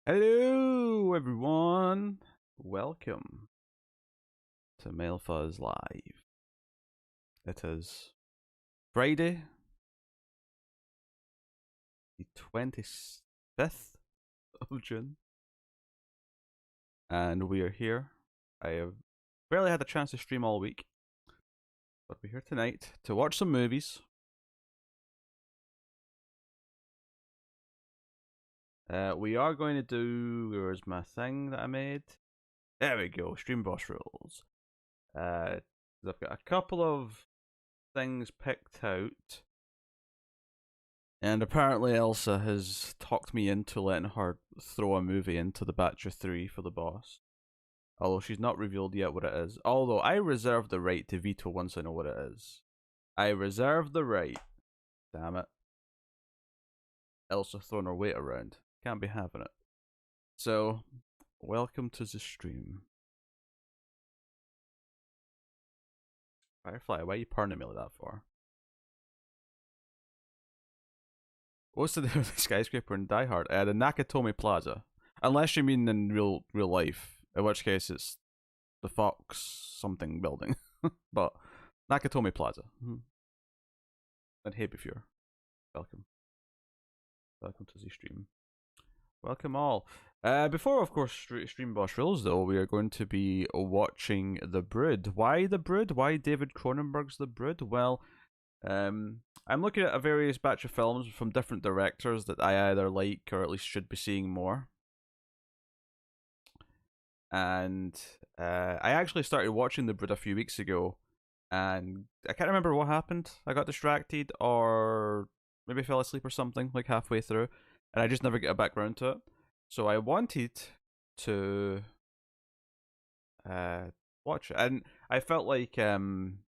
Hello, everyone. Welcome to Mail Fuzz Live. It is Friday, the 25th of June, and we are here. I have barely had a chance to stream all week, but we're here tonight to watch some movies. We are going to do. Where's my thing that I made? There we go. Stream boss rules. I've got a couple of things picked out. And apparently Elsa has talked me into letting her throw a movie into the batch of 3 for the boss. Although she's not revealed yet what it is. Although I reserve the right to veto once I know what it is. I reserve the right. Damn it. Elsa throwing her weight around. Can't be having it. So, welcome to the stream. Firefly, why are you purring at me like that for? What's the name of the skyscraper in Die Hard? The Nakatomi Plaza. Unless you mean in real life, in which case it's the Fox something building. But Nakatomi Plaza. And hey, Befure. Welcome. Welcome to the stream. Welcome all. Before, of course, stream boss rules, though, we are going to be watching The Brood. Why The Brood? Why David Cronenberg's The Brood? Well, I'm looking at a various batch of films from different directors that I either like or at least should be seeing more. And I actually started watching The Brood a few weeks ago, and I can't remember what happened. I got distracted, or maybe fell asleep or something, like halfway through, and I just never got back around to it. So I wanted to watch it, and I felt like watching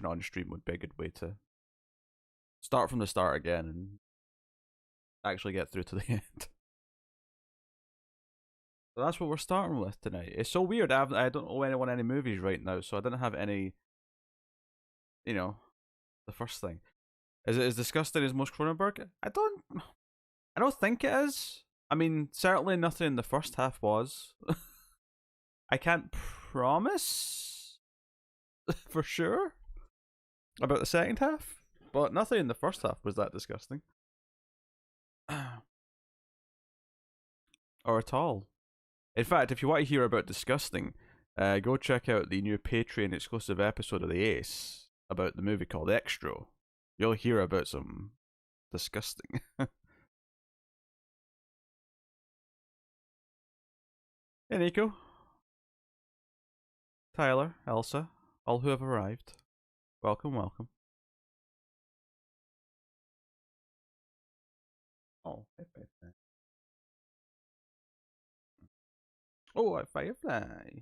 it on stream would be a good way to start from the start again and actually get through to the end. So that's what we're starting with tonight. It's so weird. I don't owe anyone any movies right now, so I didn't have any. You know, the first thing is it as disgusting as most Cronenberg? I don't think it is. I mean, certainly nothing in the first half was. I can't promise for sure about the second half, but nothing in the first half was that disgusting, or at all. In fact, if you want to hear about disgusting, go check out the new Patreon exclusive episode of the Ace about the movie called Extra. You'll hear about some disgusting. Hey, Nico, Tyler, Elsa, all who have arrived. Welcome, welcome. Oh, hey, Firefly. Oh, a Firefly.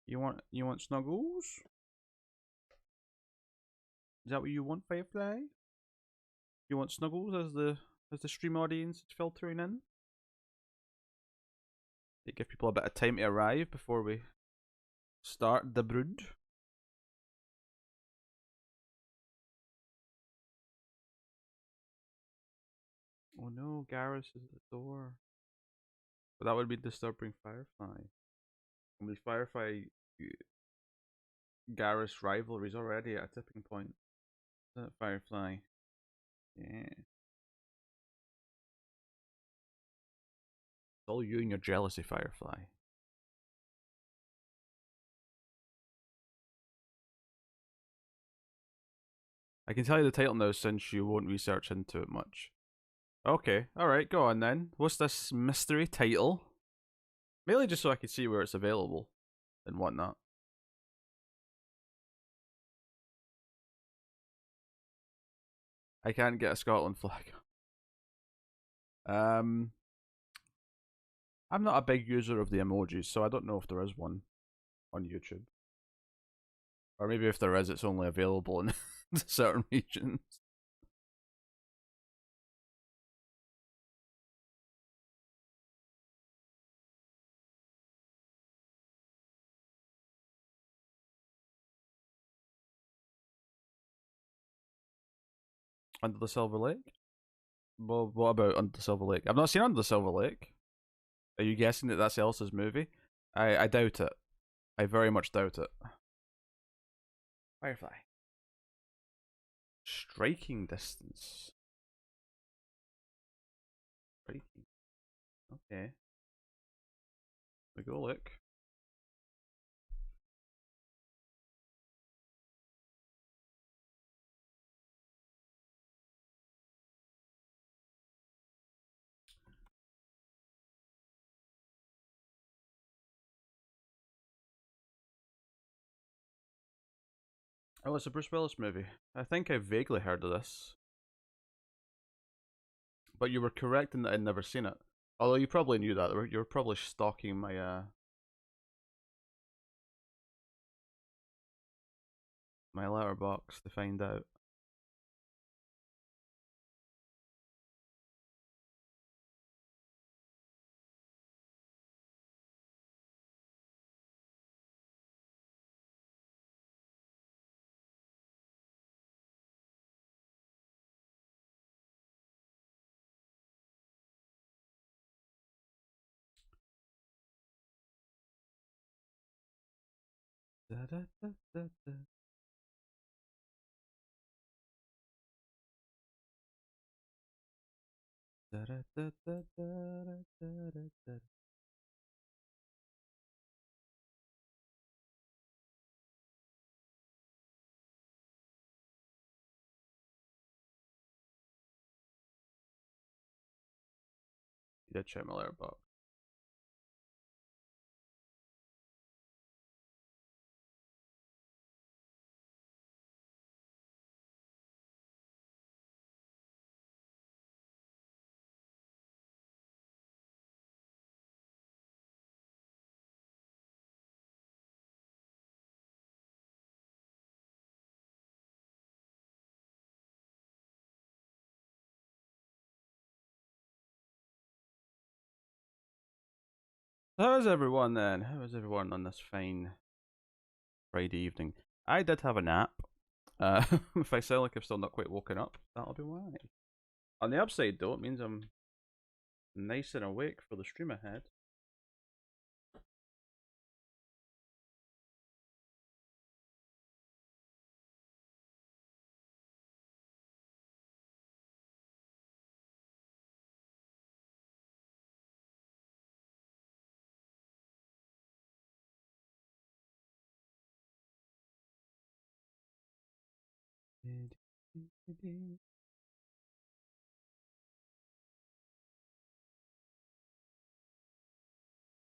You want snuggles? Is that what you want, Firefly? You want snuggles as the stream audience is filtering in? To give people a bit of time to arrive before we start The Brood. Oh no, Garrus is at the door. But that would be disturbing Firefly. And the Firefly Garrus rivalry is already at a tipping point. Isn't it, Firefly? Yeah. It's all you and your jealousy, Firefly. I can tell you the title now since you won't research into it much. Okay, alright, go on then. What's this mystery title? Mainly just so I can see where it's available and whatnot. I can't get a Scotland flag. I'm not a big user of the emojis, so I don't know if there is one on YouTube. Or maybe if there is, it's only available in certain regions. Under the Silver Lake? Well, what about Under the Silver Lake? I've not seen Under the Silver Lake. Are you guessing that that's Elsa's movie? I doubt it. I very much doubt it. Firefly. Striking distance. Striking. Okay. We go look. Oh, it's a Bruce Willis movie. I think I vaguely heard of this. But you were correct in that I'd never seen it. Although you probably knew that. You were probably stalking my letterbox to find out. Da, da, da, da, da. Da, da, da, da, da, da, da, da. You did check my letterbox. How is everyone then? How is everyone on this fine Friday evening? I did have a nap. If I sound like I've still not quite woken up, that'll be why. On the upside though, it means I'm nice and awake for the stream ahead.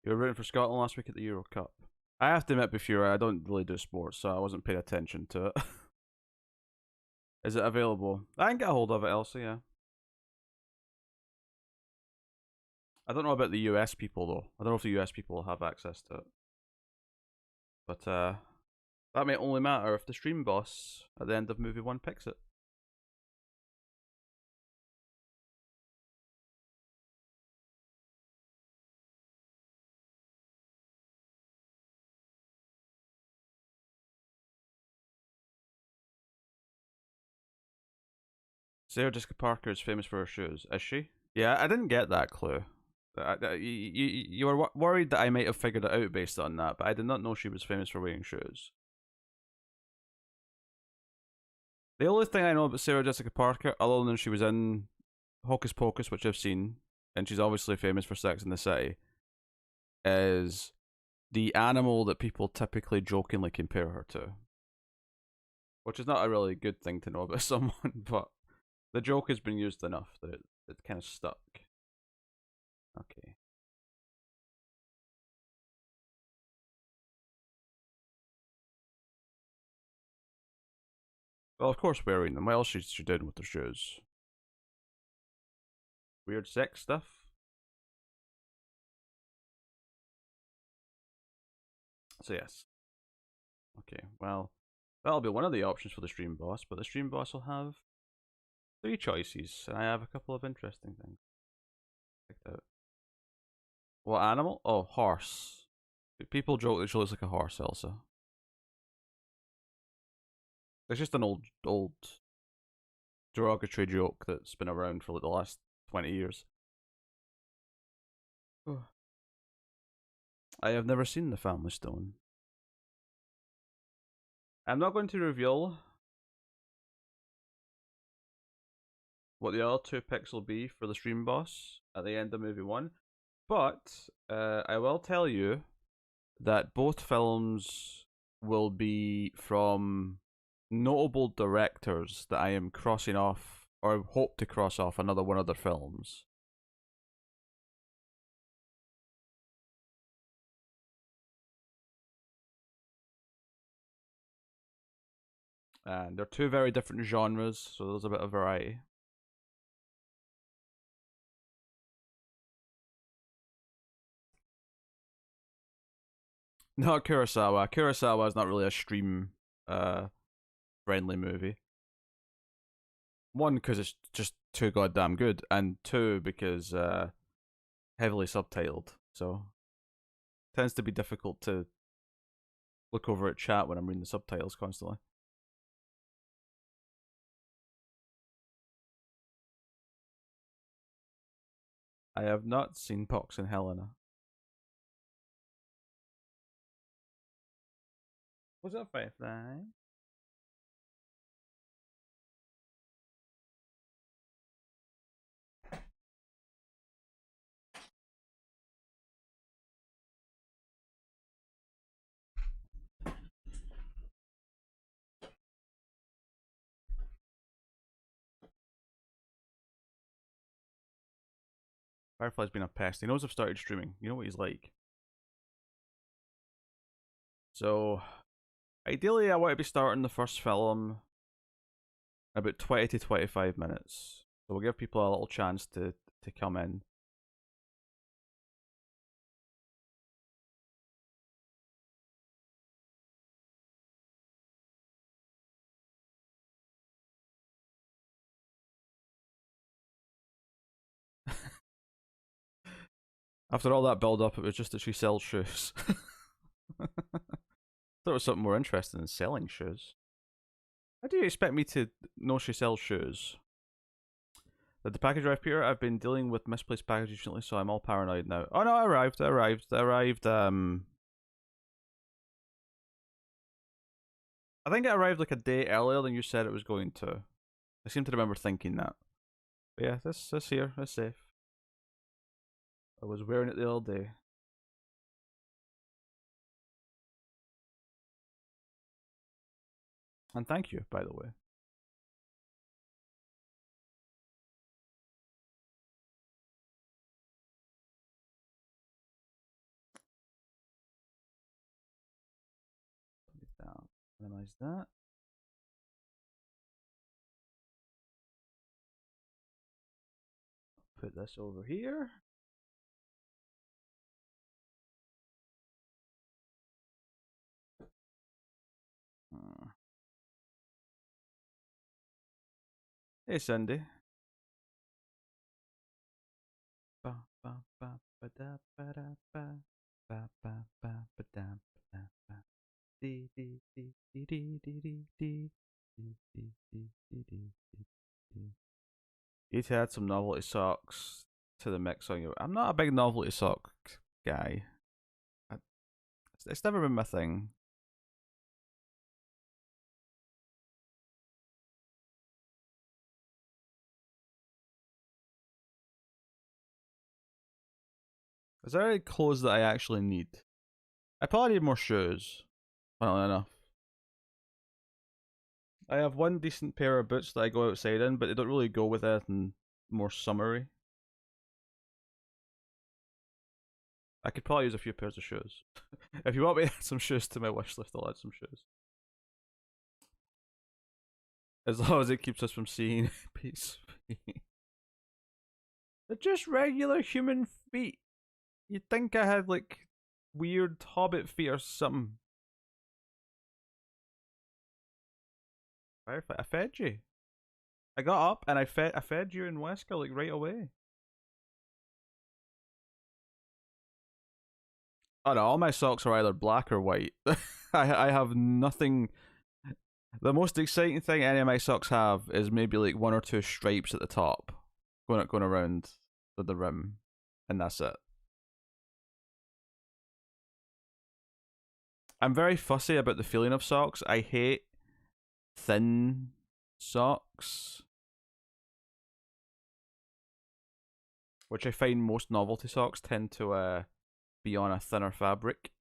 You were rooting for Scotland last week at the Euro Cup. I have to admit, before I don't really do sports, so I wasn't paying attention to it. Is it available? I can get a hold of it, Elsa. Yeah. I don't know about the US people though. I don't know if the US people will have access to it. But that may only matter if the stream boss at the end of movie 1 picks it. Sarah Jessica Parker is famous for her shoes. Is she? Yeah, I didn't get that clue. You were worried that I might have figured it out based on that, but I did not know she was famous for wearing shoes. The only thing I know about Sarah Jessica Parker, other than she was in Hocus Pocus, which I've seen, and she's obviously famous for Sex in the City, is the animal that people typically jokingly compare her to. Which is not a really good thing to know about someone, but the joke has been used enough that it kind of stuck. Okay. Well, of course wearing them. What else is she doing with her shoes? Weird sex stuff? So yes. Okay, well, that'll be one of the options for the stream boss, but the stream boss will have 3 choices, and I have a couple of interesting things picked out. What animal? Oh, horse. People joke that she looks like a horse, Elsa. It's just an old derogatory joke that's been around for like the last 20 years. I have never seen The Family Stone. I'm not going to reveal what the other two picks will be for the stream boss at the end of movie one, but I will tell you that both films will be from notable directors that I am crossing off or hope to cross off another one of their films. And they're two very different genres, so there's a bit of variety. Not Kurosawa. Kurosawa is not really a stream friendly movie. One, because it's just too goddamn good, and two, because heavily subtitled, so tends to be difficult to look over at chat when I'm reading the subtitles constantly. I have not seen Pox and Helena. What's up, Firefly? Firefly's been a pest. He knows I've started streaming. You know what he's like. So, ideally, I want to be starting the first film in about 20 to 25 minutes. So we'll give people a little chance to come in. After all that build up, it was just that she sells shoes. Thought it was something more interesting than selling shoes. How do you expect me to know she sells shoes? Did the package arrive, Peter? I've been dealing with misplaced packages recently, so I'm all paranoid now. Oh no, it arrived. I think it arrived like a day earlier than you said it was going to. I seem to remember thinking that. But yeah, this here, it's safe. I was wearing it the other day. And thank you, by the way. Put it down. Minimize that. Put this over here. Hey, Cindy. You'd add some novelty socks to the mix on you. I'm not a big novelty sock guy. It's never been my thing. Is there any clothes that I actually need? I probably need more shoes. Funnily enough. I have one decent pair of boots that I go outside in, but they don't really go with anything more summery. I could probably use a few pairs of shoes. If you want me to add some shoes to my wish list, I'll add some shoes. As long as it keeps us from seeing peace. They're just regular human feet. You'd think I had like weird hobbit feet or something. I fed you. I got up and I fed you and Wesker like right away. Oh no, all my socks are either black or white. I have nothing. The most exciting thing any of my socks have is maybe like one or two stripes at the top, going around the rim, and that's it. I'm very fussy about the feeling of socks. I hate thin socks, which I find most novelty socks tend to be on a thinner fabric.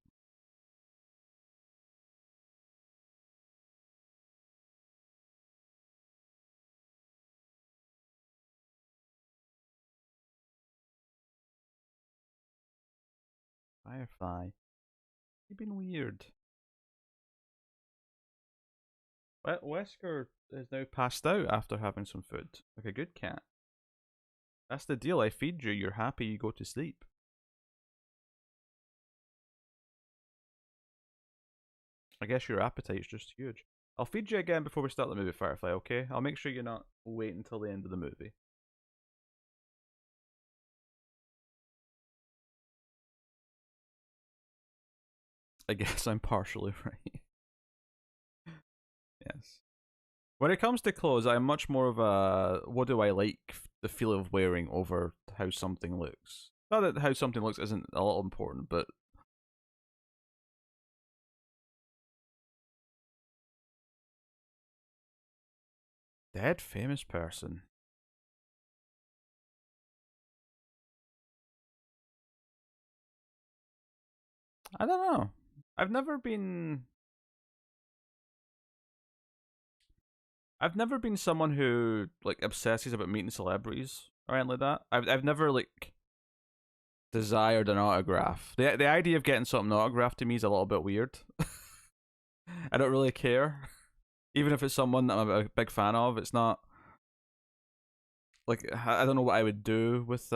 Firefly, you've been weird. Wesker is now passed out after having some food, like a good cat. That's the deal. I feed you, you're happy, you go to sleep. I guess your appetite's just huge. I'll feed you again before we start the movie, Firefly, okay? I'll make sure you're not waiting until the end of the movie. I guess I'm partially right. Yes. When it comes to clothes, I'm much more of a what do I like the feel of wearing over how something looks. Not that how something looks isn't a little important, but dead famous person. I don't know. I've never been I've never been someone who like obsesses about meeting celebrities or anything like that. I've never like desired an autograph. The idea of getting something autographed to me is a little bit weird. I don't really care, even if it's someone that I'm a big fan of. It's not like I don't know what I would do with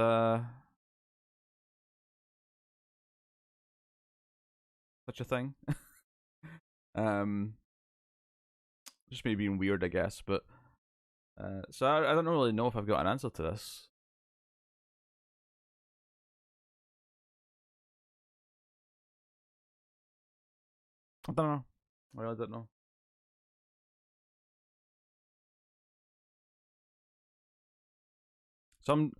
such a thing. um, just me being weird, I guess. But so I don't really know if I've got an answer to this. I don't know. I really don't know. Some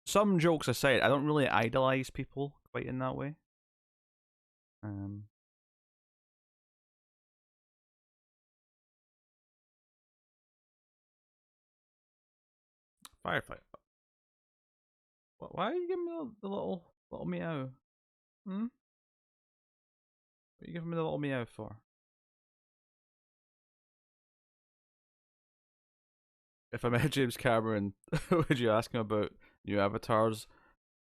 some jokes aside, I don't really idolize people quite in that way. Um, Firefly. Why are you giving me the little meow? Hmm. What are you giving me the little meow for? If I met James Cameron, would you ask him about new avatars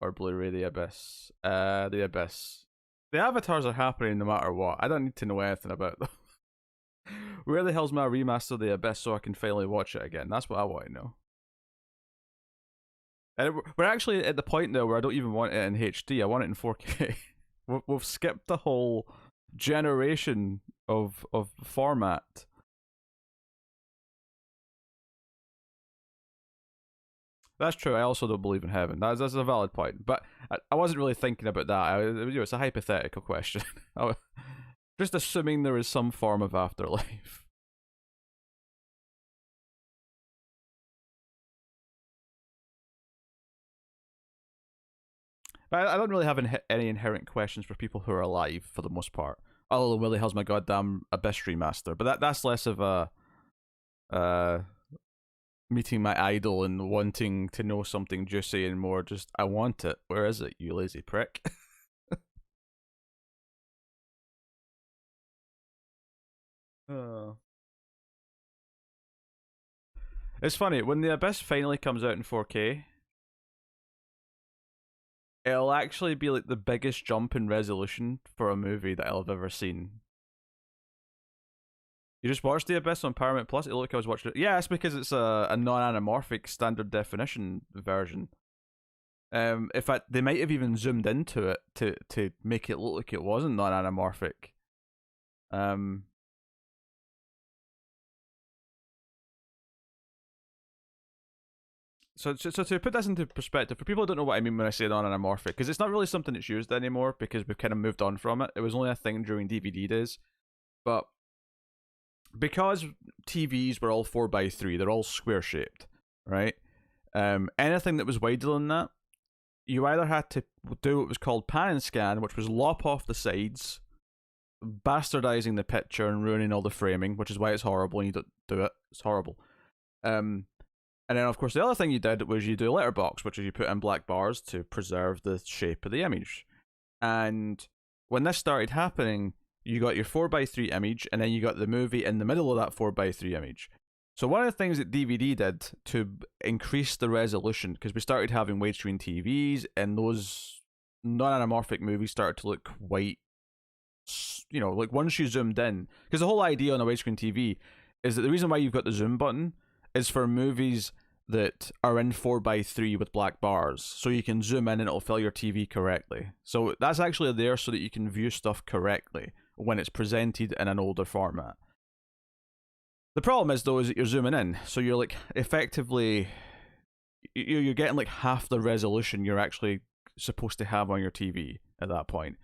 or Blu-ray The Abyss? The Abyss. The avatars are happening no matter what. I don't need to know anything about them. Where the hell's my remaster of The Abyss so I can finally watch it again? That's what I want to know. And we're actually at the point now where I don't even want it in HD. I want it in 4K. We've skipped the whole generation of format. That's true. I also don't believe in heaven. That's a valid point. But I wasn't really thinking about that. It's a hypothetical question. Just assuming there is some form of afterlife. But I don't really have any inherent questions for people who are alive for the most part. Other than Willie hell's my goddamn Abyss remaster. But that's less of a uh meeting my idol and wanting to know something juicy and more just I want it. Where is it, you lazy prick? Oh. It's funny when the Abyss finally comes out in 4K. It'll actually be like the biggest jump in resolution for a movie that I've ever seen. You just watched The Abyss on Paramount Plus? It looked like I was watching it. Yeah, it's because it's a non-anamorphic standard definition version. In fact, they might have even zoomed into it to make it look like it wasn't non-anamorphic. Um, so to put this into perspective, for people who don't know what I mean when I say non-anamorphic, because it's not really something that's used anymore because we've kind of moved on from it. It was only a thing during DVD days, but because TVs were all 4:3, they're all square shaped, right? Anything that was wider than that, you either had to do what was called pan and scan, which was lop off the sides, bastardizing the picture and ruining all the framing, which is why it's horrible when you don't do it. It's horrible. And then, of course, the other thing you did was you do letterbox, which is you put in black bars to preserve the shape of the image. And when this started happening, you got your 4:3 image, and then you got the movie in the middle of that 4:3 image. So one of the things that DVD did to increase the resolution, because we started having widescreen TVs, and those non-anamorphic movies started to look quite, like once you zoomed in, because the whole idea on a widescreen TV is that the reason why you've got the zoom button is for movies that are in 4:3 with black bars, so you can zoom in and it'll fill your TV correctly. So that's actually there so that you can view stuff correctly when it's presented in an older format. The problem is, though, is that you're zooming in, so you're like effectively you're getting like half the resolution you're actually supposed to have on your TV at that point.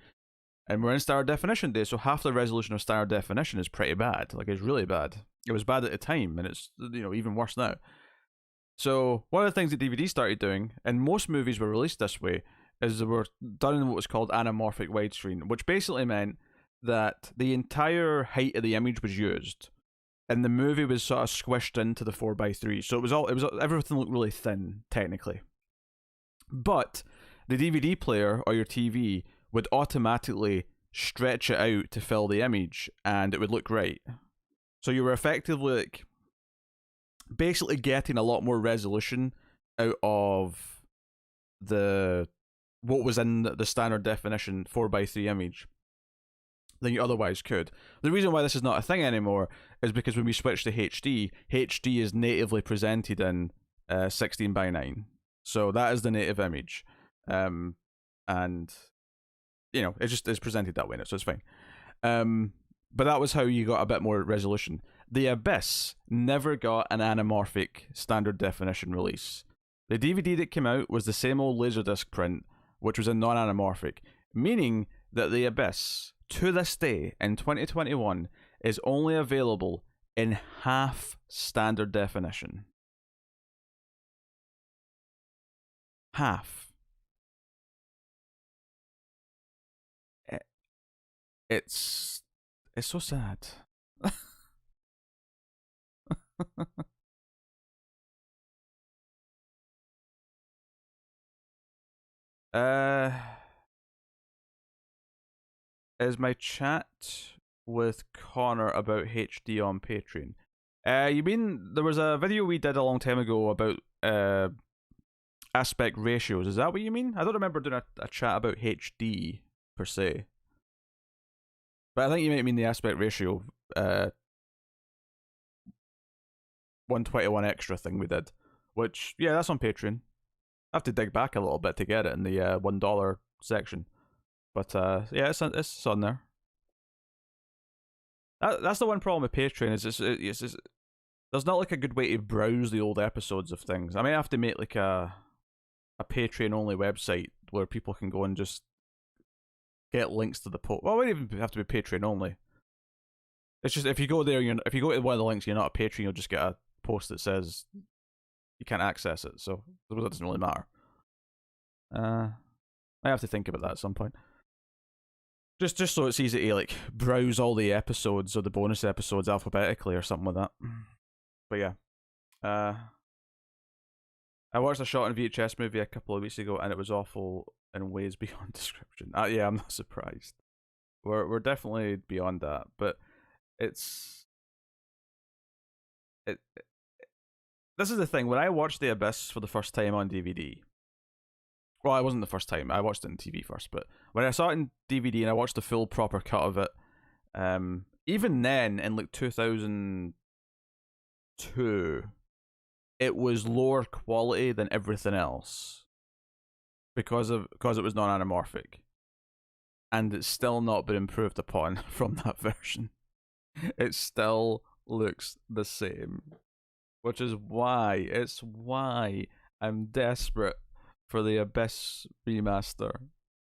And we're in standard definition day, so half the resolution of standard definition is pretty bad. Like, it's really bad. It was bad at the time, and it's, even worse now. So one of the things that DVD started doing, and most movies were released this way, is they were done in what was called anamorphic widescreen, which basically meant that the entire height of the image was used, and the movie was sort of squished into the 4:3. So everything looked really thin, technically. But the DVD player or your TV would automatically stretch it out to fill the image, and it would look right. So you were effectively like basically getting a lot more resolution out of what was in the standard definition 4:3 image than you otherwise could. The reason why this is not a thing anymore is because when we switch to HD, HD is natively presented in 16:9. So that is the native image. And it just is presented that way now, so it's fine. But that was how you got a bit more resolution. The Abyss never got an anamorphic standard definition release. The DVD that came out was the same old Laserdisc print, which was a non-anamorphic, meaning that The Abyss, to this day, in 2021, is only available in half standard definition. Half. It's so sad. Is my chat with Connor about HD on Patreon? You mean there was a video we did a long time ago about aspect ratios? Is that what you mean? I don't remember doing a chat about HD per se. But I think you might mean the aspect ratio 121 extra thing we did. Which, yeah, that's on Patreon. I have to dig back a little bit to get it in the $1 section. But yeah, it's on there. That's the one problem with Patreon is it's there's not like a good way to browse the old episodes of things. I may have to make like a Patreon only website where people can go and just get links to the post. Well, it wouldn't even have to be Patreon only. It's just if you go there, if you go to one of the links, you're not a Patreon, you'll just get a post that says you can't access it. So that doesn't really matter. I have to think about that at some point. Just so it's easy to like browse all the episodes or the bonus episodes alphabetically or something like that. But yeah, I watched a shot on VHS movie a couple of weeks ago and it was awful in ways beyond description. Yeah, I'm not surprised. We're definitely beyond that, but this is the thing. When I watched The Abyss for the first time on DVD, well, it wasn't the first time. I watched it on TV first, but when I saw it in DVD and I watched the full proper cut of it, even then in like 2002, it was lower quality than everything else because it was non-anamorphic, and it's still not been improved upon from that version. It still looks the same, which is why I'm desperate for the Abyss remaster.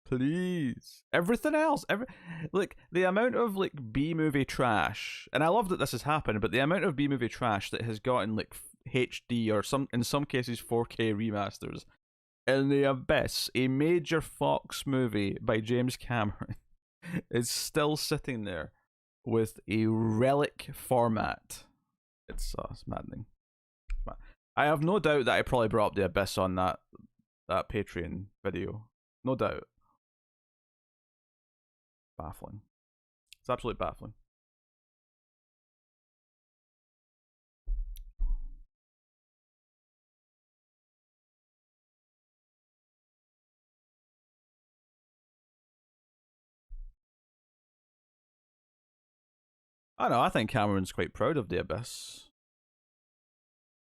Please. Everything else, like the amount of like B movie trash, and I love that this has happened, but the amount of B movie trash that has gotten like HD or in some cases 4K remasters. In the Abyss, a major Fox movie by James Cameron, is still sitting there with a relic format. It's maddening. I have no doubt that I probably brought up the Abyss on that Patreon video. No doubt. Baffling. It's absolutely baffling. I know, I think Cameron's quite proud of the Abyss.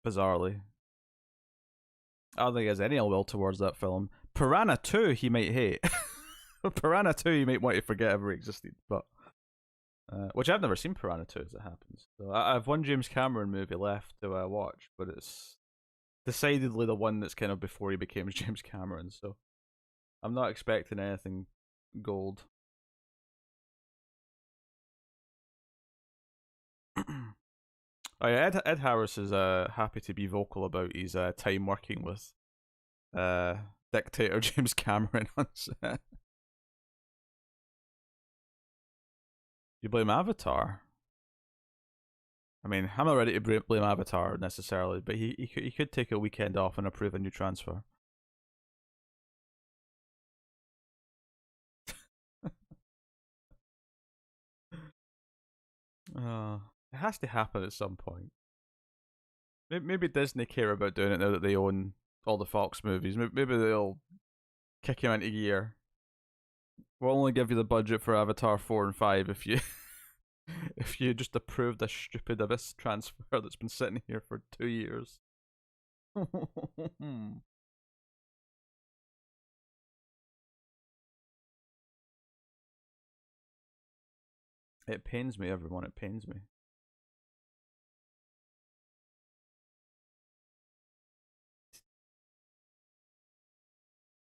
Bizarrely. I don't think he has any ill will towards that film. Piranha 2 he might hate. Piranha 2 he might want to forget ever existed, but which I've never seen Piranha 2 as it happens. So I have one James Cameron movie left to watch, but it's decidedly the one that's kind of before he became James Cameron, so I'm not expecting anything gold. Oh yeah, Ed Harris is happy to be vocal about his time working with dictator James Cameron on set. You blame Avatar? I mean, I'm not ready to blame Avatar necessarily, but he could take a weekend off and approve a new transfer. It has to happen at some point. Maybe Disney care about doing it now that they own all the Fox movies. Maybe they'll kick him into gear. We'll only give you the budget for Avatar 4 and 5 if you if you just approve this stupid Abyss transfer that's been sitting here for 2 years. It pains me, everyone. It pains me.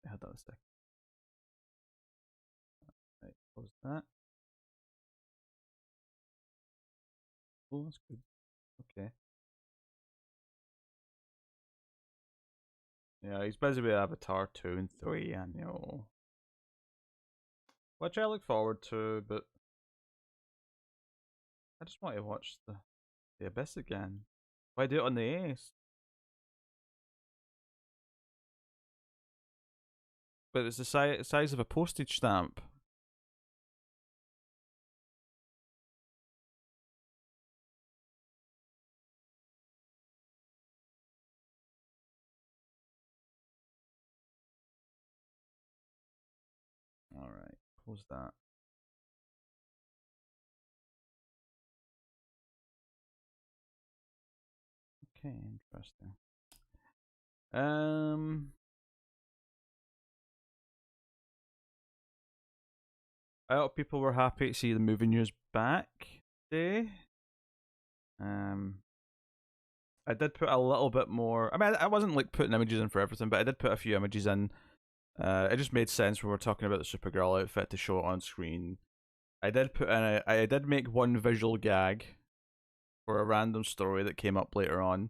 I had that a stick. Right, close that. Oh, that's good. Okay. Yeah, he's busy with Avatar 2 and 3, I know. Which I look forward to, but I just want to watch the Abyss again. Why do it on the Ace? But it's the size of a postage stamp. Alright, close that. Okay, interesting. I hope people were happy to see the movie news back today. I did put a little bit more. I mean, I wasn't like putting images in for everything, but I did put a few images in. It just made sense when we were talking about the Supergirl outfit to show it on screen. I did put in. I did make one visual gag for a random story that came up later on.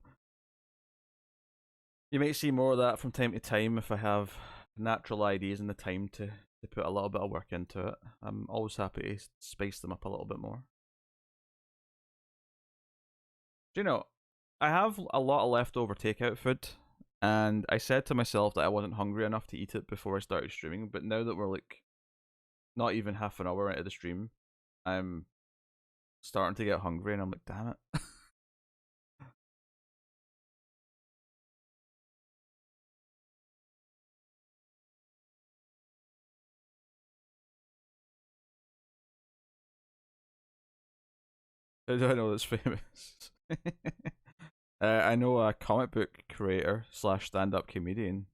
You might see more of that from time to time if I have natural ideas and the time to put a little bit of work into it. I'm always happy to spice them up a little bit more. Do you know, I have a lot of leftover takeout food, and I said to myself that I wasn't hungry enough to eat it before I started streaming, but now that we're like not even half an hour into the stream, I'm starting to get hungry, and I'm like, damn it. How do I know that's famous? I know a comic book creator slash stand up comedian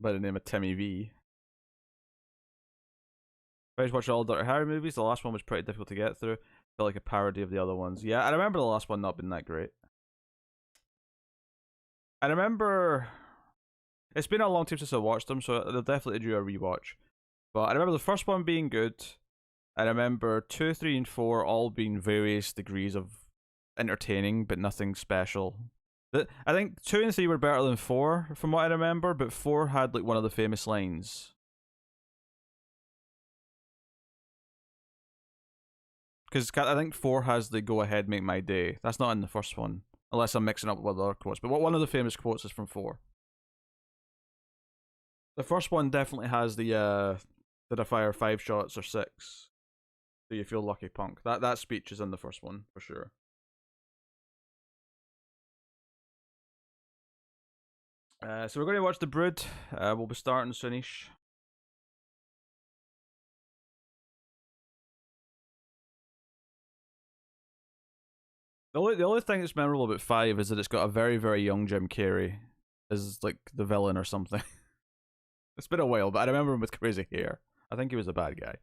by the name of Timmy V. I just watched all Dr. Harry movies. The last one was pretty difficult to get through. Felt like a parody of the other ones. Yeah, I remember the last one not being that great. I remember it's been a long time since I watched them, so they'll definitely do a rewatch. But I remember the first one being good. I remember 2, 3, and 4 all being various degrees of entertaining, but nothing special. I think 2 and 3 were better than 4, from what I remember, but 4 had like one of the famous lines. Because I think 4 has the "Go ahead, make my day." That's not in the first one, unless I'm mixing up with other quotes. But one of the famous quotes is from 4. The first one definitely has the "Did I fire 5 shots or 6? Do you feel lucky, punk?" That speech is in the first one for sure. So we're going to watch The Brood. We'll be starting soonish. The only thing that's memorable about 5 is that it's got a very, very young Jim Carrey as like the villain or something. It's been a while, but I remember him with crazy hair. I think he was a bad guy.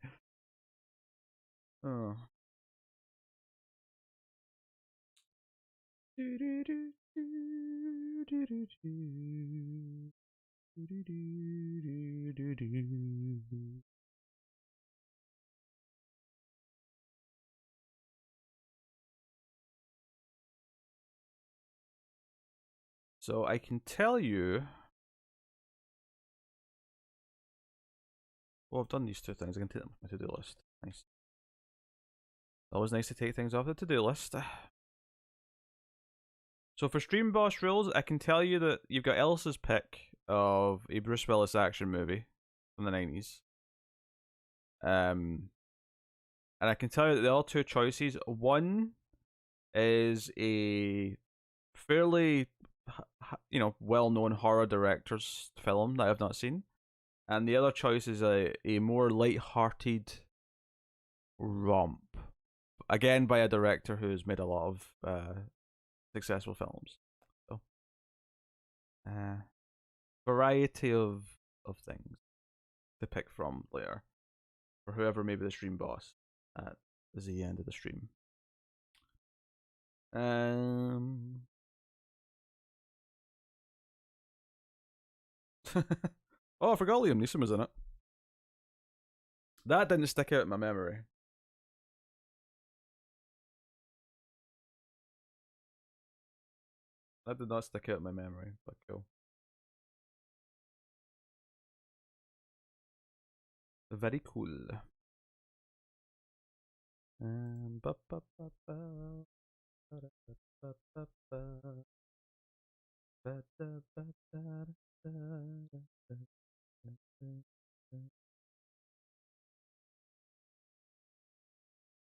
Oh. So I can tell you. Well, I've done these 2 things. I can take them off my to-do list. Nice. Always nice to take things off the to-do list. So for Stream Boss Rules, I can tell you that you've got Elsa's pick of a Bruce Willis action movie from the 90s. And I can tell you that there are 2 choices. One is a fairly, well-known horror director's film that I have not seen, and the other choice is a more light-hearted romp, again by a director who's made a lot of successful films. So, variety of things to pick from later for whoever may be the stream boss at the end of the stream. Oh, I forgot Liam Neeson was in it. That didn't stick out in my memory. That did not stick out in my memory, but cool. Very cool.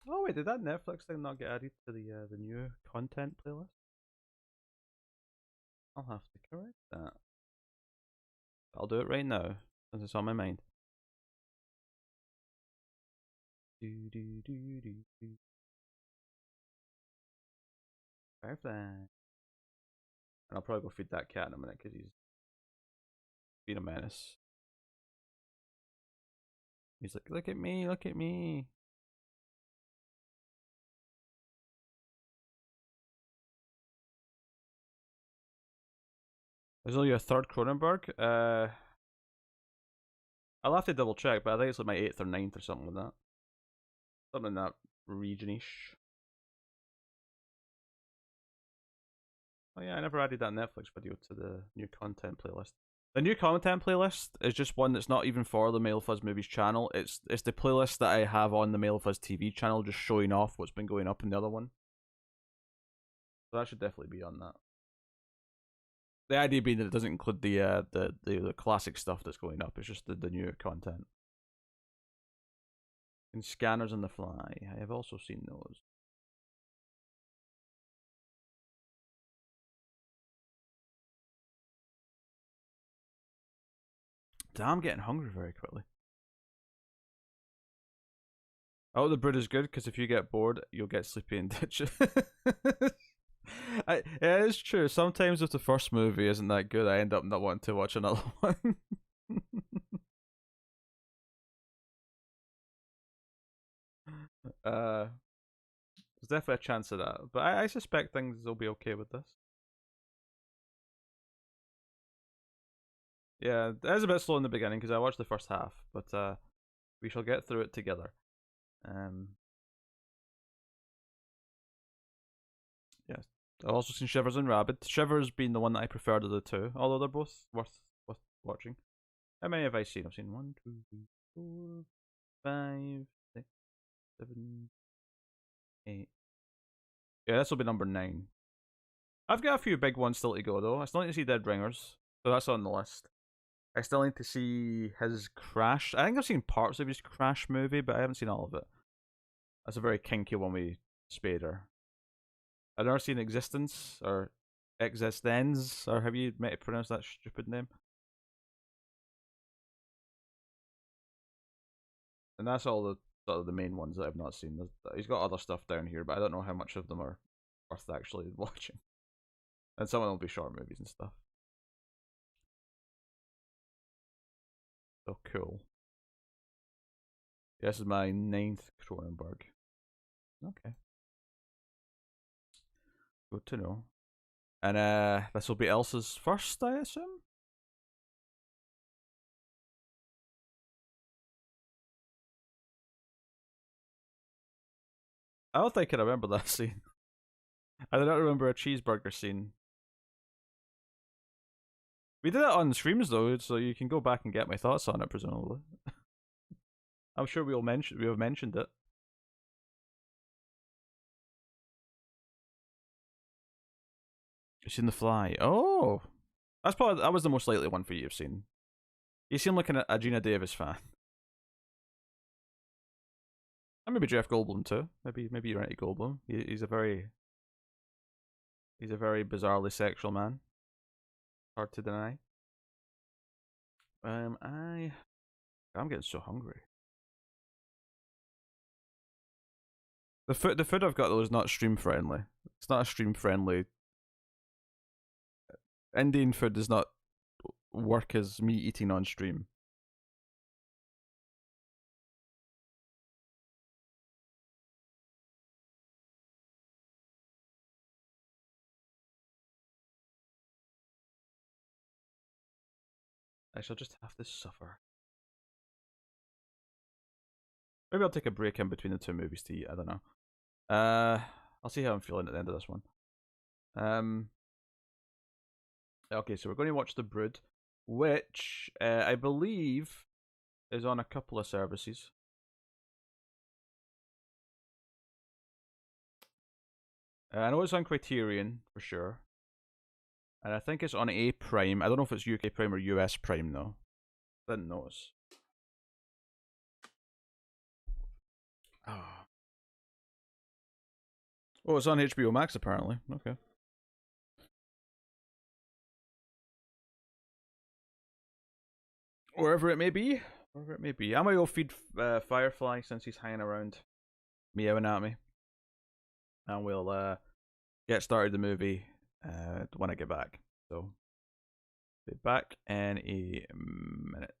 Oh wait, did that Netflix thing not get added to the new content playlist? I'll have to correct that. I'll do it right now, since it's on my mind. Firefly. And I'll probably go feed that cat in a minute because he's being a menace. He's like, look at me, look at me. There's only a third Cronenberg. I'll have to double check, but I think it's like my 8th or 9th or something like that. Something in that regionish. Oh yeah, I never added that Netflix video to the new content playlist. The new content playlist is just one that's not even for the Male Fuzz Movies channel. It's the playlist that I have on the Male Fuzz TV channel, just showing off what's been going up in the other one. So that should definitely be on that. The idea being that it doesn't include the classic stuff that's going up. It's just the new content. And Scanners on the Fly. I have also seen those. Damn, I'm getting hungry very quickly. Oh, The Brood is good because if you get bored, you'll get sleepy and ditch it. It is true. Sometimes if the first movie isn't that good, I end up not wanting to watch another one. There's definitely a chance of that, but I suspect things will be okay with this. Yeah, it is a bit slow in the beginning because I watched the first half, but We shall get through it together. Um, yes. I've also seen Shivers and Rabid. Shivers being the one that I prefer to the two, although they're both worth watching. How many have I seen? I've seen 1, 2, 3, 4, 5, 6, 7, 8. Yeah, this will be number 9. I've got a few big ones still to go though. I still need to see Dead Ringers, so that's on the list. I still need to see his Crash. I think I've seen parts of his Crash movie, but I haven't seen all of it. That's a very kinky one with Spader. I've never seen Existence or Existenz, or have you met to pronounce that stupid name? And that's all the sort of the main ones that I've not seen. He's got other stuff down here, but I don't know how much of them are worth actually watching. And some of them will be short movies and stuff. So cool. Yeah, this is my 9th Cronenberg. Okay. Good to know. And this will be Elsa's first, I assume? I don't think I remember that scene. I do not remember a cheeseburger scene. We did it on streams though, so you can go back and get my thoughts on it, presumably. I'm sure we have mentioned it. You've seen The Fly. Oh, that was the most likely one for you to have seen. You seem like a Gina Davis fan. And maybe Jeff Goldblum too. Maybe you're into Goldblum. He's a very bizarrely sexual man. Hard to deny. I'm getting so hungry. The food I've got though is not stream friendly. It's not a stream friendly. Indian food does not work as me eating on stream. I shall just have to suffer. Maybe I'll take a break in between the two movies to eat. I don't know. I'll see how I'm feeling at the end of this one. Okay, so we're going to watch The Brood, which I believe is on a couple of services. I know it's on Criterion for sure, and I think it's on A Prime. I don't know if it's UK Prime or US Prime though. Didn't notice. Oh. Oh, it's on HBO Max apparently. Okay. Wherever it may be. Wherever it may be. I might go feed Firefly since he's hanging around meowing at me. And we'll get started the movie when I get back. So, be back in a minute.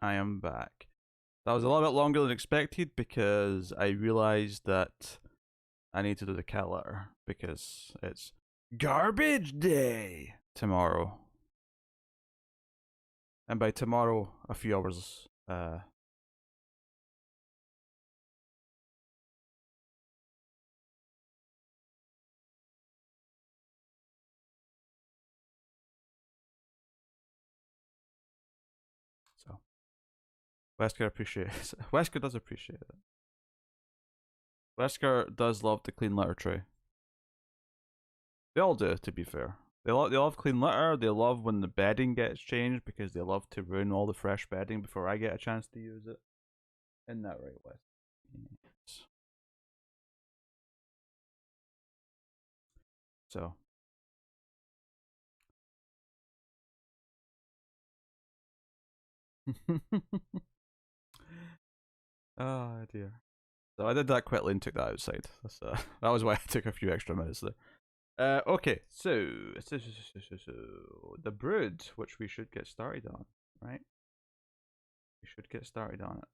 I am back. That was a little bit longer than expected because I realized that I need to do the cat litter because it's garbage day tomorrow. And by tomorrow, a few hours. So Wesker appreciates. Wesker does appreciate it. Wesker does love the clean litter tray. They all do, to be fair. They love clean litter. They love when the bedding gets changed because they love to ruin all the fresh bedding before I get a chance to use it. Isn't that right, Wes? Yes. So. Oh dear. So I did that quickly and took that outside. That was why I took a few extra minutes there. Okay, so the Brood, which we should get started on, right? We should get started on it.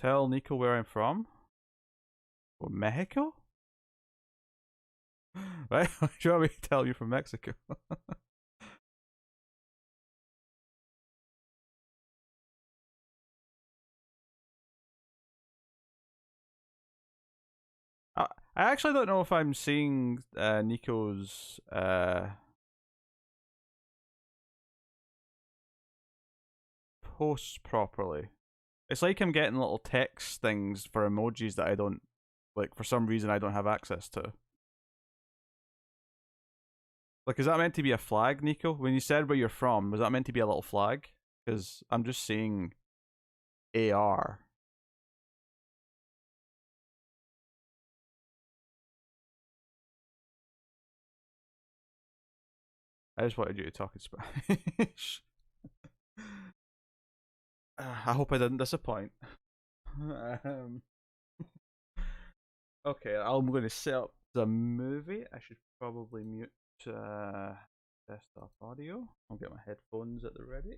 Tell Nico where I'm from. Or Mexico? Right? Do you want me to tell you from Mexico? I actually don't know if I'm seeing Nico's posts properly. It's like I'm getting little text things for emojis that I don't, like, for some reason I don't have access to. Like, is that meant to be a flag, Nico? When you said where you're from, was that meant to be a little flag? Because I'm just seeing AR. I just wanted you to talk in Spanish. I hope I didn't disappoint. Okay, I'm going to set up the movie. I should probably mute desktop audio. I'll get my headphones at the ready.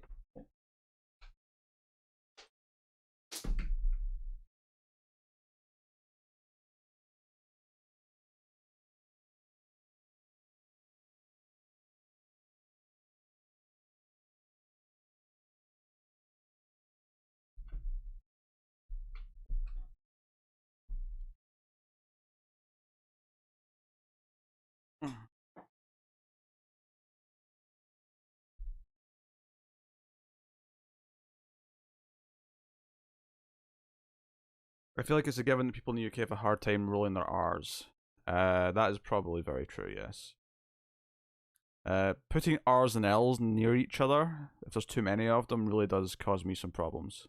I feel like it's a given that people in the UK have a hard time rolling their R's. That is probably very true, yes. Putting R's and L's near each other, if there's too many of them, really does cause me some problems.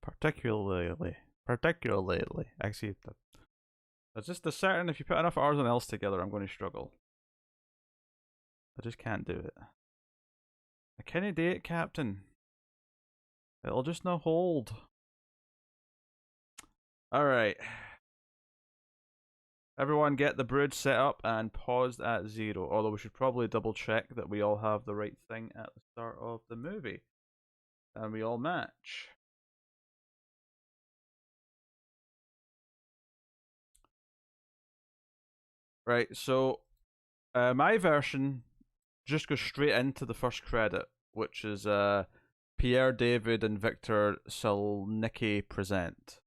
Particularly. Actually, that's just a certain. If you put enough R's and L's together, I'm going to struggle. I just can't do it. I can't do it, Captain. It'll just not hold. Alright. Everyone get the Brood set up and paused at 0. Although we should probably double check that we all have the right thing at the start of the movie. And we all match. Right, so my version just goes straight into the first credit, which is Pierre David and Victor Salnicki present.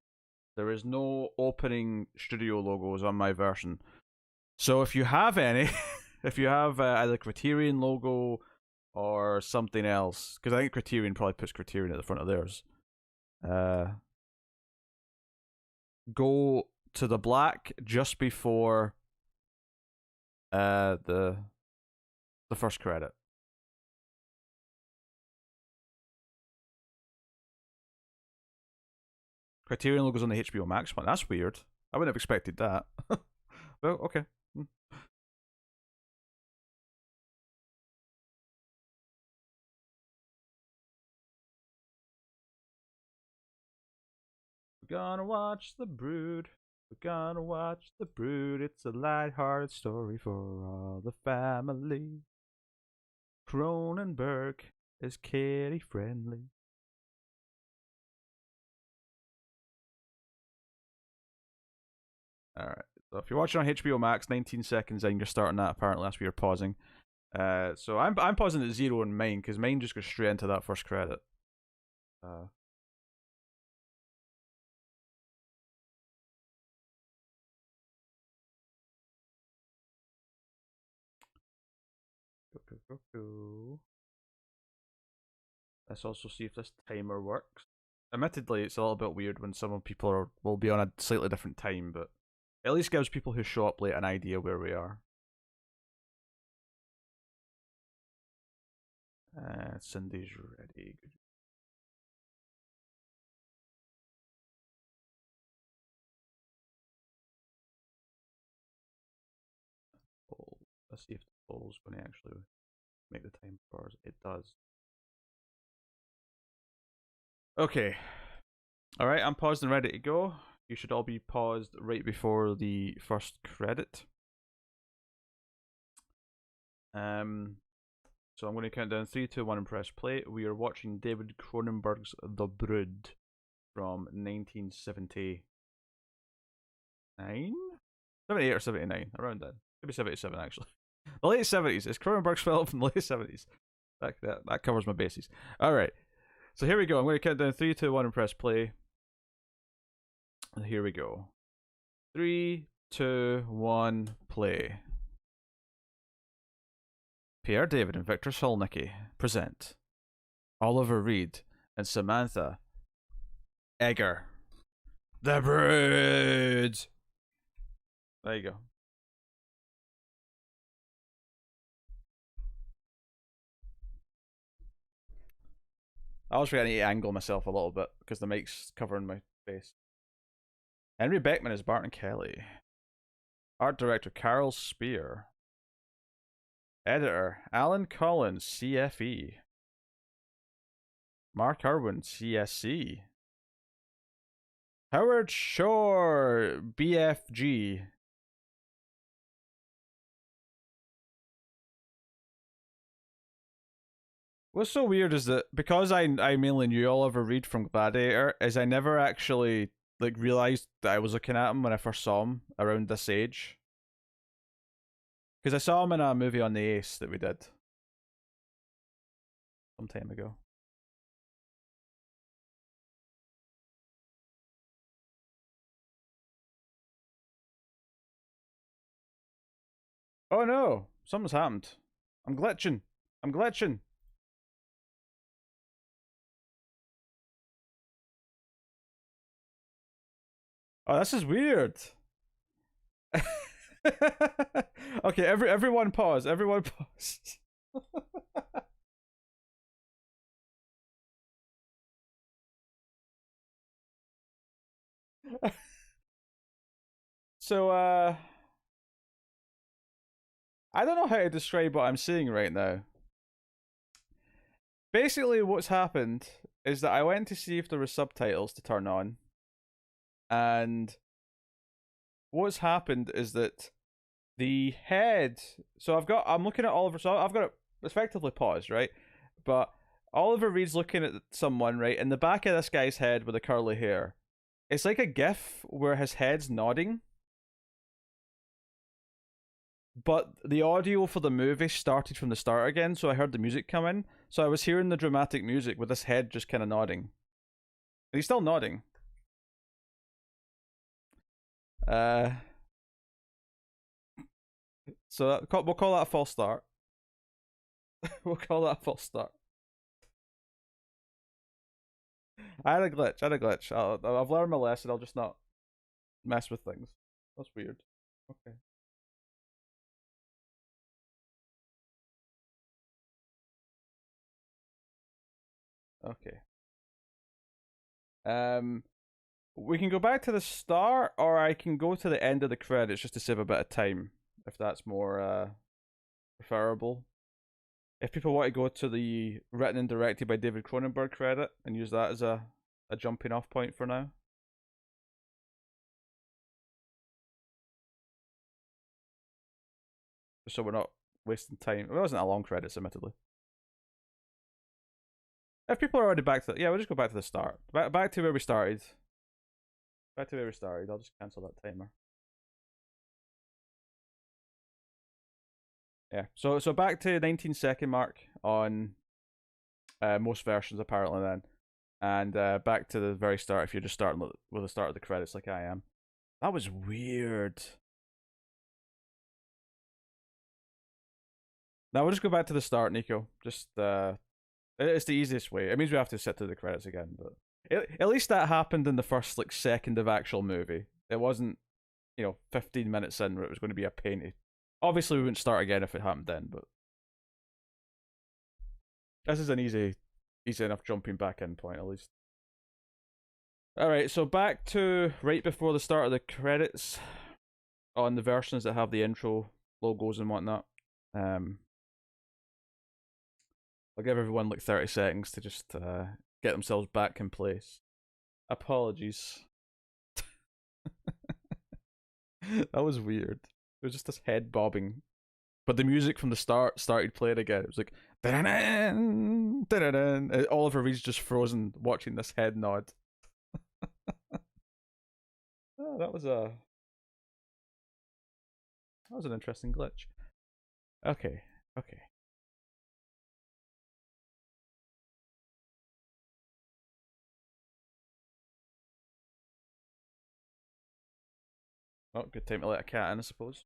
There is no opening studio logos on my version. So if you have any, if you have either Criterion logo or something else, because I think Criterion probably puts Criterion at the front of theirs. go to the black just before the first credit. Criterion logos on the HBO Max one. That's weird. I wouldn't have expected that. Well, okay. We're gonna watch The Brood. We're gonna watch The Brood. It's a light-hearted story for all the family. Cronenberg is kitty friendly. Alright, so if you're watching on HBO Max, 19 seconds in, you're starting that. Apparently, that's where you're pausing. So I'm pausing at 0 in mine, because mine just goes straight into that first credit. Go. Let's also see if this timer works. Admittedly, it's a little bit weird when some people will be on a slightly different time, but it at least gives people who show up late an idea where we are. Cindy's ready. Let's see if the poll's going to actually make the time bars. It does. Okay. Alright, I'm paused and ready to go. You should all be paused right before the first credit. So I'm going to count down 3, 2, 1 and press play. We are watching David Cronenberg's The Brood from 1979? 78 or 79, around then. Maybe 77 actually. The late 70s. It's Cronenberg's film from the late 70s. That covers my bases. Alright. So here we go. I'm going to count down 3, 2, 1 and press play. And here we go. 3, 2, 1, play. Pierre David and Victor Solnicki present Oliver Reed and Samantha Eggar. The Brood. There you go. I was trying to angle myself a little bit because the mic's covering my face. Henry Beckman is Barton Kelly. Art director Carol Spear. Editor Alan Collins, CFE. Mark Irwin, CSC. Howard Shore, BFG. What's so weird is that because I mainly knew Oliver Reed from Gladiator, is I never actually like realized that I was looking at him when I first saw him around this age. Because I saw him in a movie on the Ace that we did some time ago. Oh no, something's happened. I'm glitching. I'm glitching. Oh, this is weird. Okay, everyone pause. Everyone pause. So I don't know how to describe what I'm seeing right now. Basically what's happened is that I went to see if there were subtitles to turn on. And what's happened is that the head. So I'm looking at Oliver. So I've got it effectively paused, right? But Oliver Reed's looking at someone, right? In the back of this guy's head with the curly hair, it's like a GIF where his head's nodding. But the audio for the movie started from the start again, so I heard the music come in. So I was hearing the dramatic music with this head just kind of nodding. And he's still nodding. So we'll call that a false start. We'll call that a false start. I had a glitch. I've learned my lesson. I'll just not mess with things. That's weird. Okay. Okay. We can go back to the start, or I can go to the end of the credits just to save a bit of time, if that's more preferable. If people want to go to the written and directed by David Cronenberg credit and use that as a jumping off point for now. So we're not wasting time. It wasn't a long credits, admittedly. If people are already back to yeah, we'll just go back to the start. Back to where we started. Back to where we started. I'll just cancel that timer. Yeah. So back to 19-second mark on most versions apparently then, and back to the very start if you're just starting with the start of the credits like I am. That was weird. Now we'll just go back to the start, Nico. Just it's the easiest way. It means we have to sit through the credits again, but at least that happened in the first like second of actual movie. It wasn't 15 minutes in where it was going to be a pain. Obviously, we wouldn't start again if it happened then, but this is an easy enough jumping back in point at least. All right, so back to right before the start of the credits on the versions that have the intro logos and whatnot. I'll give everyone like 30 seconds to just get themselves back in place. Apologies. That was weird. It was just this head bobbing. But the music from the start started playing again. It was like da-da-dan, da-da-dan. Oliver Reed's just frozen watching this head nod. Oh, that was an interesting glitch. Okay. Oh, good time to let a cat in, I suppose.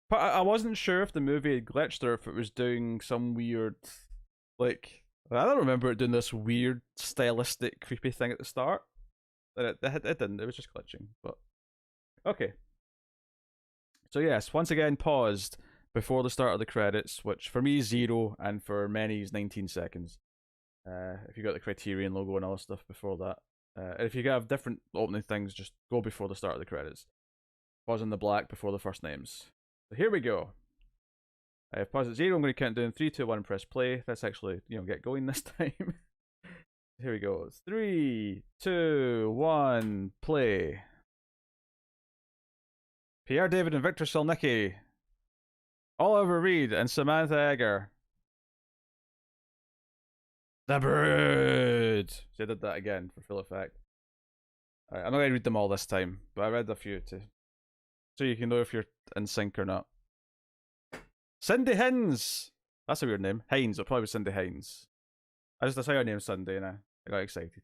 But I wasn't sure if the movie had glitched or if it was doing some weird, like, I don't remember it doing this weird, stylistic, creepy thing at the start. It didn't, it was just glitching. But, okay. So, yes, once again, paused before the start of the credits, which for me is 0 and for many is 19 seconds. If you got the Criterion logo and all that stuff before that. And if you have different opening things, just go before the start of the credits. Pause in the black before the first names. So here we go. I have paused at 0. I'm going to count down 3, 2, 1 and press play. Let's actually, get going this time. Here we go. 3, 2, 1, play. Pierre David and Victor Solnicki. Oliver Reed and Samantha Eggar. The Brood. So I did that again for full effect. Alright, I'm not going to read them all this time, but I read a few too. So you can know if you're in sync or not. Cindy Hines! That's a weird name. Hines, it'll probably be Cindy Hines. I saw her name Cindy and I got excited.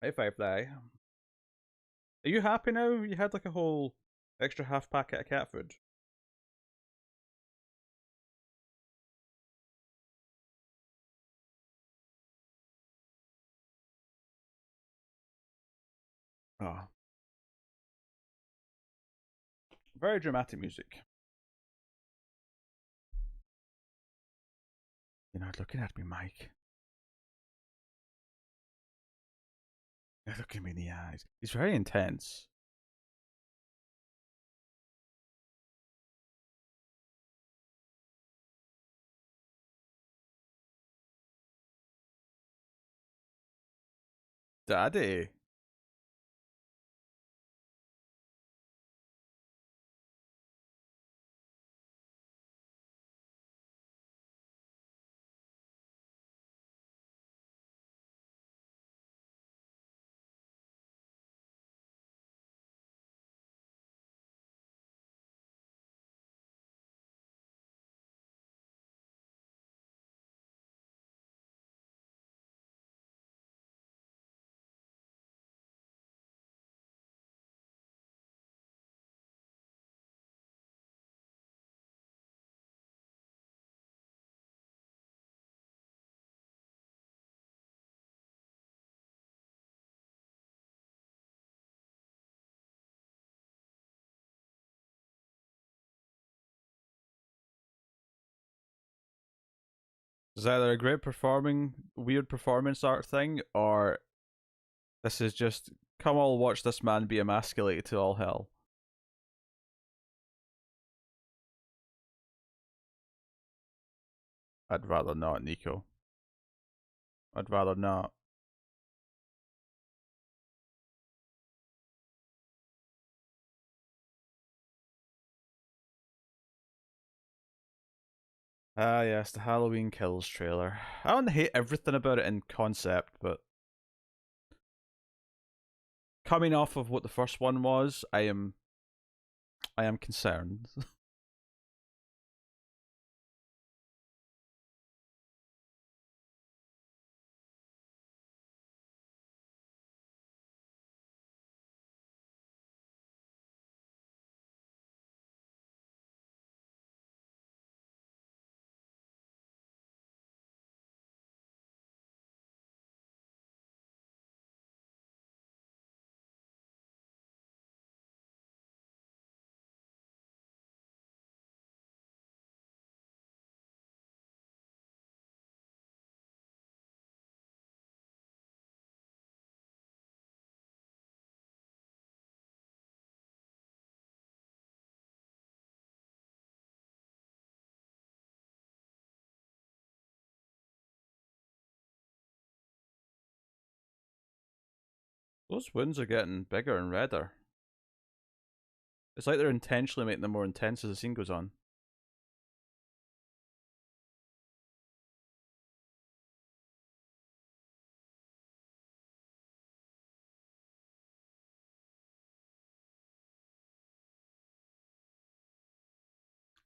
Hey Firefly. Are you happy now? You had like a whole extra half packet of cat food. Oh. Very dramatic music. You're not looking at me, Mike. You're looking me in the eyes. He's very intense. Daddy. Is either a great weird performance art thing, or this is just come all watch this man be emasculated to all hell. I'd rather not, Nico. I'd rather not. Ah, yes, the Halloween Kills trailer. I don't hate everything about it in concept, but coming off of what the first one was, I am concerned. Those wounds are getting bigger and redder. It's like they're intentionally making them more intense as the scene goes on.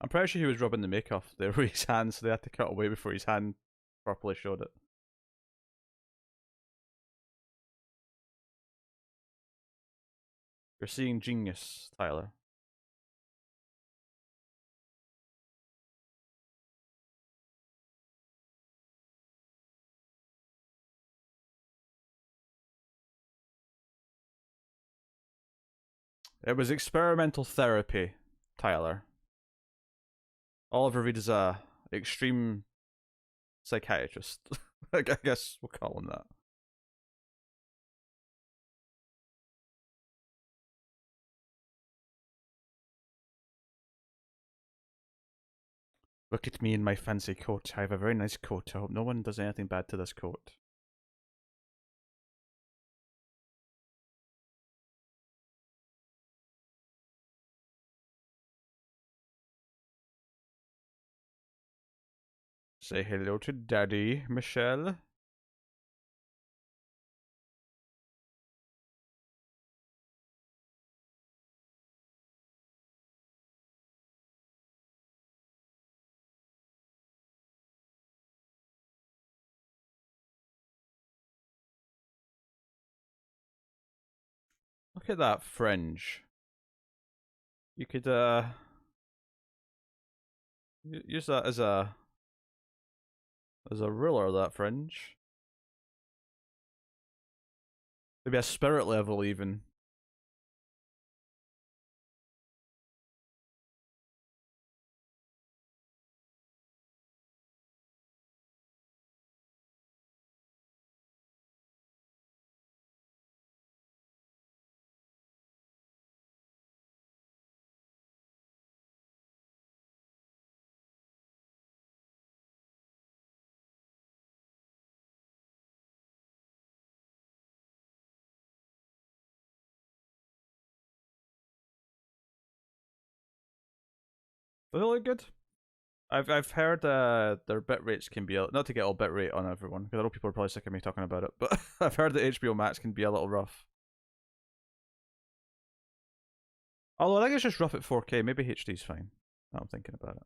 I'm pretty sure he was rubbing the makeup there with his hand, so they had to cut away before his hand properly showed it. You're seeing genius, Tyler. It was experimental therapy, Tyler. Oliver Reed is a extreme psychiatrist. I guess we'll call him that. Look at me in my fancy coat. I have a very nice coat. I hope no one does anything bad to this coat. Say hello to Daddy, Michelle. Look at that fringe. You could use that as a ruler, that fringe. Maybe a spirit level even. Does it look good? I've heard their bit rates can be not to get all bit rate on everyone because I know people are probably sick of me talking about it, but I've heard that HBO Max can be a little rough. Although I think it's just rough at 4K. Maybe HD's fine. Now I'm thinking about it.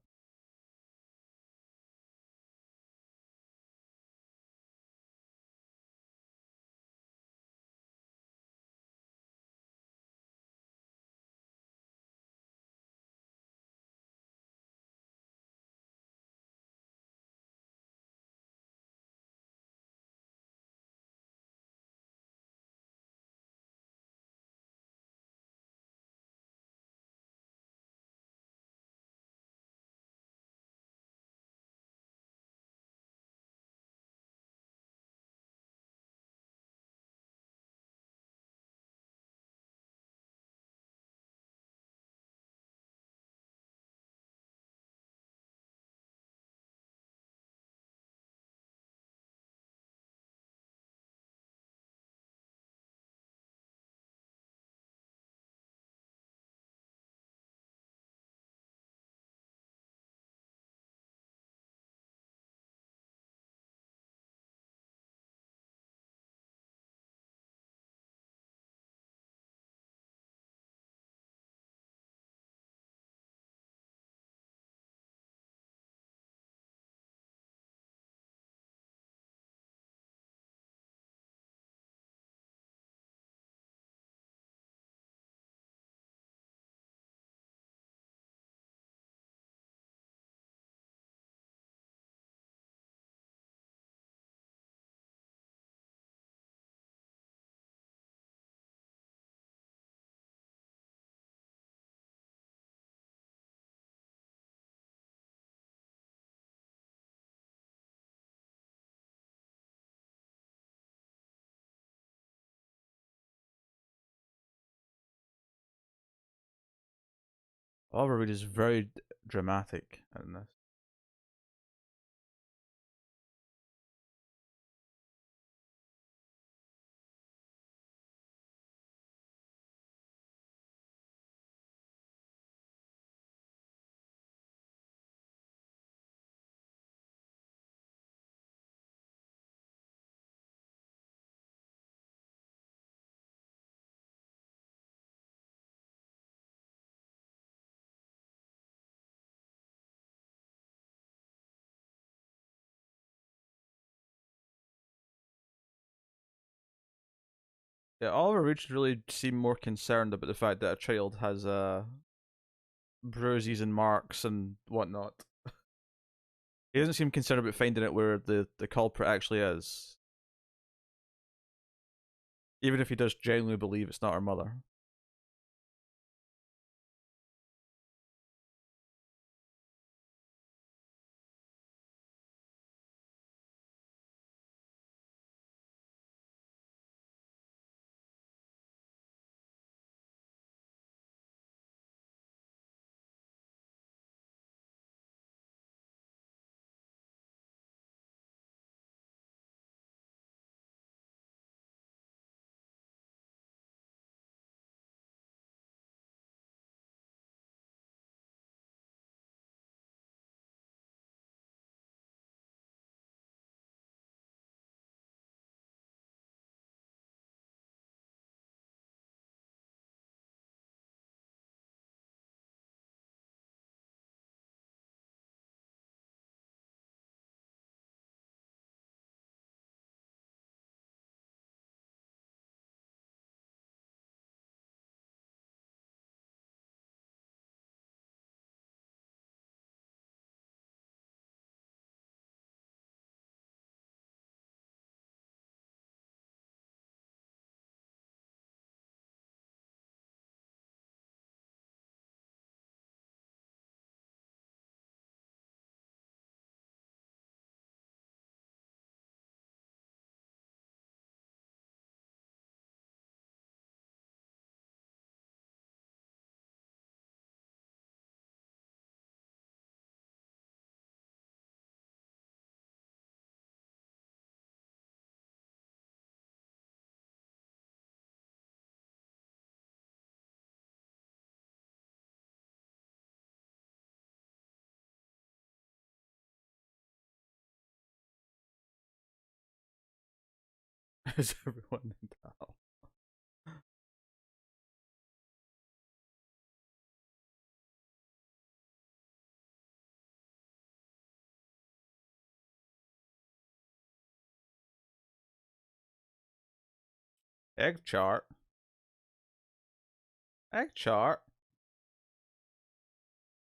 Oliver Reed is very dramatic in this. Yeah, Oliver Reed should really seem more concerned about the fact that a child has bruises and marks and whatnot. He doesn't seem concerned about finding it where the culprit actually is, even if he does genuinely believe it's not her mother. Is everyone in town? Egg chart. Egg chart.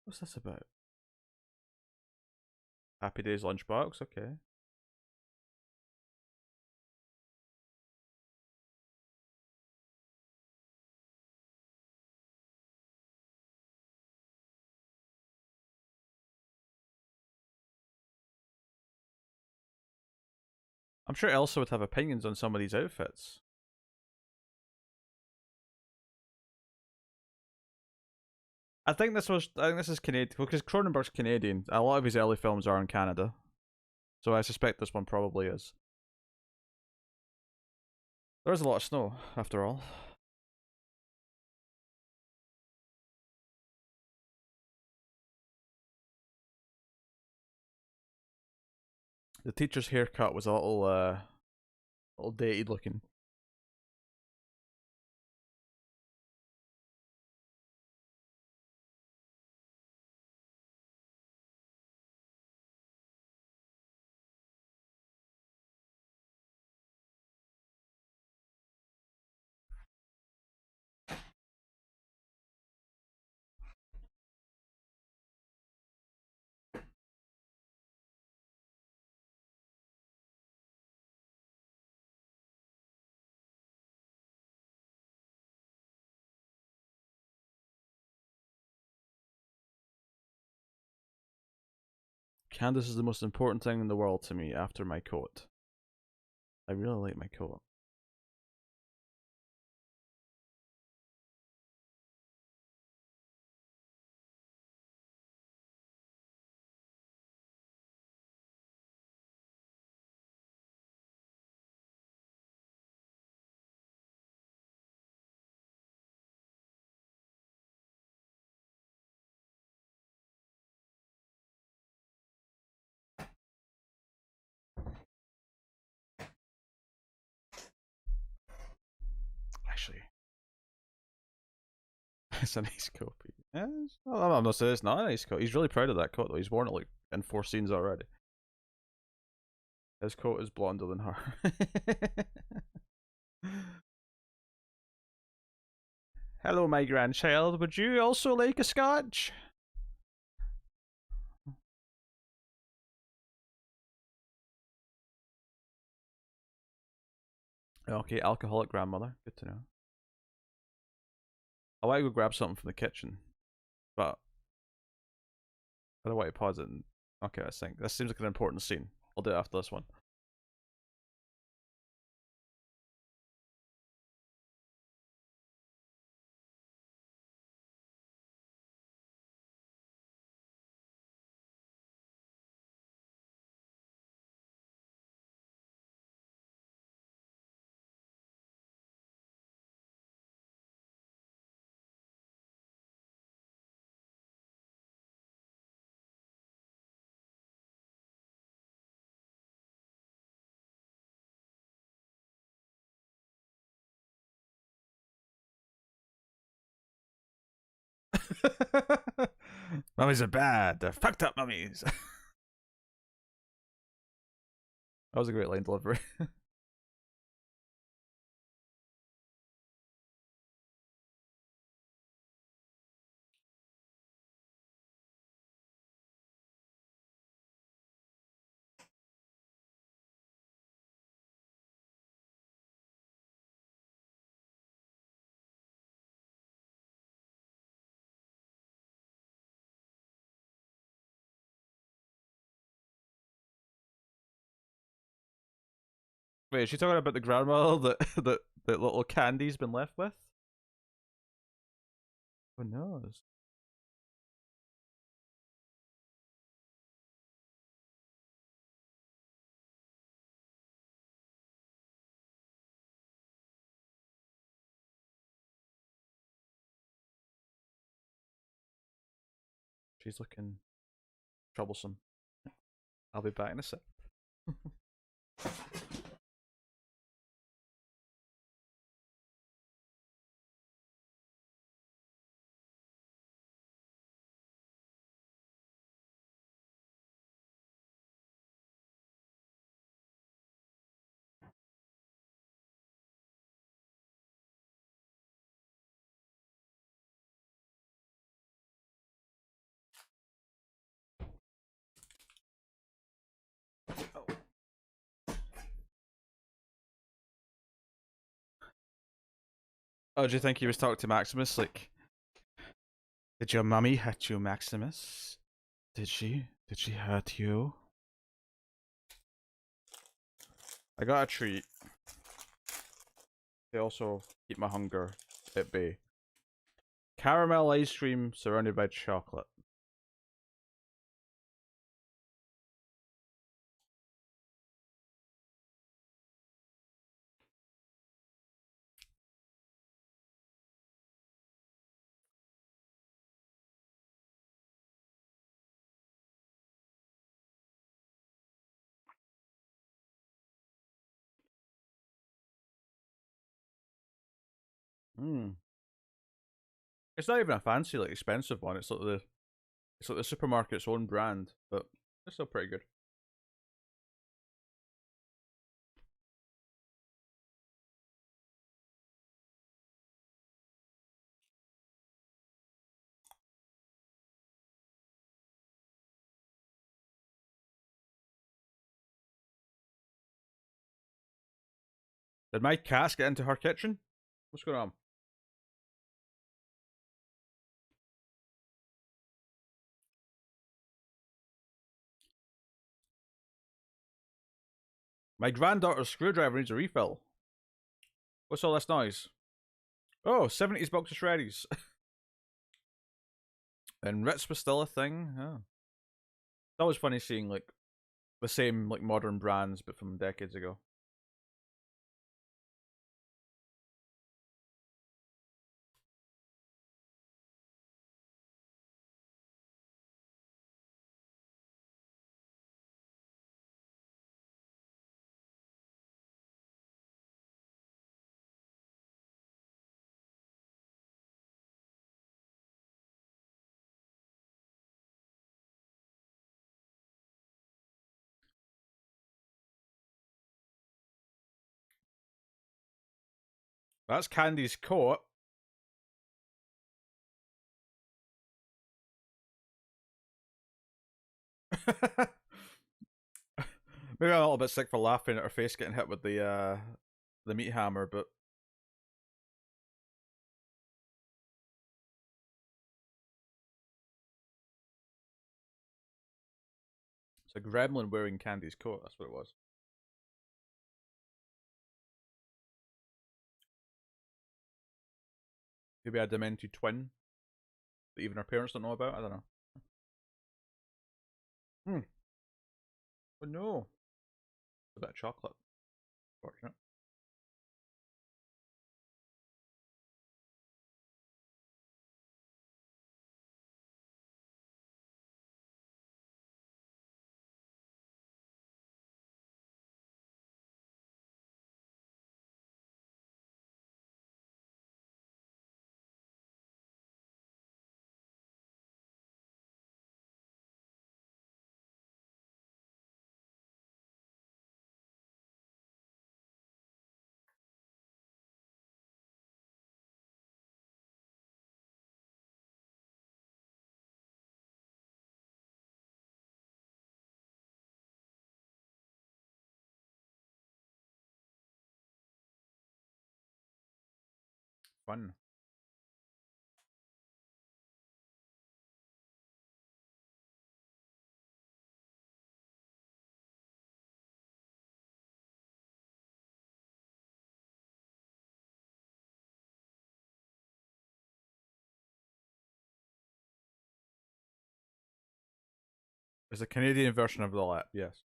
What's this about? Happy Days lunchbox. Okay. I'm sure Elsa would have opinions on some of these outfits. I think this was. I think this is Canadian because Cronenberg's Canadian. A lot of his early films are in Canada, so I suspect this one probably is. There's a lot of snow, after all. The teacher's haircut was little dated looking. Candace is the most important thing in the world to me after my coat. I really like my coat. It's a nice coat. Yeah, I'm not saying it's not a nice coat. He's really proud of that coat though. He's worn it like in 4 scenes already. His coat is blonder than her. Hello, my grandchild. Would you also like a scotch? Okay, alcoholic grandmother. Good to know. I want to go grab something from the kitchen, but I don't want to pause it. Okay, I think this seems like an important scene. I'll do it after this one. Mummies are bad. They're fucked up mummies. That was a great line delivery. Wait, is she talking about the grandmother that little Candy's been left with? Who knows? She's looking troublesome. I'll be back in a sec. Oh, do you think he was talking to Maximus? Like, did your mummy hurt you, Maximus? Did she? Did she hurt you? I got a treat. They also keep my hunger at bay. Caramel ice cream surrounded by chocolate. Hmm. It's not even a fancy, like expensive one. It's like the supermarket's own brand, but it's still pretty good. Did my cats get into her kitchen? What's going on? My granddaughter's screwdriver needs a refill. What's all this noise? Oh, 70s box of shreddies. And Ritz was still a thing. Oh. That was funny seeing like the same like modern brands but from decades ago. That's Candy's coat. Maybe I'm a little bit sick for laughing at her face getting hit with the meat hammer, but it's a gremlin wearing Candy's coat. That's what it was. Maybe a demented twin that even her parents don't know about. I don't know. Hmm. Oh no. A bit of chocolate. Fortunate. Fun. It's a Canadian version of the lap, yes.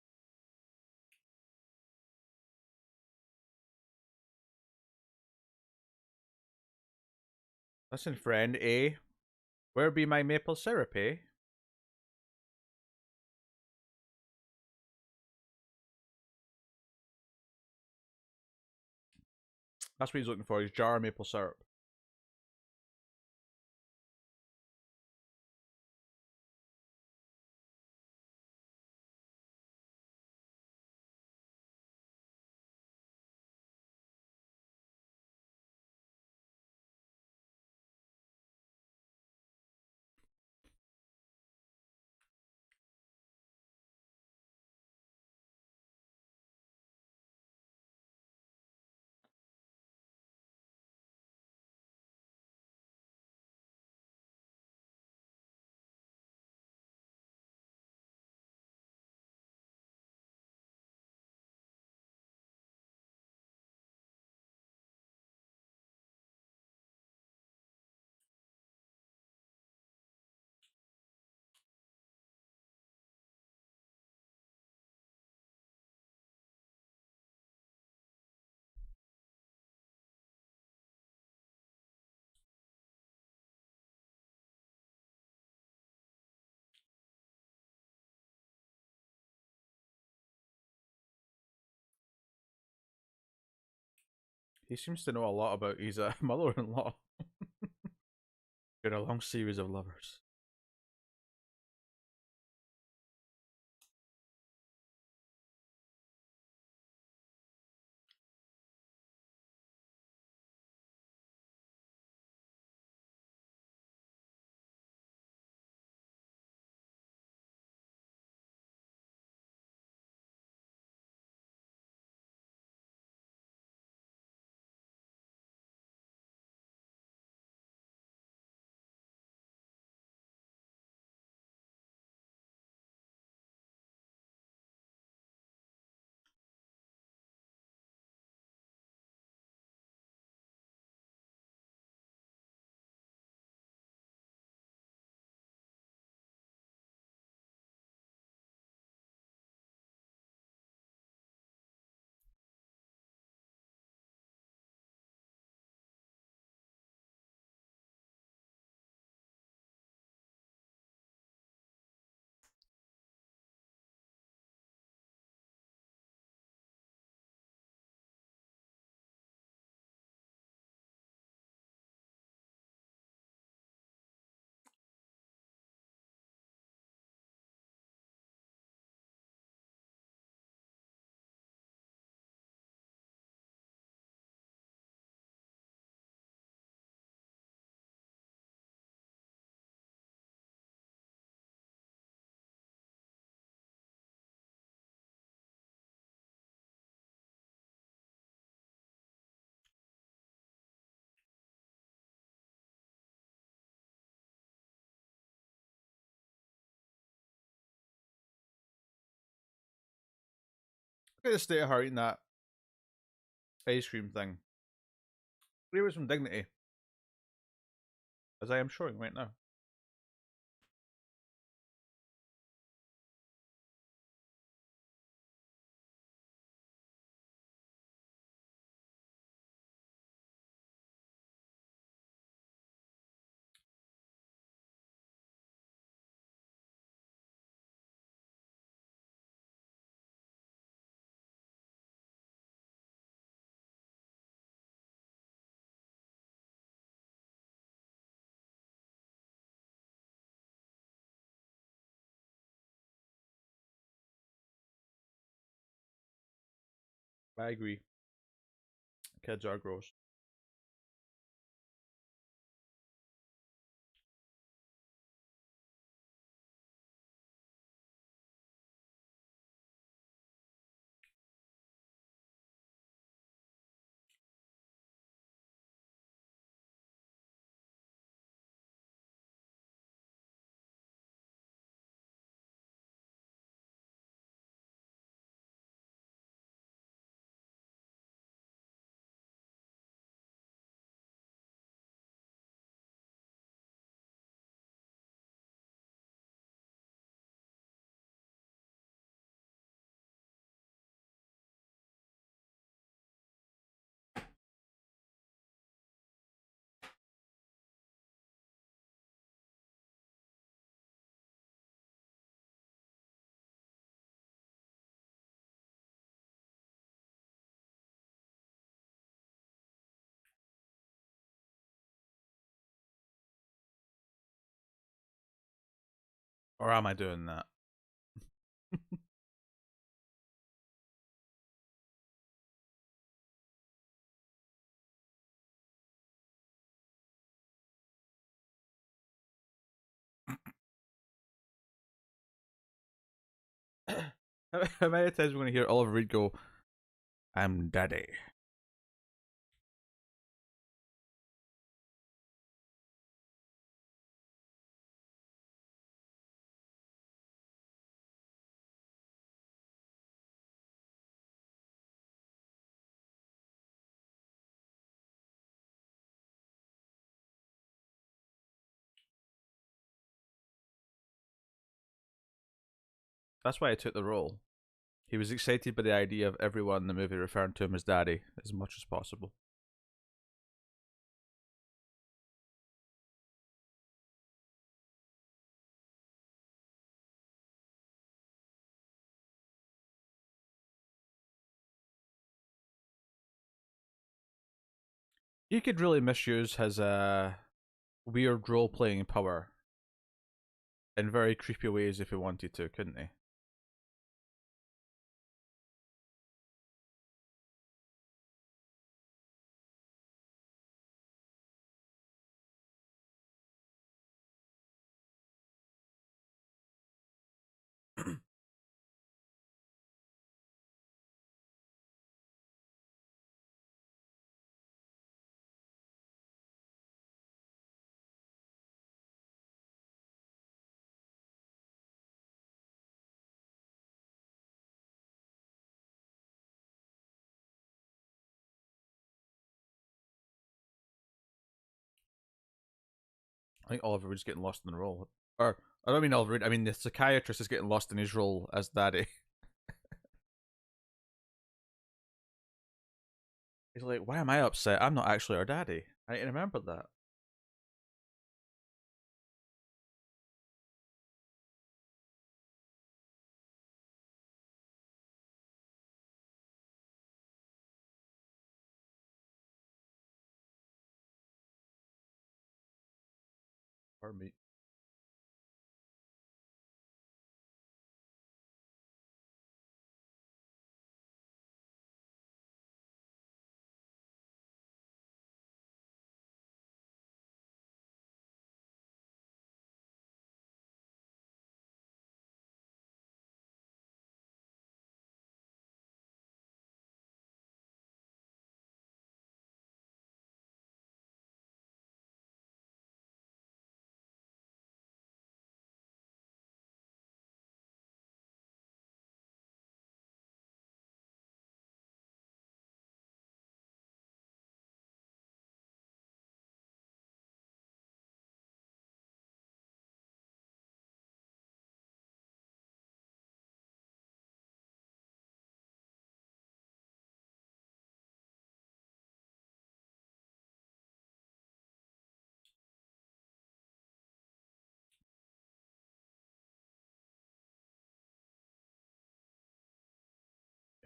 Listen, friend, eh? Where be my maple syrup, eh? That's what he's looking for, his jar of maple syrup. He seems to know a lot about his mother-in-law. Got a long series of lovers. Look at the state of her eating that ice cream thing. Leave her some dignity. As I am showing right now. I agree. Kids are gross. Or am I doing that? How many times are we going to hear Oliver Reed go, I'm daddy? That's why I took the role. He was excited by the idea of everyone in the movie referring to him as daddy as much as possible. He could really misuse his weird role playing power in very creepy ways if he wanted to, couldn't he? I think Oliver Reed's getting lost in the role. Or, I don't mean Oliver Reed, I mean the psychiatrist is getting lost in his role as daddy. He's like, why am I upset? I'm not actually our daddy. I didn't remember that. Pardon me.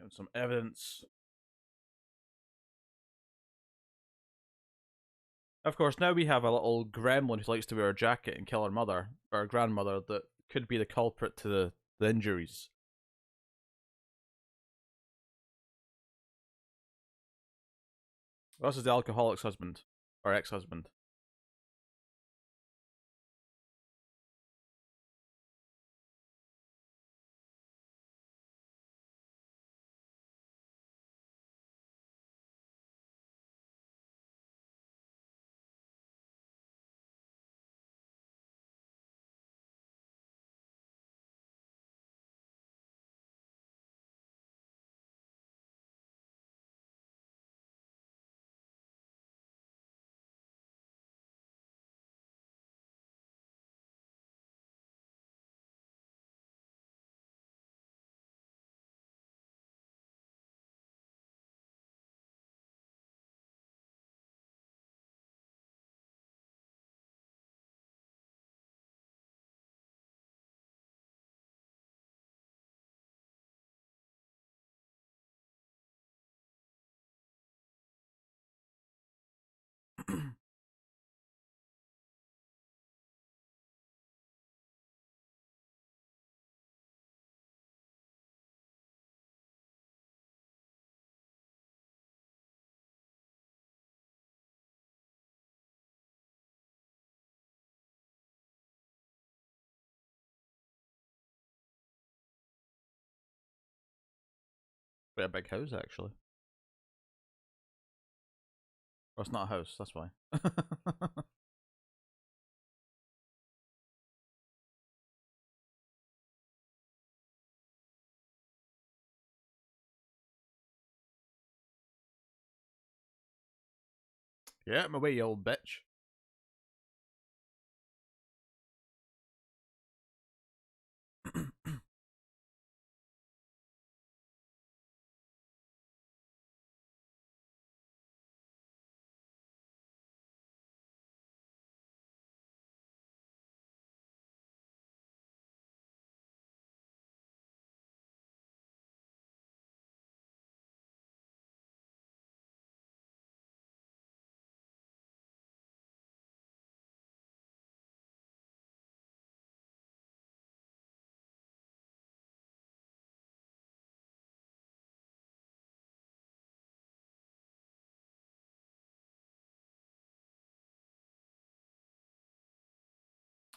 Give some evidence. Of course, now we have a little gremlin who likes to wear a jacket and kill her mother, or her grandmother, that could be the culprit to the injuries. This is the alcoholic's husband, or ex-husband. Quite a big house, actually. Well, it's not a house, that's why. Yeah, my way, you old bitch.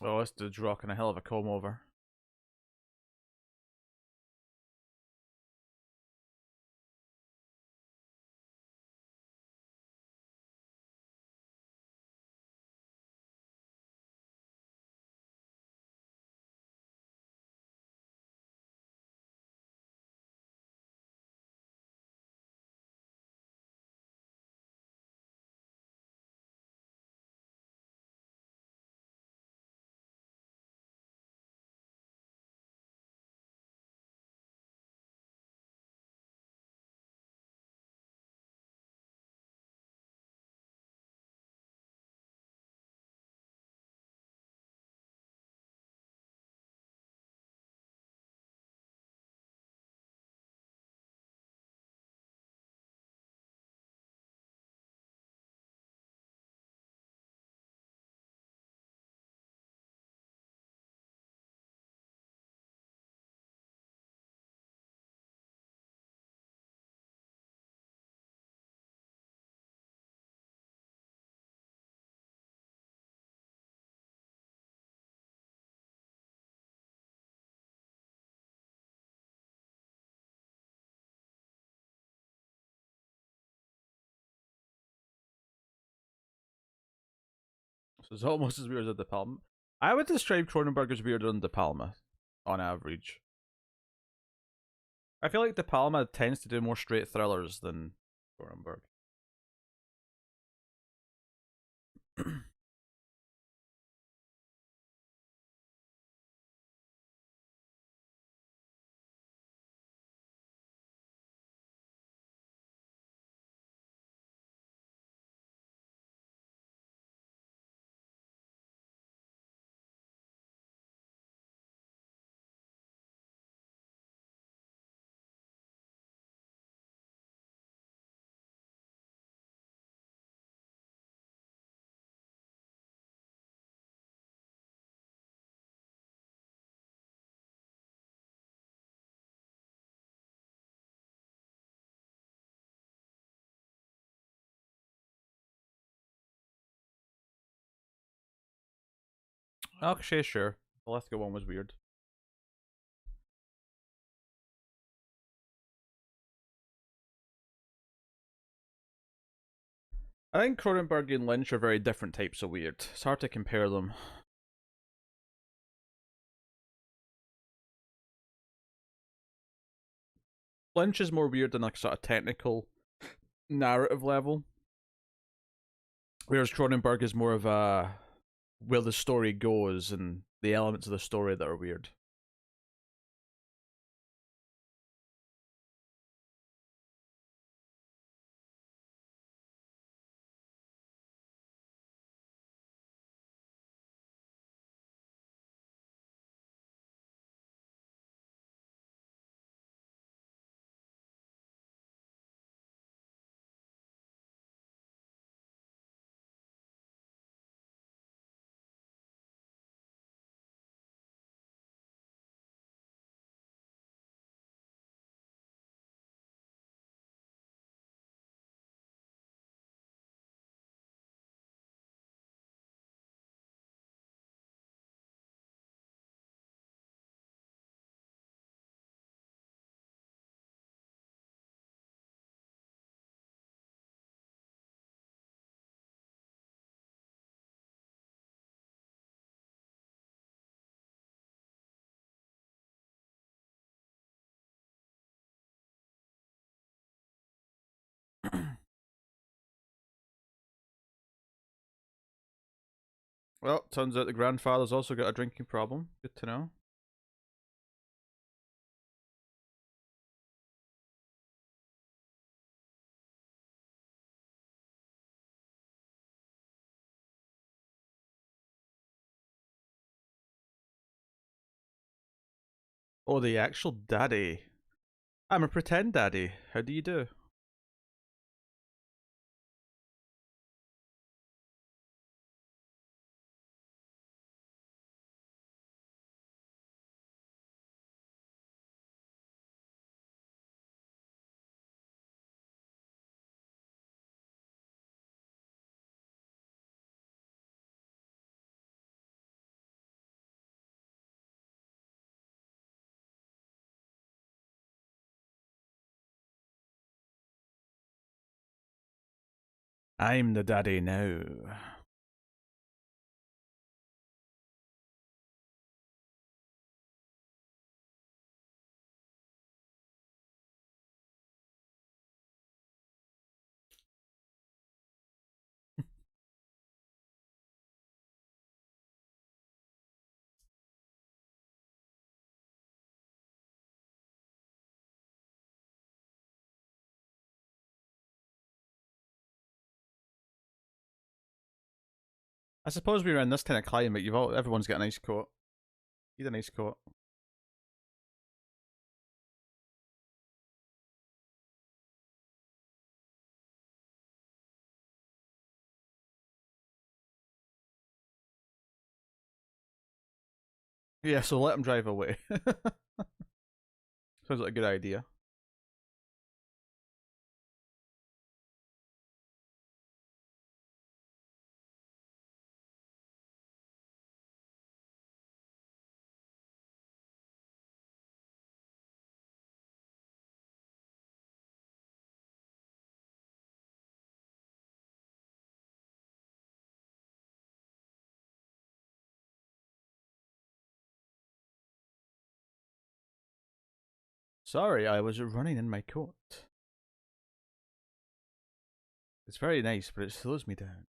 Oh, this dude's rocking a hell of a comb over. So it's almost as weird as De Palma. I would describe Cronenberg as weirder than De Palma, on average. I feel like De Palma tends to do more straight thrillers than Cronenberg. Okay, sure. The Lithgow one was weird. I think Cronenberg and Lynch are very different types of weird. It's hard to compare them. Lynch is more weird than like sort of technical narrative level, whereas Cronenberg is more of a where the story goes and the elements of the story that are weird. Well, turns out the grandfather's also got a drinking problem. Good to know. Oh, the actual daddy. I'm a pretend daddy. How do you do? I'm the daddy now. I suppose we're in this kind of climate. Everyone's got a nice coat. Need a nice coat. Yeah, so let him drive away. Sounds like a good idea. Sorry, I was running in my coat. It's very nice, but it slows me down.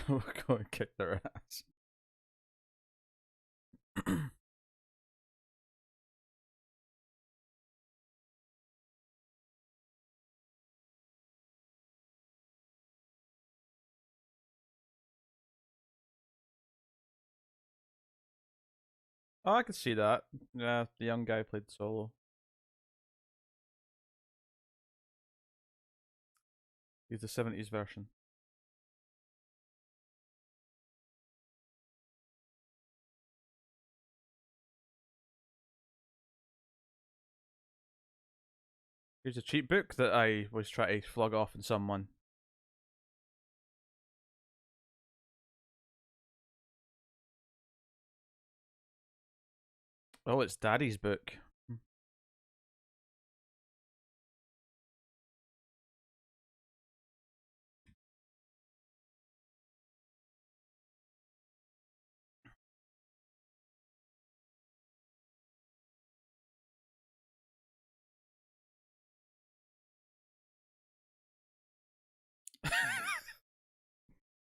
We'll go and kick their ass. Oh, I could see that. Yeah, the young guy played solo. He's the 70s version. Here's a cheap book that I was trying to flog off on someone. Oh, it's Daddy's book.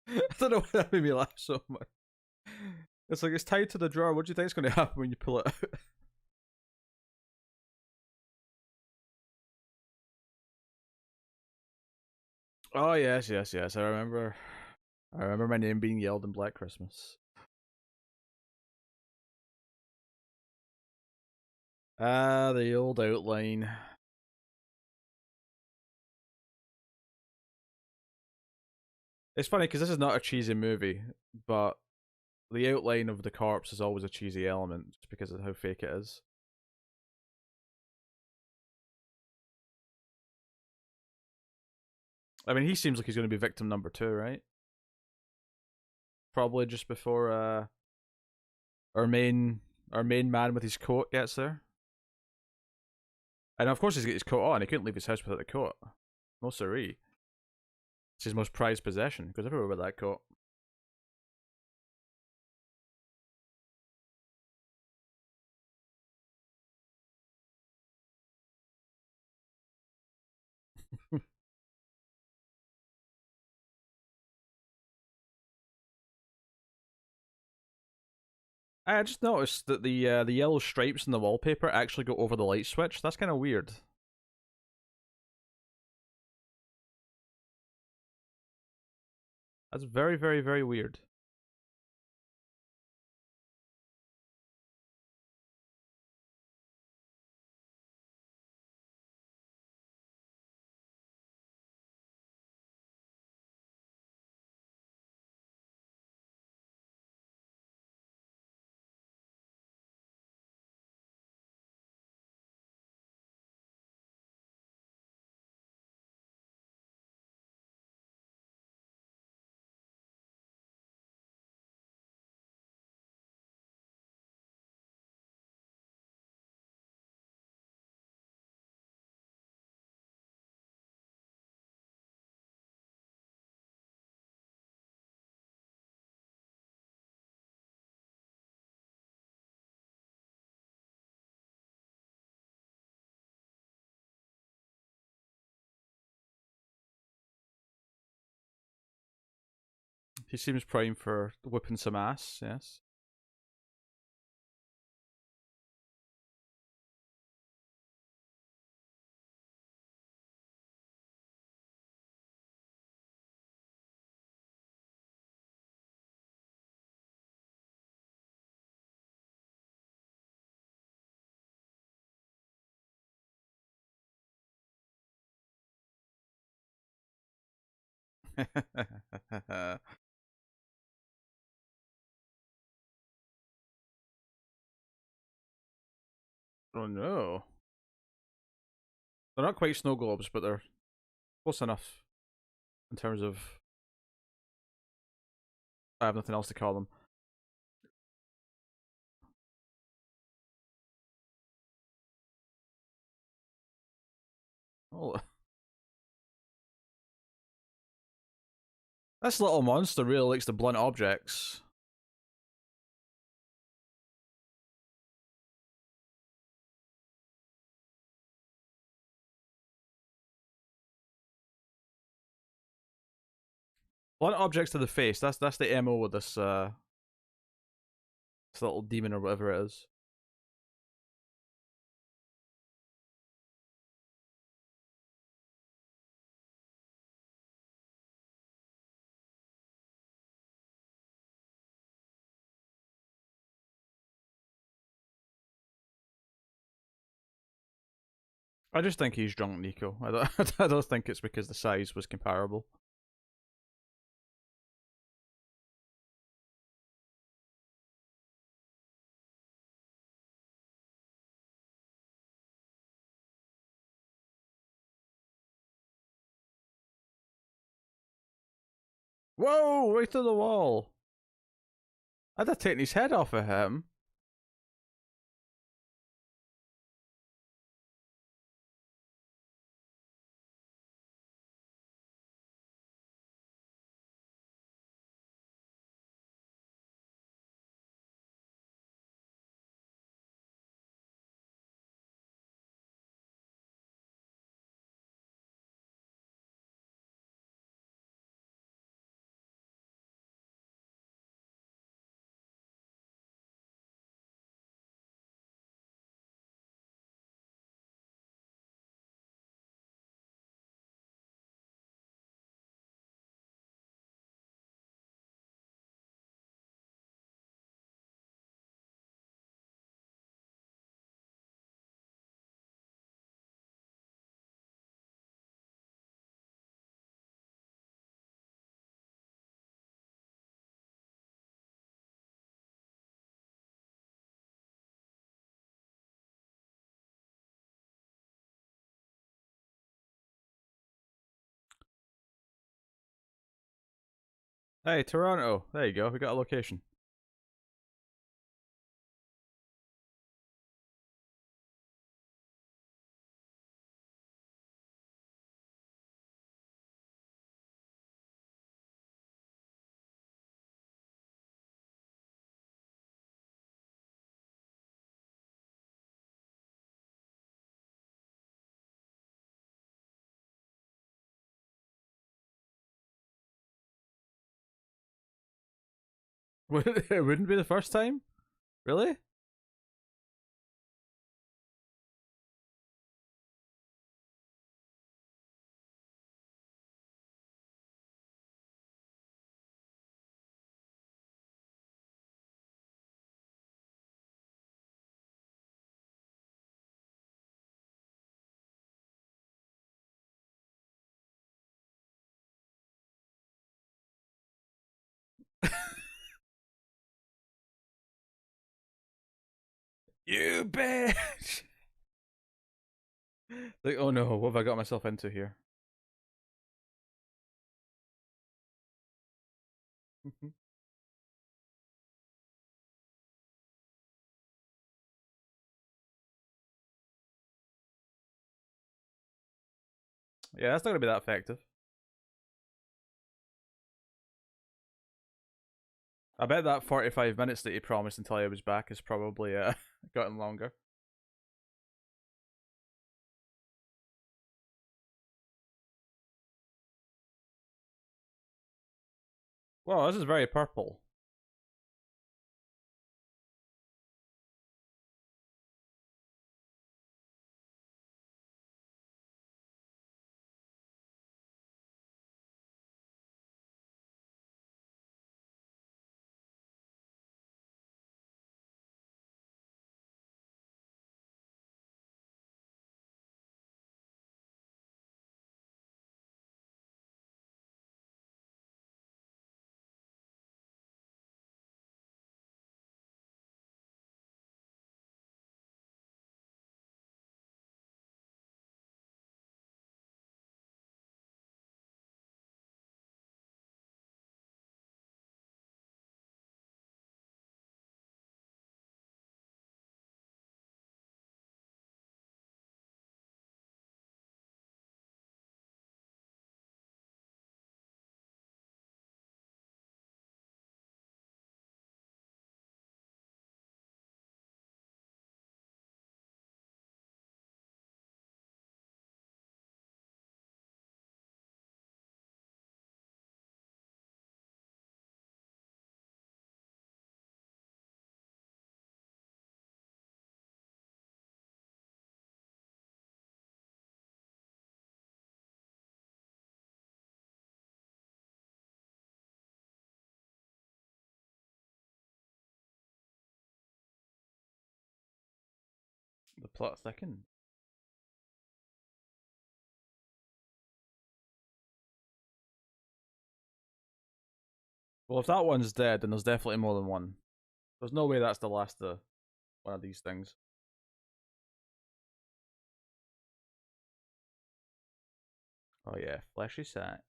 I don't know why that made me laugh so much. It's like it's tied to the drawer. What do you think is going to happen when you pull it out? Oh yes, yes, yes. I remember. I remember my name being yelled in Black Christmas. Ah, the old outline. It's funny because this is not a cheesy movie, but the outline of the corpse is always a cheesy element just because of how fake it is. I mean, he seems like he's going to be victim number two, right? Probably just before our main our main man with his coat gets there. And of course he's got his coat on. He couldn't leave his house without the coat. No siree. It's his most prized possession. He goes everywhere with that coat. I just noticed that the yellow stripes in the wallpaper actually go over the light switch. That's kind of weird. That's very, very, very weird. He seems primed for whipping some ass. Yes. Oh no. They're not quite snow globes, but they're close enough in terms of. I have nothing else to call them. Oh, this little monster really likes the blunt objects. Blunt objects to the face. That's the MO with this little demon or whatever it is. I just think he's drunk, Nico. I don't think it's because the size was comparable. Whoa! Right through the wall. I'd have taken his head off of him. Hey, Toronto. There you go. We got a location. It wouldn't be the first time? Really? You bitch! Like, oh no, what have I got myself into here? Yeah, that's not gonna be that effective. I bet that 45 minutes that he promised until I was back is probably gotten longer. Wow, this is very purple. The plot thickens. Well, if that one's dead, then there's definitely more than one. There's no way that's the last of one of these things. Oh yeah, fleshy sack.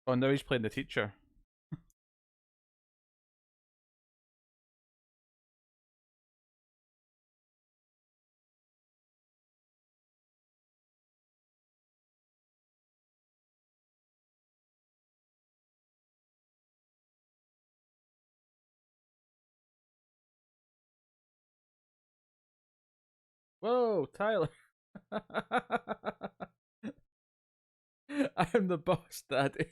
Oh, now he's playing the teacher. Whoa, Tyler. I'm the boss, Daddy.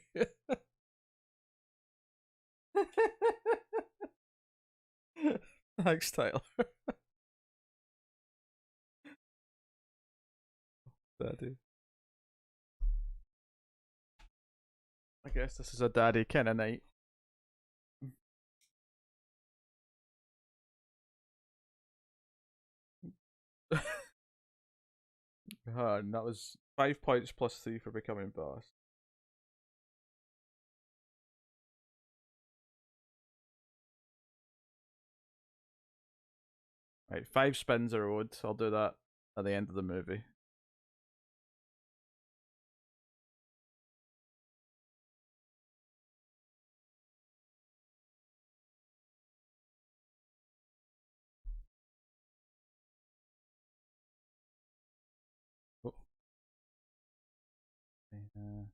Thanks, Tyler. Daddy. I guess this is a daddy kind of night. And that was 5 points plus 3 for becoming boss. Right, 5 spins are owed. I'll do that at the end of the movie. Oh.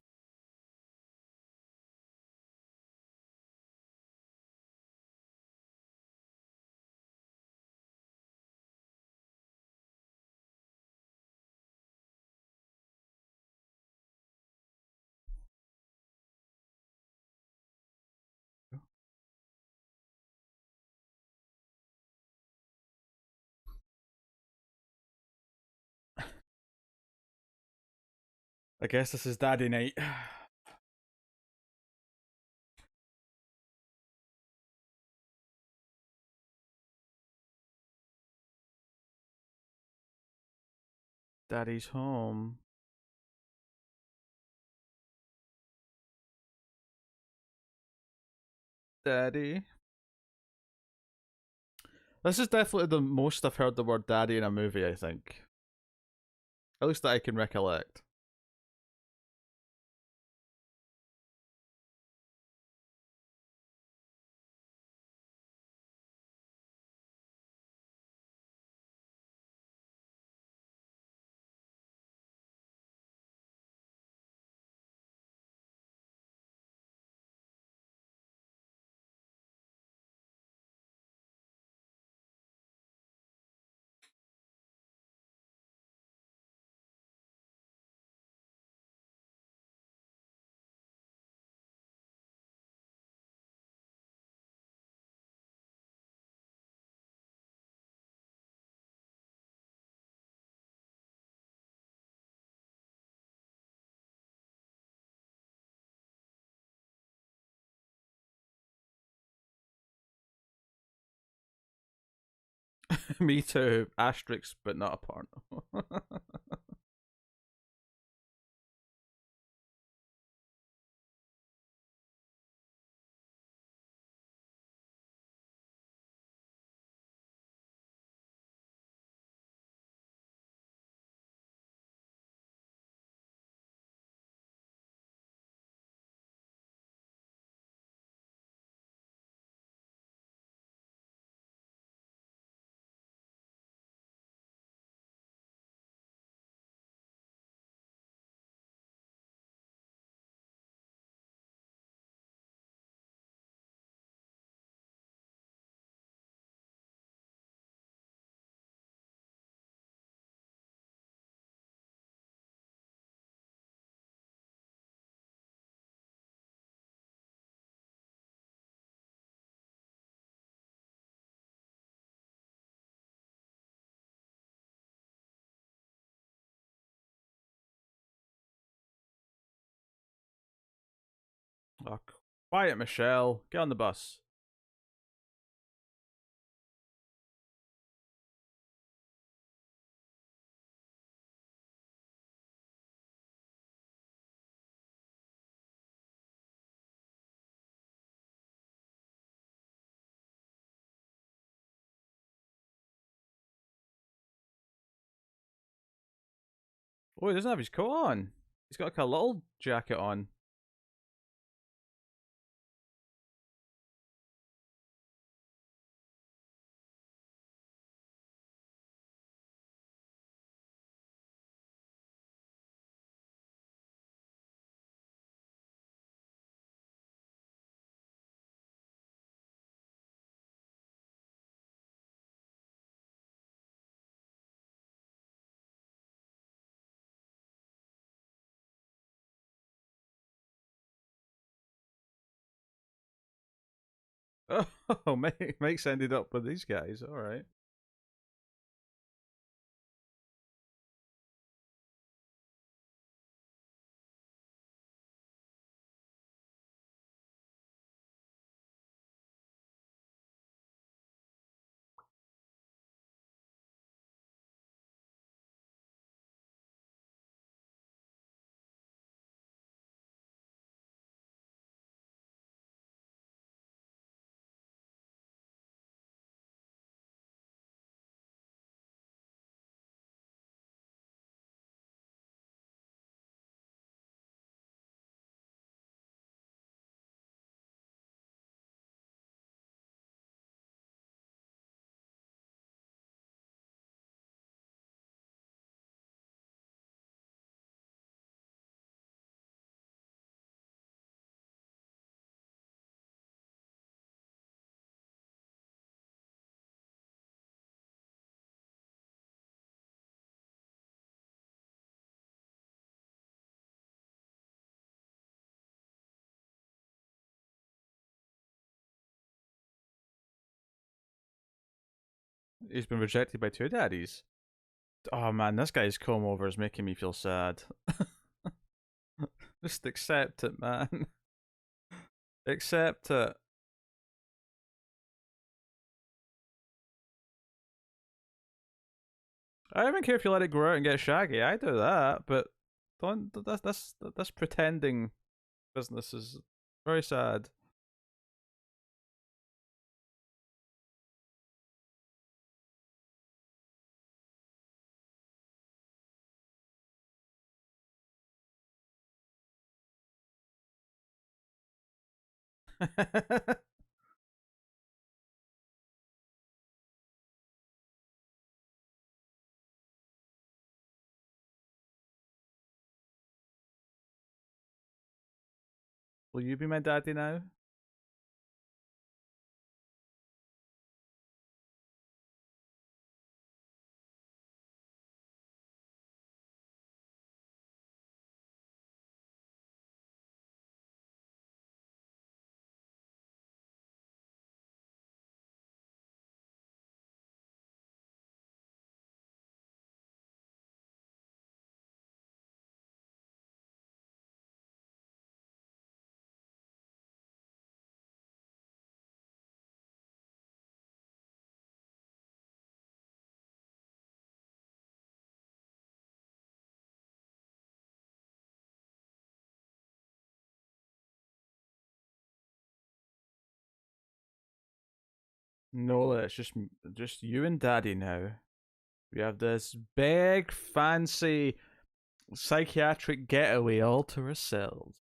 I guess this is daddy night. Daddy's home. Daddy. This is definitely the most I've heard the word daddy in a movie, I think. At least that I can recollect. Me too. Asterix, but not a porno. Oh, quiet, Michelle. Get on the bus. Oh, he doesn't have his coat on. He's got like a little jacket on. Oh, Mike's ended up with these guys. All right. He's been rejected by two daddies. Oh man, this guy's comb over is making me feel sad. Just accept it, man. Accept it. I don't even care if you let it grow out and get shaggy. I do that, but don't. That's pretending business is very sad. Will you be my daddy now? No, it's just you and daddy now. We have this big fancy psychiatric getaway all to ourselves.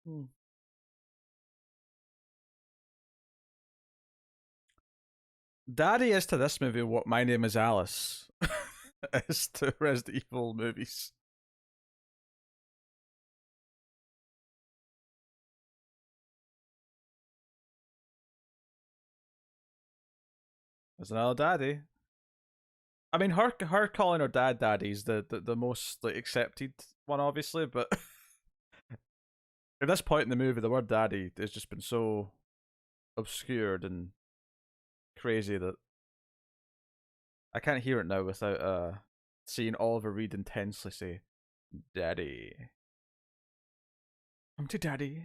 Hmm. Daddy is to this movie what My Name is Alice is to Resident Evil movies. There's another daddy. I mean, her calling her dad daddy's the most like accepted one, obviously. But at this point in the movie, the word daddy has just been so obscured and crazy that I can't hear it now without seeing Oliver Reed intensely say, "Daddy, come to daddy,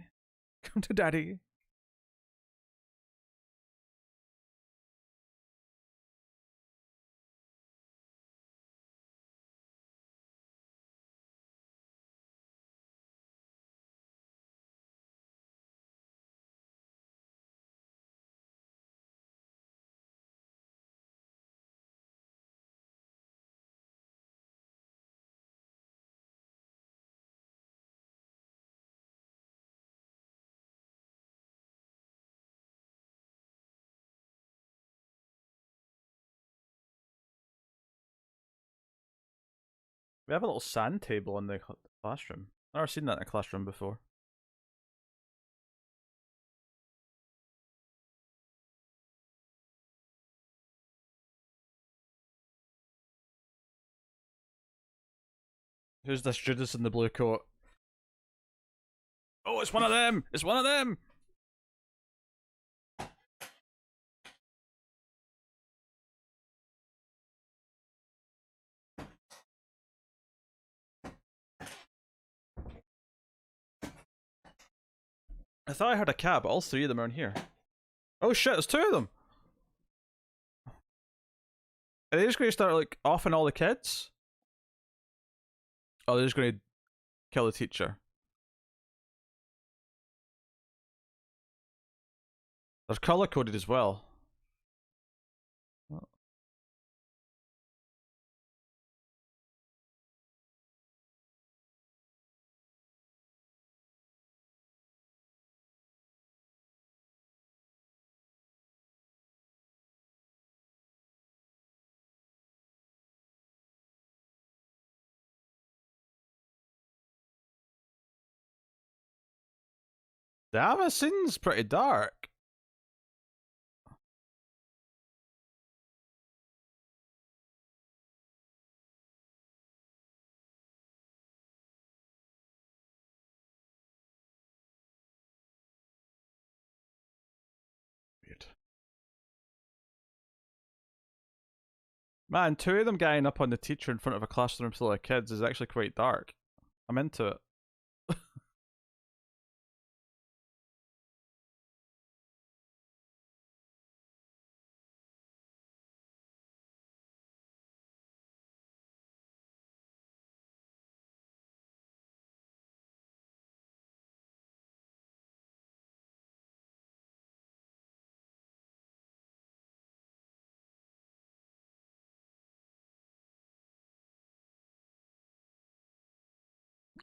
come to daddy." We have a little sand table in the classroom. I've never seen that in a classroom before. Who's this Judas in the blue coat? Oh, it's one of them! It's one of them! I thought I heard a cab, but all three of them are in here. Oh shit, there's two of them! Are they just going to start like offing all the kids? Oh, they're just going to kill the teacher. They're color coded as well. Damn, it seems pretty dark. Weird. Man, two of them ganging up on the teacher in front of a classroom full of kids is actually quite dark. I'm into it.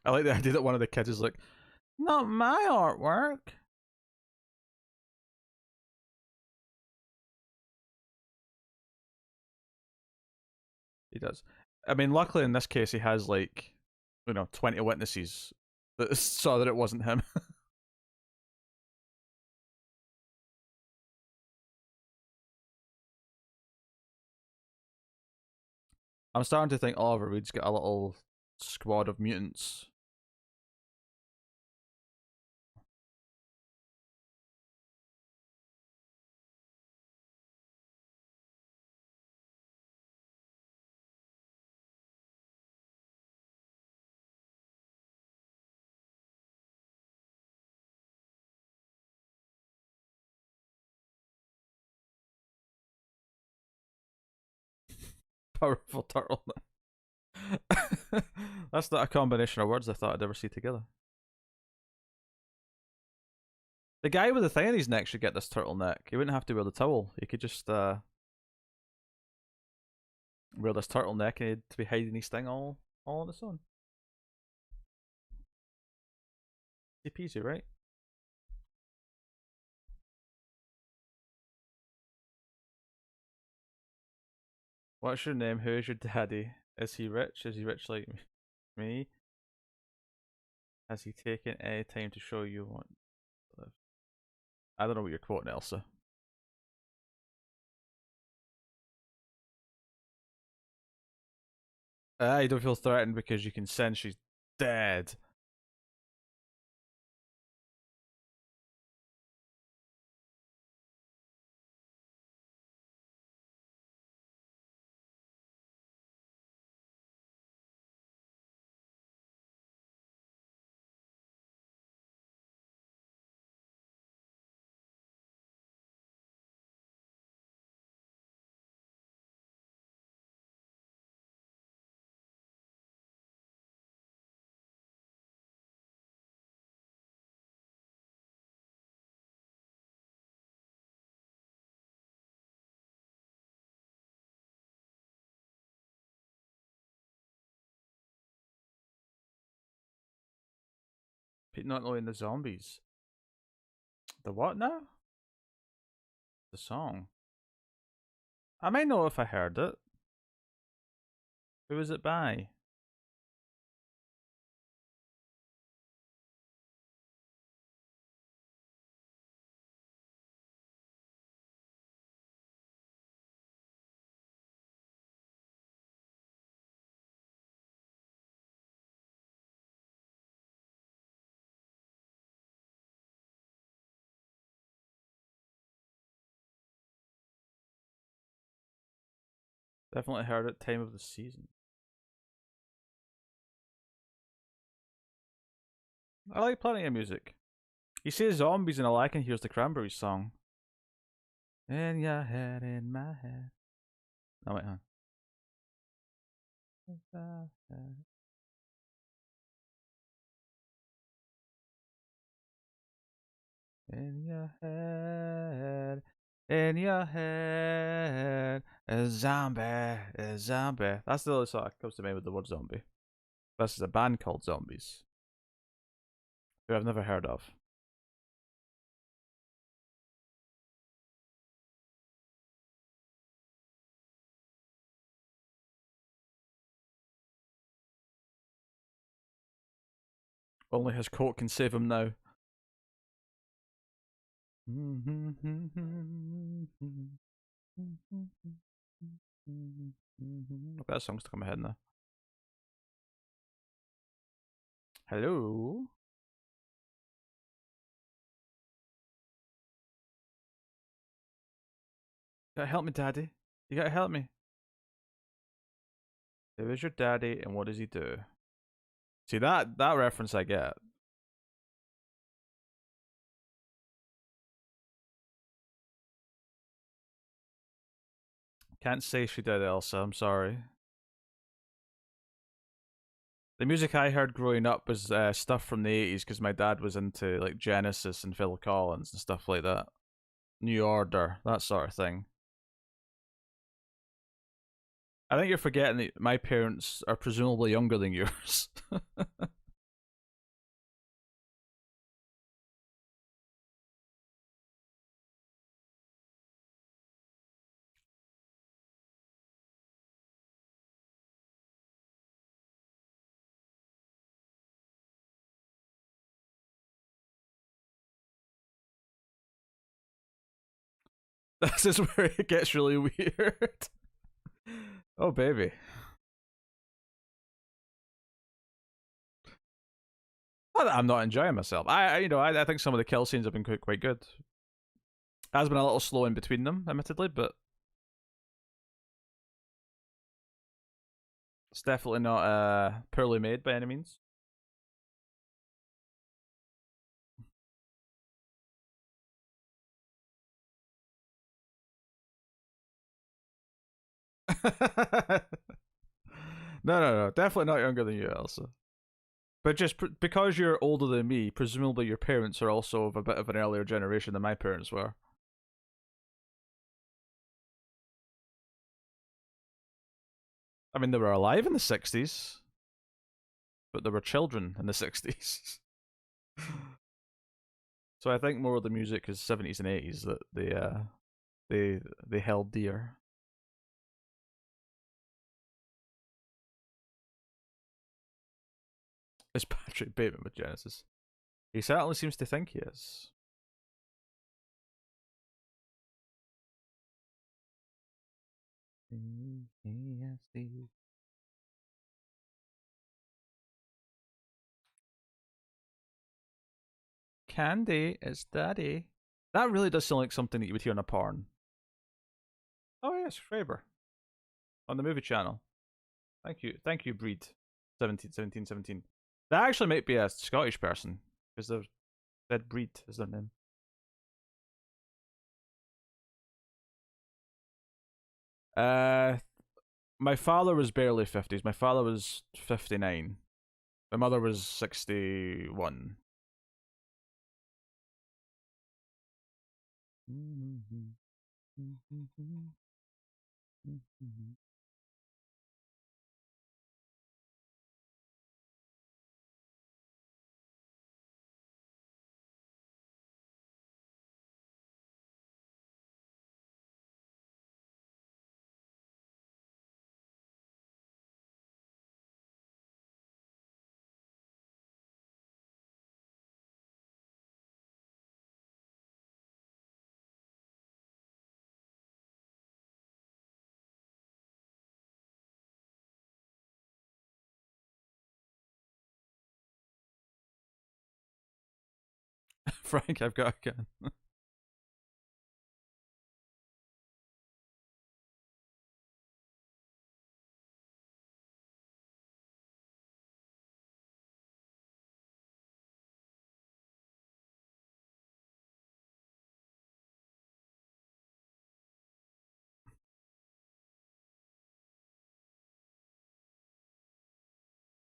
I like the idea that one of the kids is like, not my artwork. He does. I mean, luckily in this case, he has like, 20 witnesses that saw that it wasn't him. I'm starting to think Oliver Reed's got a little squad of mutants. Powerful turtle. That's not a combination of words I thought I'd ever see together. The guy with the thing on his neck should get this turtleneck. He wouldn't have to wear the towel. He could just wear this turtleneck and he'd to be hiding his thing all on its own. Easy peasy, right? What's your name? Who is your daddy? Is he rich? Is he rich like me? Has he taken any time to show you what? I don't know what you're quoting, Elsa. You don't feel threatened because you can sense she's dead. Not knowing the zombies. The what now? The song. I might know if I heard it. Who was it by? Definitely heard it. Time of the season. I like plenty of music. You say zombies and all I can hear is the Cranberries song. In your head, in my head. Oh wait, huh? In your head, in your head, a zombie, a zombie. That's the only song that comes to mind with the word zombie. This is a band called Zombies, who I've never heard of. Only his coat can save him now. I bet a song's to come ahead now. Hello? You gotta help me, Daddy. You gotta help me. Who is your daddy and what does he do? See that reference I get. Can't say she did, Elsa. I'm sorry. The music I heard growing up was stuff from the 80s because my dad was into like Genesis and Phil Collins and stuff like that. New Order, that sort of thing. I think you're forgetting that my parents are presumably younger than yours. This is where it gets really weird. Oh, baby. I'm not enjoying myself. I think some of the kill scenes have been quite good. It has been a little slow in between them, admittedly, but it's definitely not poorly made by any means. No, definitely not younger than you, Elsa. But just because you're older than me, presumably your parents are also of a bit of an earlier generation than my parents were. I mean, they were alive in the 60s, but they were children in the 60s. So I think more of the music is 70s and 80s that they held dear. Is Patrick Bateman with Genesis? He certainly seems to think he is. Candy, it's Daddy. That really does sound like something that you would hear in a porn. Oh yes, Faber on the movie channel. Thank you, Breed. 17. That actually might be a Scottish person because they're said Breed is their name. Uh, my father was barely 50s. My father was 59. My mother was 61. Frank, I've got a gun.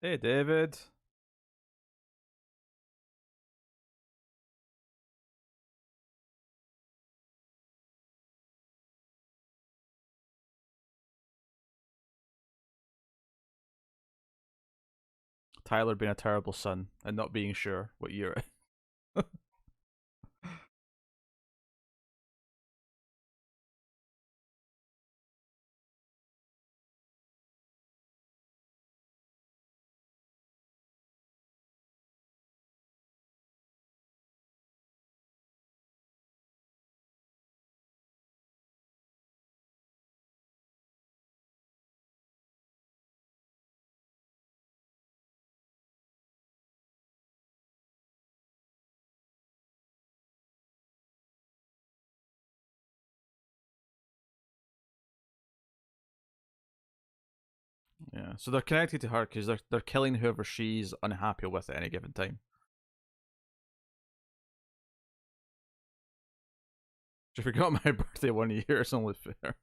Hey, David. Tyler being a terrible son and not being sure what year. Yeah, so they're connected to her because they're killing whoever she's unhappy with at any given time. She forgot my birthday 1 year. It's only fair.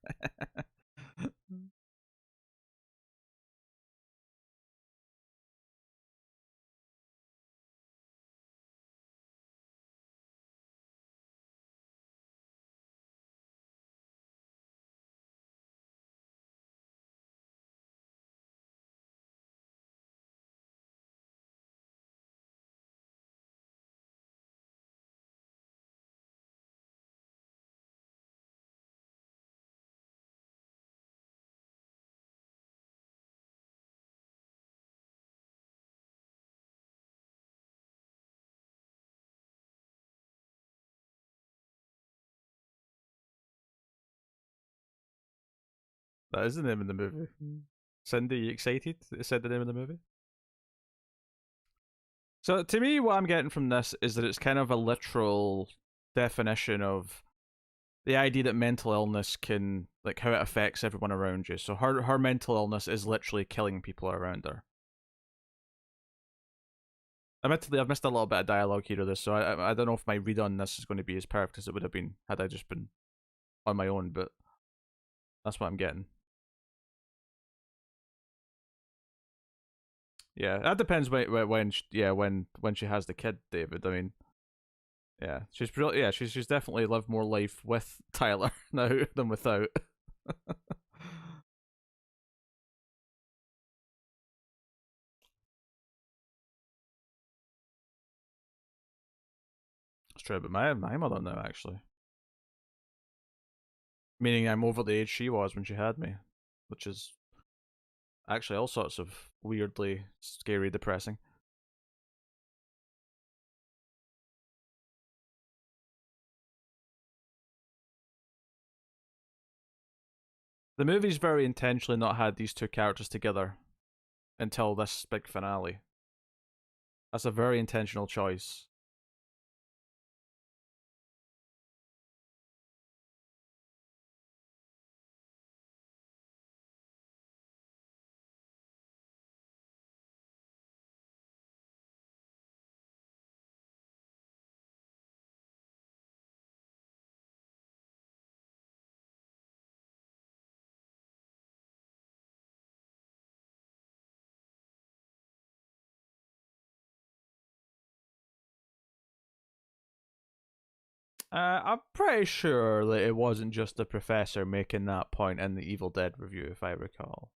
That is the name of the movie. Cindy, you excited? It said the name of the movie. So to me, what I'm getting from this is that it's kind of a literal definition of the idea that mental illness can, like, how it affects everyone around you. So her mental illness is literally killing people around her. Admittedly, I've missed a little bit of dialogue here of this, so I don't know if my read on this is going to be as perfect as it would have been had I just been on my own, but that's what I'm getting. Yeah, that depends when she has the kid, David. I mean, yeah, she's really, yeah, she's definitely lived more life with Tyler now than without. It's true, but my mother now actually, meaning I'm over the age she was when she had me, which is actually all sorts of weirdly scary, depressing. The movie's very intentionally not had these two characters together until this big finale. That's a very intentional choice. I'm pretty sure that it wasn't just the professor making that point in the Evil Dead review, if I recall.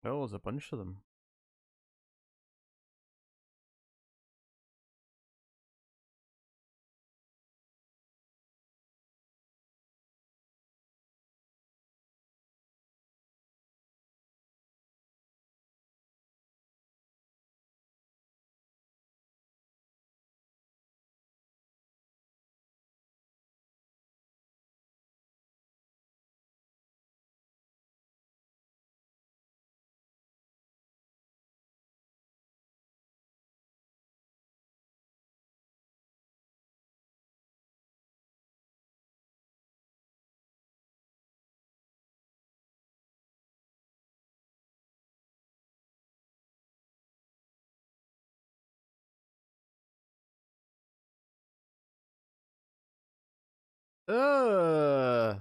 Oh, there's a bunch of them. Ugh.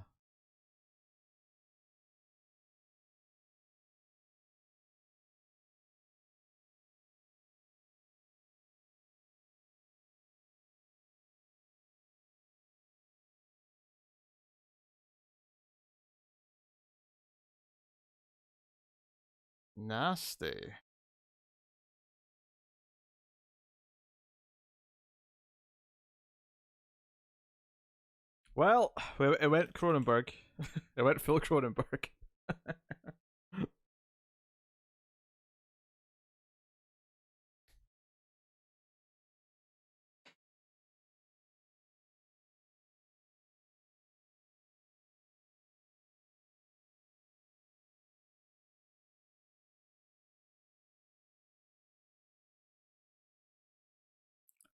Nasty. Well, it went Cronenberg. It went full Cronenberg.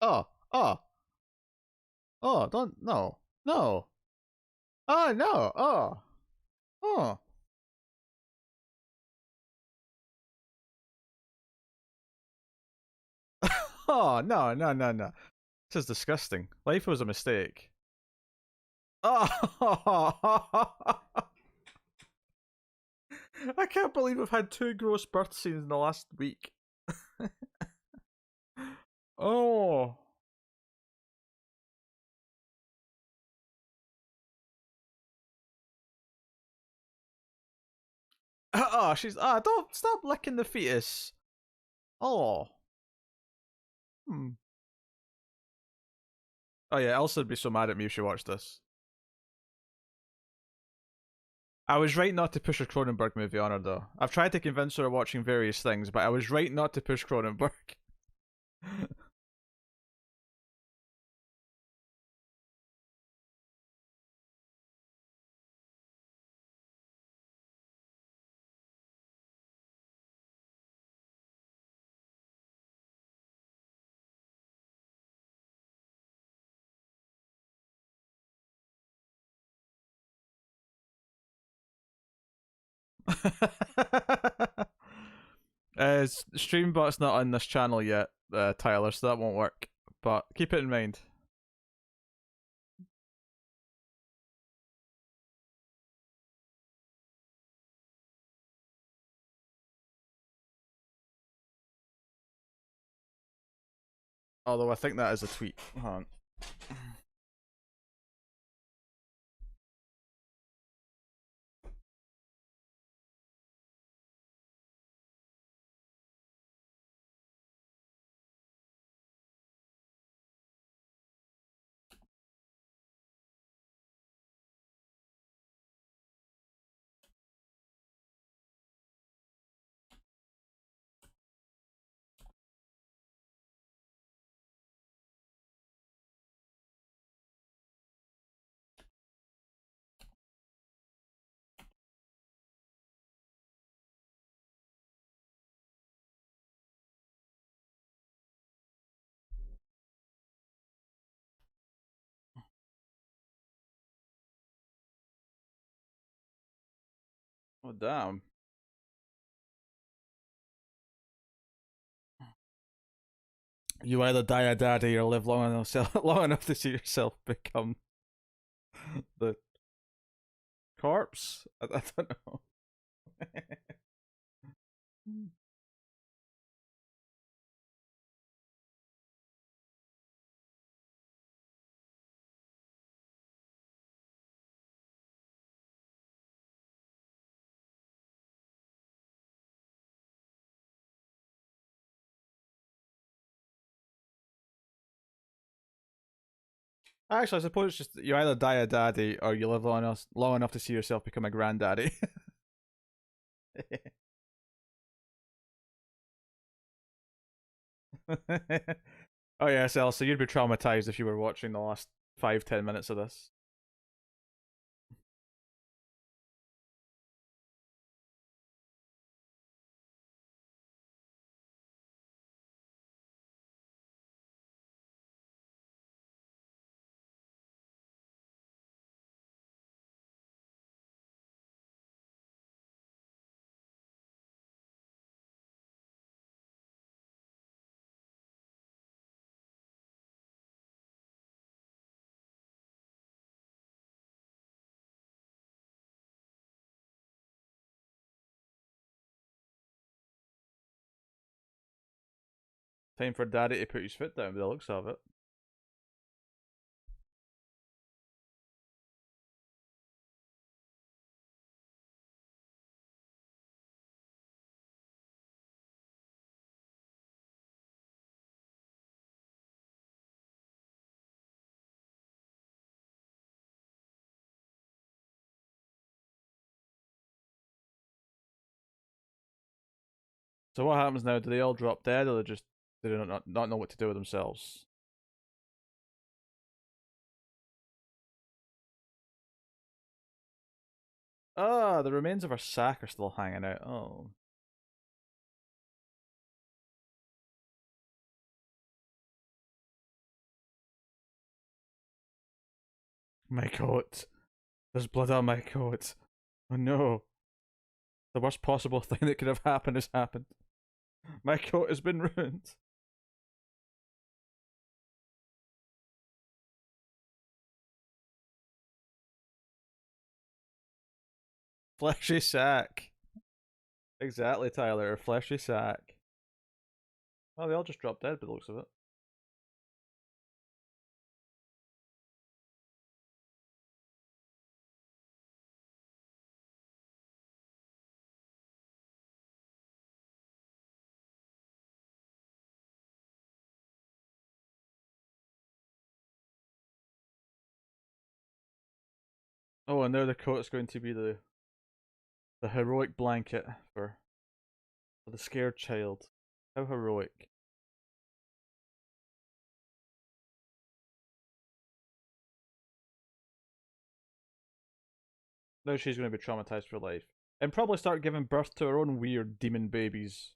Oh, oh, oh, don't, no, no. Oh, no, oh, oh. Oh, no, no, no, no. This is disgusting. Life was a mistake. Oh, I can't believe we've had two gross birth scenes in the last week. Oh. Oh, she's don't stop licking the fetus. Oh. Hmm. Oh yeah, Elsa would be so mad at me if she watched this. I was right not to push a Cronenberg movie on her though. I've tried to convince her of watching various things, but I was right not to push Cronenberg. Streambot's not on this channel yet, Tyler, so that won't work. But keep it in mind. Although I think that is a tweet. Hold on. Oh damn. You either die a daddy or live long enough to see yourself become the corpse. I don't know. Actually, I suppose it's just you either die a daddy or you live long enough to see yourself become a granddaddy. Oh yes, Elsa, you'd be traumatized if you were watching the last 5-10 minutes of this. Time for daddy to put his foot down by the looks of it. So what happens now? Do they all drop dead, or do they not know what to do with themselves? Ah, the remains of our sack are still hanging out. Oh. My coat. There's blood on my coat. Oh no. The worst possible thing that could have happened has happened. My coat has been ruined. Fleshy sack. Exactly, Tyler. A fleshy sack. Oh, they all just dropped dead by the looks of it. Oh, and now the coat's going to be the heroic blanket for the scared child. How heroic. Now she's going to be traumatized for life. And probably start giving birth to her own weird demon babies.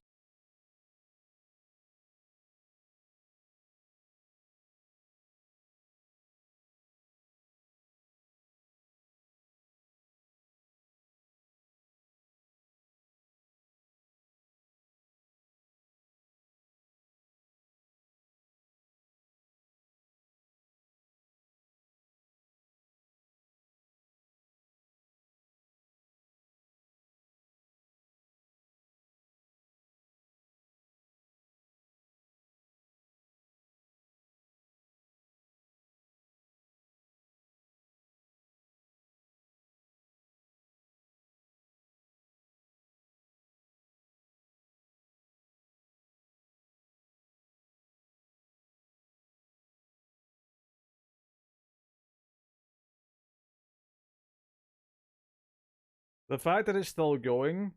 The fact that it's still going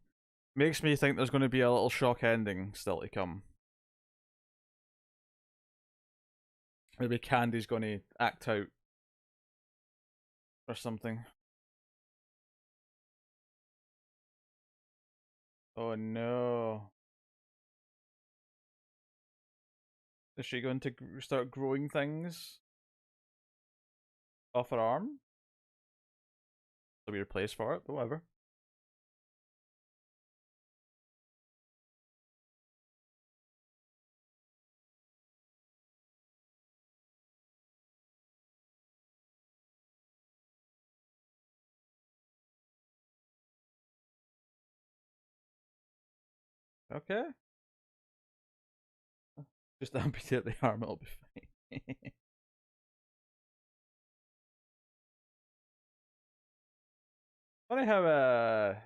makes me think there's going to be a little shock ending still to come. Maybe Candy's going to act out or something. Oh no. Is she going to start growing things off her arm? A weird place for it, but whatever. Okay. Just amputate the arm, it'll be fine. Funny how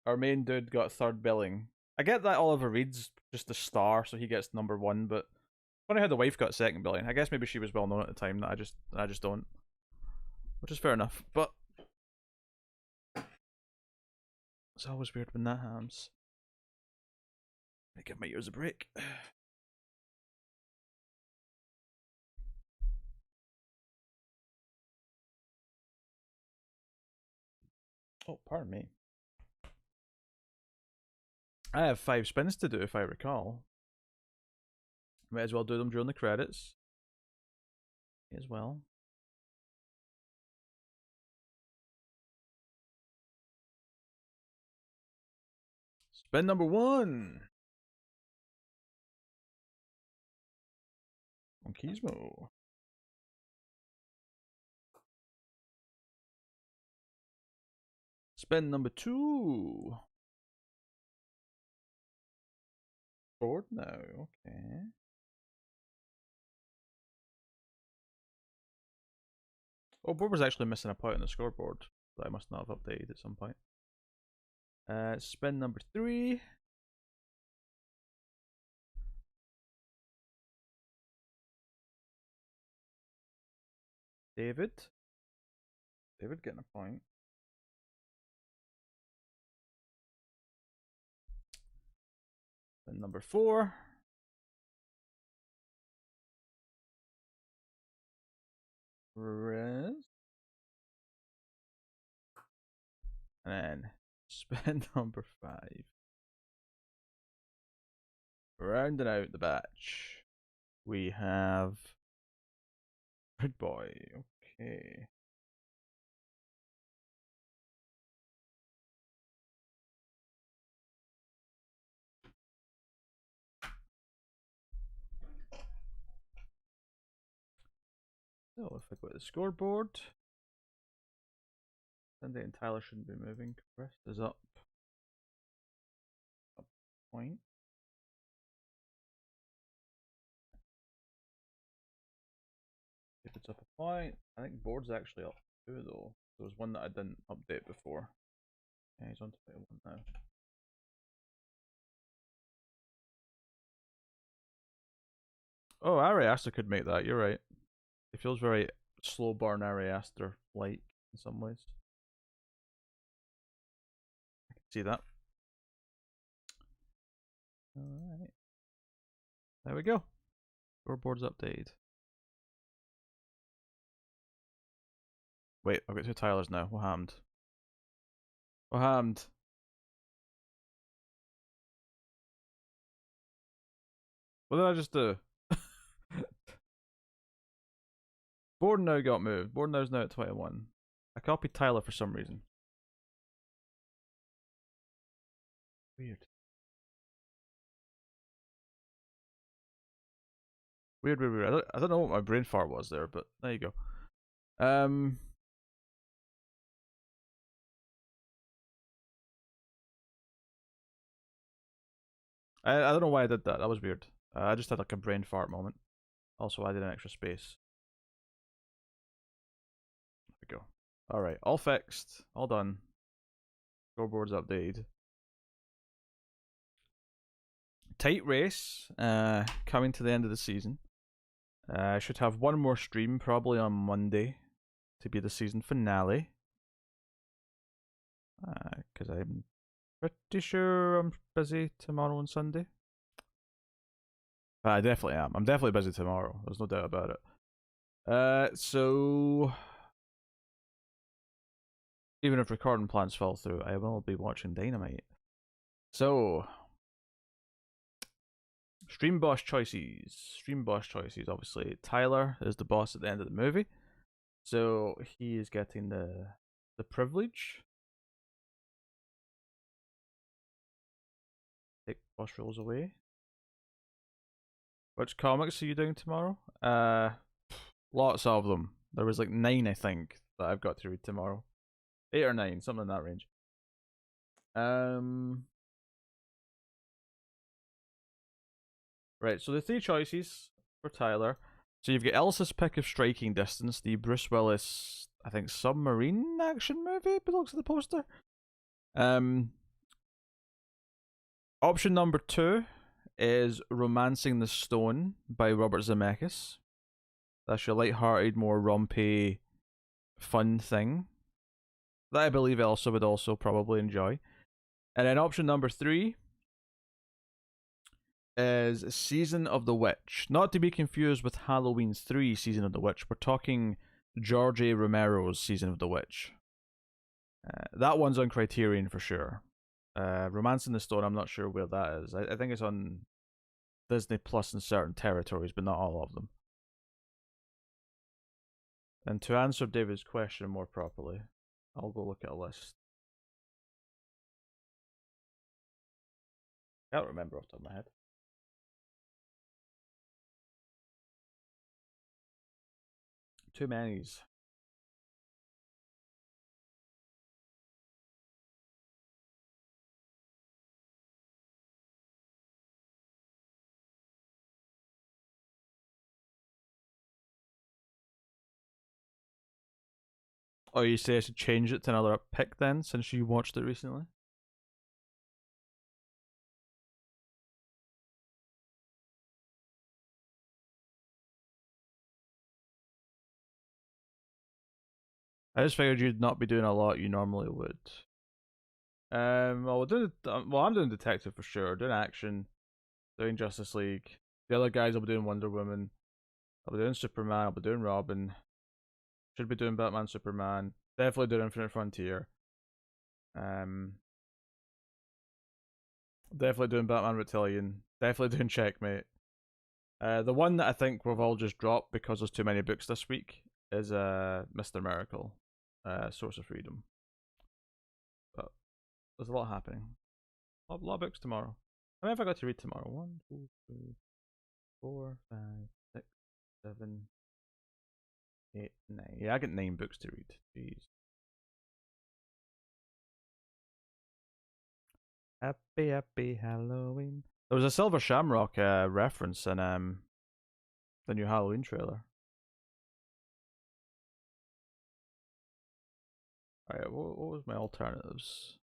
our main dude got third billing. I get that Oliver Reed's just a star, so he gets number one, but funny how the wife got second billing. I guess maybe she was well known at the time that I just don't. Which is fair enough, but it's always weird when that happens. I give my ears a break. Oh, pardon me. I have 5 spins to do if I recall. Might as well do them during the credits. May as well. Spin number 1. On Gizmo. Spin number 2. Board? No, okay. Oh, board was actually missing a point on the scoreboard that I must not have updated at some point. Spin number 3. David getting a point. Spin number 4. Rest. And then spin number 5. Rounding out the batch, we have Good Boy. Okay. So if I go to the scoreboard, Cindy and Tyler shouldn't be moving. Rest is up. A point. If it's up a point, I think board's actually up 2 though. There was one that I didn't update before. Yeah, he's on to 1 now. Oh, Ari Aster could make that, you're right. It feels very slow burn Ari Aster like in some ways. I can see that. Alright. There we go. Scoreboard's updated. Wait, I've got 2 Tylers now. What happened? What happened? What did I just do? Board now got moved. Board now's now at 21. I copied Tyler for some reason. Weird. Weird. I don't know what my brain fart was there, but there you go. I don't know why I did that. That was weird. I just had like a brain fart moment. Also, I did an extra space. There we go. Alright, all fixed. All done. Scoreboard's updated. Tight race. Coming to the end of the season. I should have one more stream probably on Monday to be the season finale. because I'm pretty sure I'm busy tomorrow and Sunday. I definitely am. I'm definitely busy tomorrow. There's no doubt about it. So even if recording plans fall through, I will be watching Dynamite. So Stream boss choices. Stream boss choices. Obviously, Tyler is the boss at the end of the movie, so he is getting the privilege. Take boss rolls away. Which comics are you doing tomorrow? Lots of them. There was like 9, I think, that I've got to read tomorrow. 8 or 9, something in that range. Right, so the 3 choices for Tyler. So you've got Elsa's Pick of Striking Distance, the Bruce Willis, I think, submarine action movie, belongs to the poster. Option number 2 is Romancing the Stone by Robert Zemeckis. That's your light-hearted, more rompy, fun thing that I believe Elsa would also probably enjoy. And then option number 3 is Season of the Witch. Not to be confused with Halloween 3 Season of the Witch. We're talking George A. Romero's Season of the Witch. That one's on Criterion for sure. Romancing the Stone, I'm not sure where that is. I think it's on Disney Plus in certain territories, but not all of them. And to answer David's question more properly, I'll go look at a list. I can't remember off the top of my head. Too many's. Oh, you say I should change it to another pick then, since you watched it recently? I just figured you'd not be doing a lot you normally would. Well, I'm doing Detective for sure. Doing action, doing Justice League. The other guys will be doing Wonder Woman. I'll be doing Superman. I'll be doing Robin. Should be doing Batman, Superman. Definitely doing Infinite Frontier. Definitely doing Batman Reptilian. Definitely doing Checkmate. The one that I think we've all just dropped because there's too many books this week is Mr. Miracle, Source of Freedom. But there's a lot happening. A lot of books tomorrow. How many have I got to read tomorrow? 1, 2, 3, 4, 5, 6, 7, 8, 9. Yeah, I got 9 books to read. Jeez. Happy Halloween. There was a Silver Shamrock reference in the new Halloween trailer. Alright, what was my alternatives?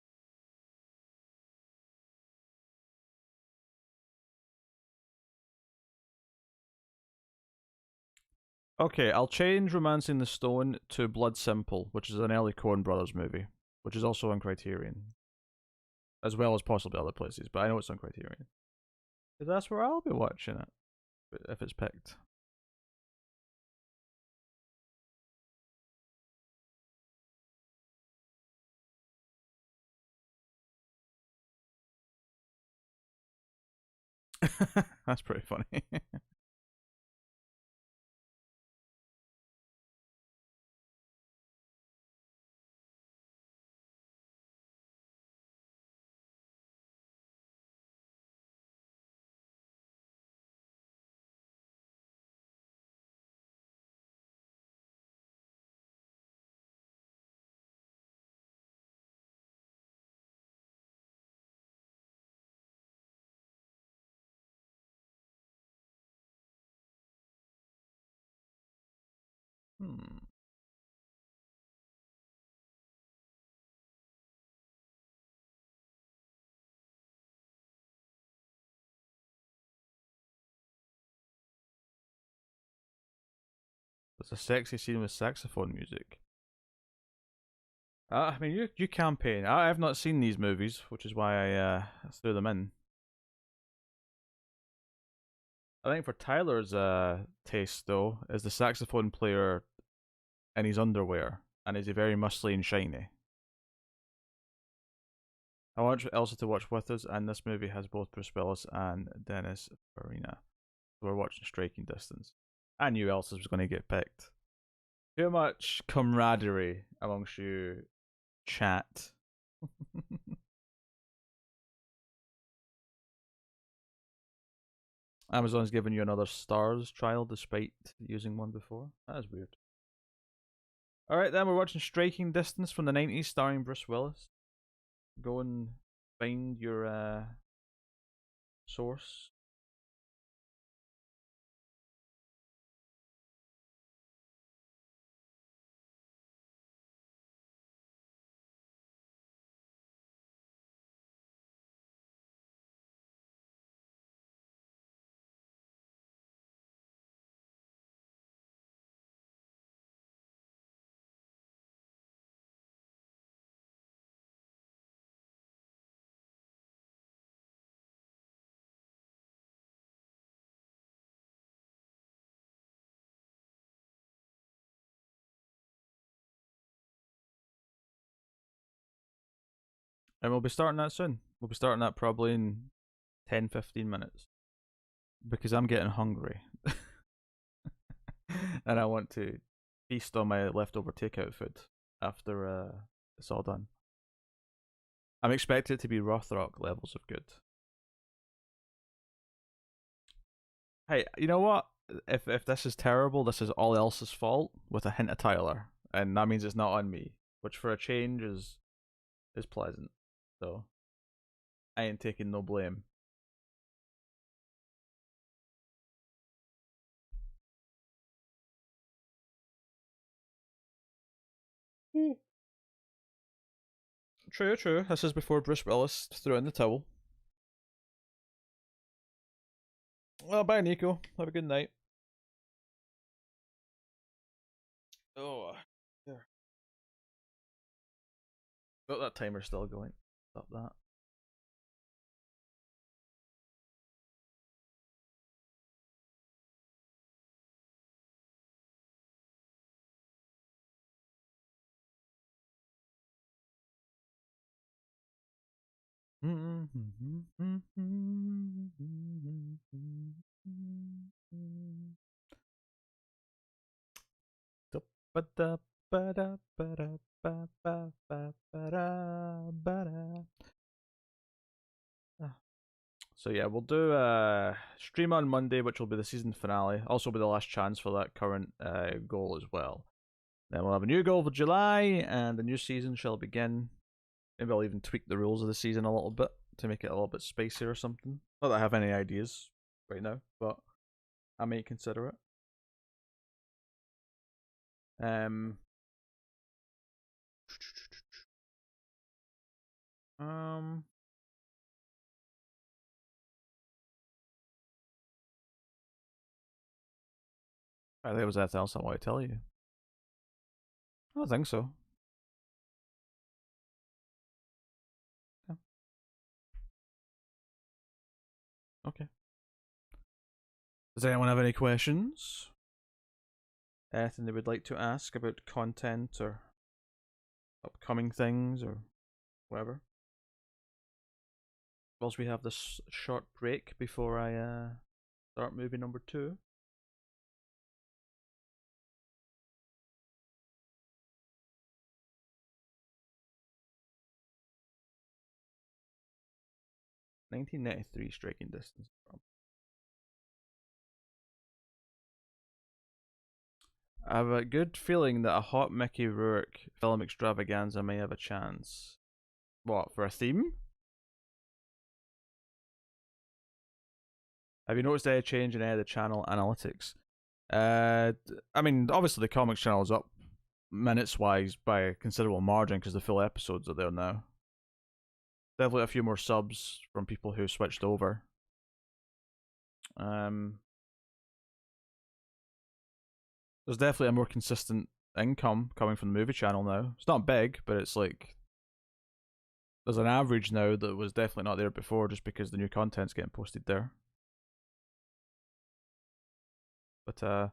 Okay, I'll change Romancing the Stone to Blood Simple, which is an early Coen Brothers movie, which is also on Criterion, as well as possibly other places, but I know it's on Criterion. Because that's where I'll be watching it, if it's picked. That's pretty funny. Hmm. There's a sexy scene with saxophone music. I mean, you campaign. I have not seen these movies, which is why I threw them in. I think for Tyler's taste though, is the saxophone player in his underwear, and is he very muscly and shiny? I want Elsa to watch with us, and this movie has both Bruce Willis and Dennis Farina. We're watching Striking Distance. I knew Elsa was going to get picked. Too much camaraderie amongst you, chat. Amazon's given you another Stars trial despite using one before. That is weird. Alright, then we're watching Striking Distance from the 90s starring Bruce Willis. Go and find your source. And we'll be starting that soon. We'll be starting that probably in 10-15 minutes. Because I'm getting hungry. And I want to feast on my leftover takeout food after it's all done. I'm expecting it to be Rothrock levels of good. Hey, you know what? If this is terrible, this is all else's fault with a hint of Tyler, and that means it's not on me, which for a change is pleasant. So I ain't taking no blame. True, true. This is before Bruce Willis threw in the towel. Well, bye, Nico. Have a good night. Oh, there. Got that timer still going. Stop that. So yeah, we'll do a stream on Monday, which will be the season finale. Also, be the last chance for that current goal as well. Then we'll have a new goal for July, and the new season shall begin. Maybe I'll even tweak the rules of the season a little bit to make it a little bit spicier or something. Not that I have any ideas right now, but I may consider it. Um. Um. I think it was anything else I want to tell you. I don't think so. Yeah. Okay. Does anyone have any questions? Anything they would like to ask about content or upcoming things or whatever? Whilst we have this short break before I start movie number 2. "1993 Striking Distance". I have a good feeling that a hot Mickey Rourke film extravaganza may have a chance. What, for a theme? Have you noticed any change in any of the channel analytics? I mean, obviously the comics channel is up minutes wise by a considerable margin because the full episodes are there now. Definitely a few more subs from people who switched over. There's definitely a more consistent income coming from the movie channel now. It's not big, but it's like there's an average now that was definitely not there before, just because the new content's getting posted there. But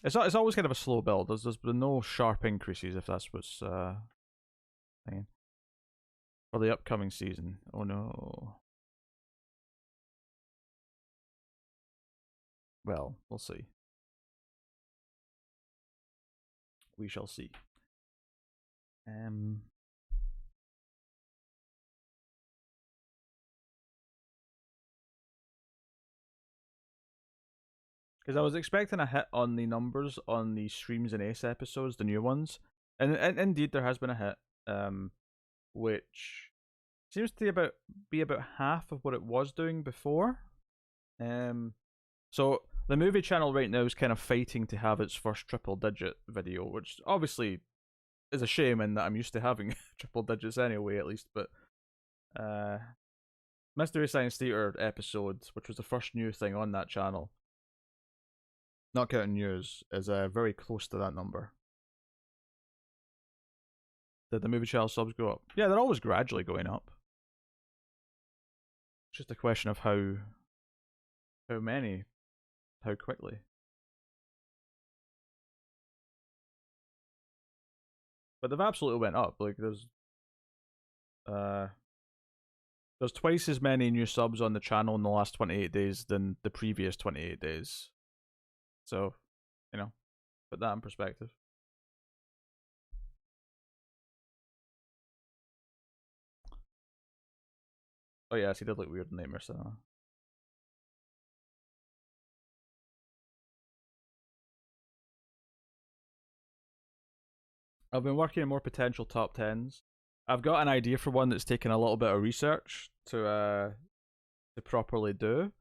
it's always kind of a slow build. There's been no sharp increases, if that's what's saying. For the upcoming season. Oh no. Well, we'll see. We shall see. Because I was expecting a hit on the numbers on the Streams and Ace episodes, the new ones, and indeed there has been a hit, which seems to be about half of what it was doing before. So the movie channel right now is kind of fighting to have its first triple digit video, which obviously is a shame in that I'm used to having triple digits anyway, at least. But Mystery Science Theater episode, which was the first new thing on that channel, not counting news, is very close to that number. Did the movie channel subs go up? Yeah, they're always gradually going up. It's just a question of how many, how quickly. But they've absolutely went up. Like there's twice as many new subs on the channel in the last 28 days than the previous 28 days. So, you know, put that in perspective. Oh yes, he did look weird in Nightmare Cinema. I've been working on more potential top 10s. I've got an idea for one that's taken a little bit of research to properly do,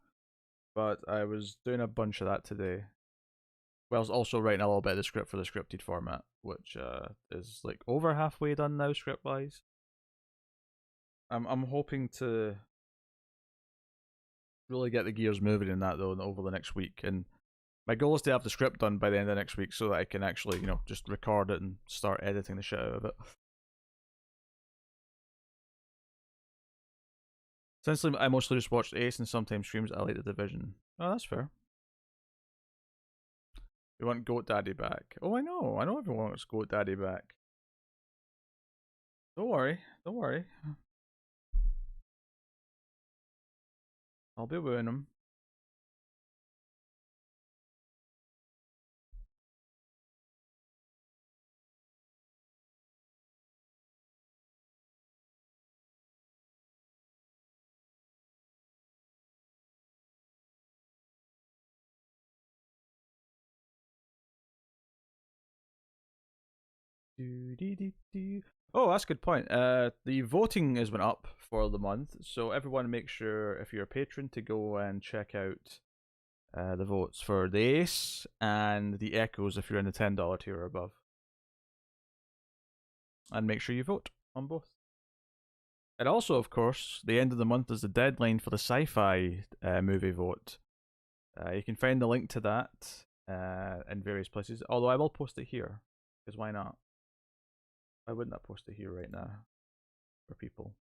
but I was doing a bunch of that today. Well, I was also writing a little bit of the script for the scripted format, which is like over halfway done now, script wise. I'm hoping to really get the gears moving in that though over the next week, and my goal is to have the script done by the end of next week so that I can actually, just record it and start editing the shit out of it. Since I mostly just watched Ace and sometimes streams, I like The Division. Oh, that's fair. We want Goat Daddy back. Oh, I know everyone wants Goat Daddy back. Don't worry. I'll be wooing him. Oh, that's a good point. The voting has been up for the month, so everyone make sure if you're a patron to go and check out the votes for the Ace and the Echoes if you're in the $10 tier or above, and make sure you vote on both. And also, of course, the end of the month is the deadline for the sci-fi movie vote. You can find the link to that in various places. Although I will post it here, because why not? Why wouldn't I post it here right now for people?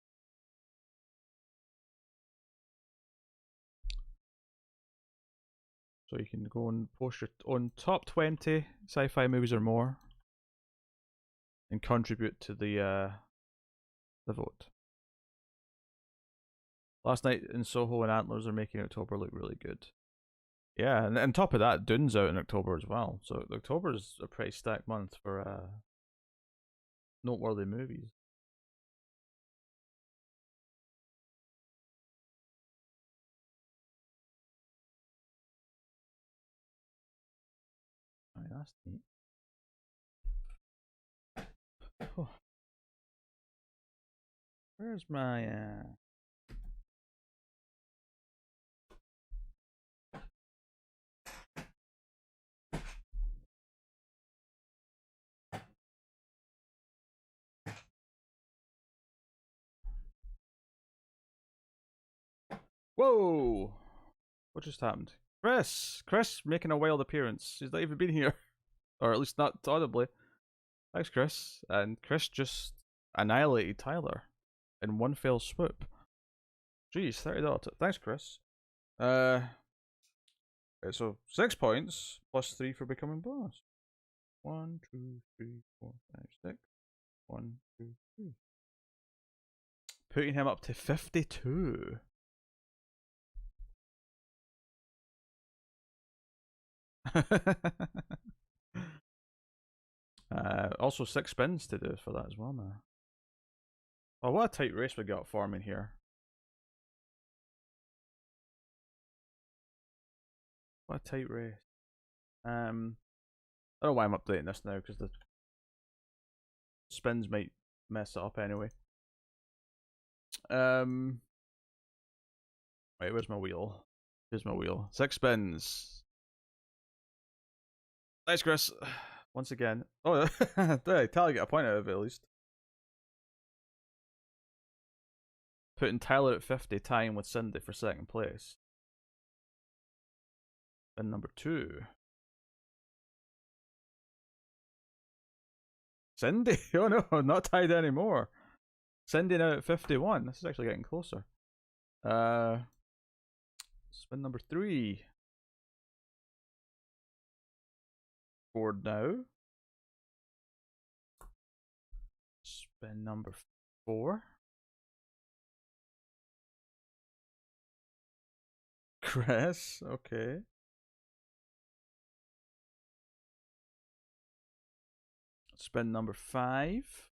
So you can go and post your own top 20 sci-fi movies or more, and contribute to the vote. Last Night in Soho and Antlers are making October look really good. Yeah, and on top of that, Dune's out in October as well. So October is a pretty stacked month for noteworthy movies. Alright, that's neat. Oh. Where's my Whoa! What just happened? Chris making a wild appearance. He's not even been here. or at least not audibly. Thanks, Chris. And Chris just annihilated Tyler in one fell swoop. Jeez, $30. Thanks, Chris. So 6 points plus 3 for becoming boss. 1, 2, 3, 4, 5, 6. 1, 2, 3. Putting him up to 52. Also 6 spins to do for that as well now. Oh, what a tight race we got forming here. What a tight race. I don't know why I'm updating this now, because the spins might mess it up anyway. Wait, where's my wheel? Here's my wheel. 6 spins. Thanks, Chris. Once again. Oh, Tyler get a point out of it at least. Putting Tyler at 50, tying with Cindy for second place. And number 2. Cindy? Oh no, not tied anymore. Cindy now at 51. This is actually getting closer. Spin number 3. Board now. Spin number 4. Chris, okay. Spin number 5.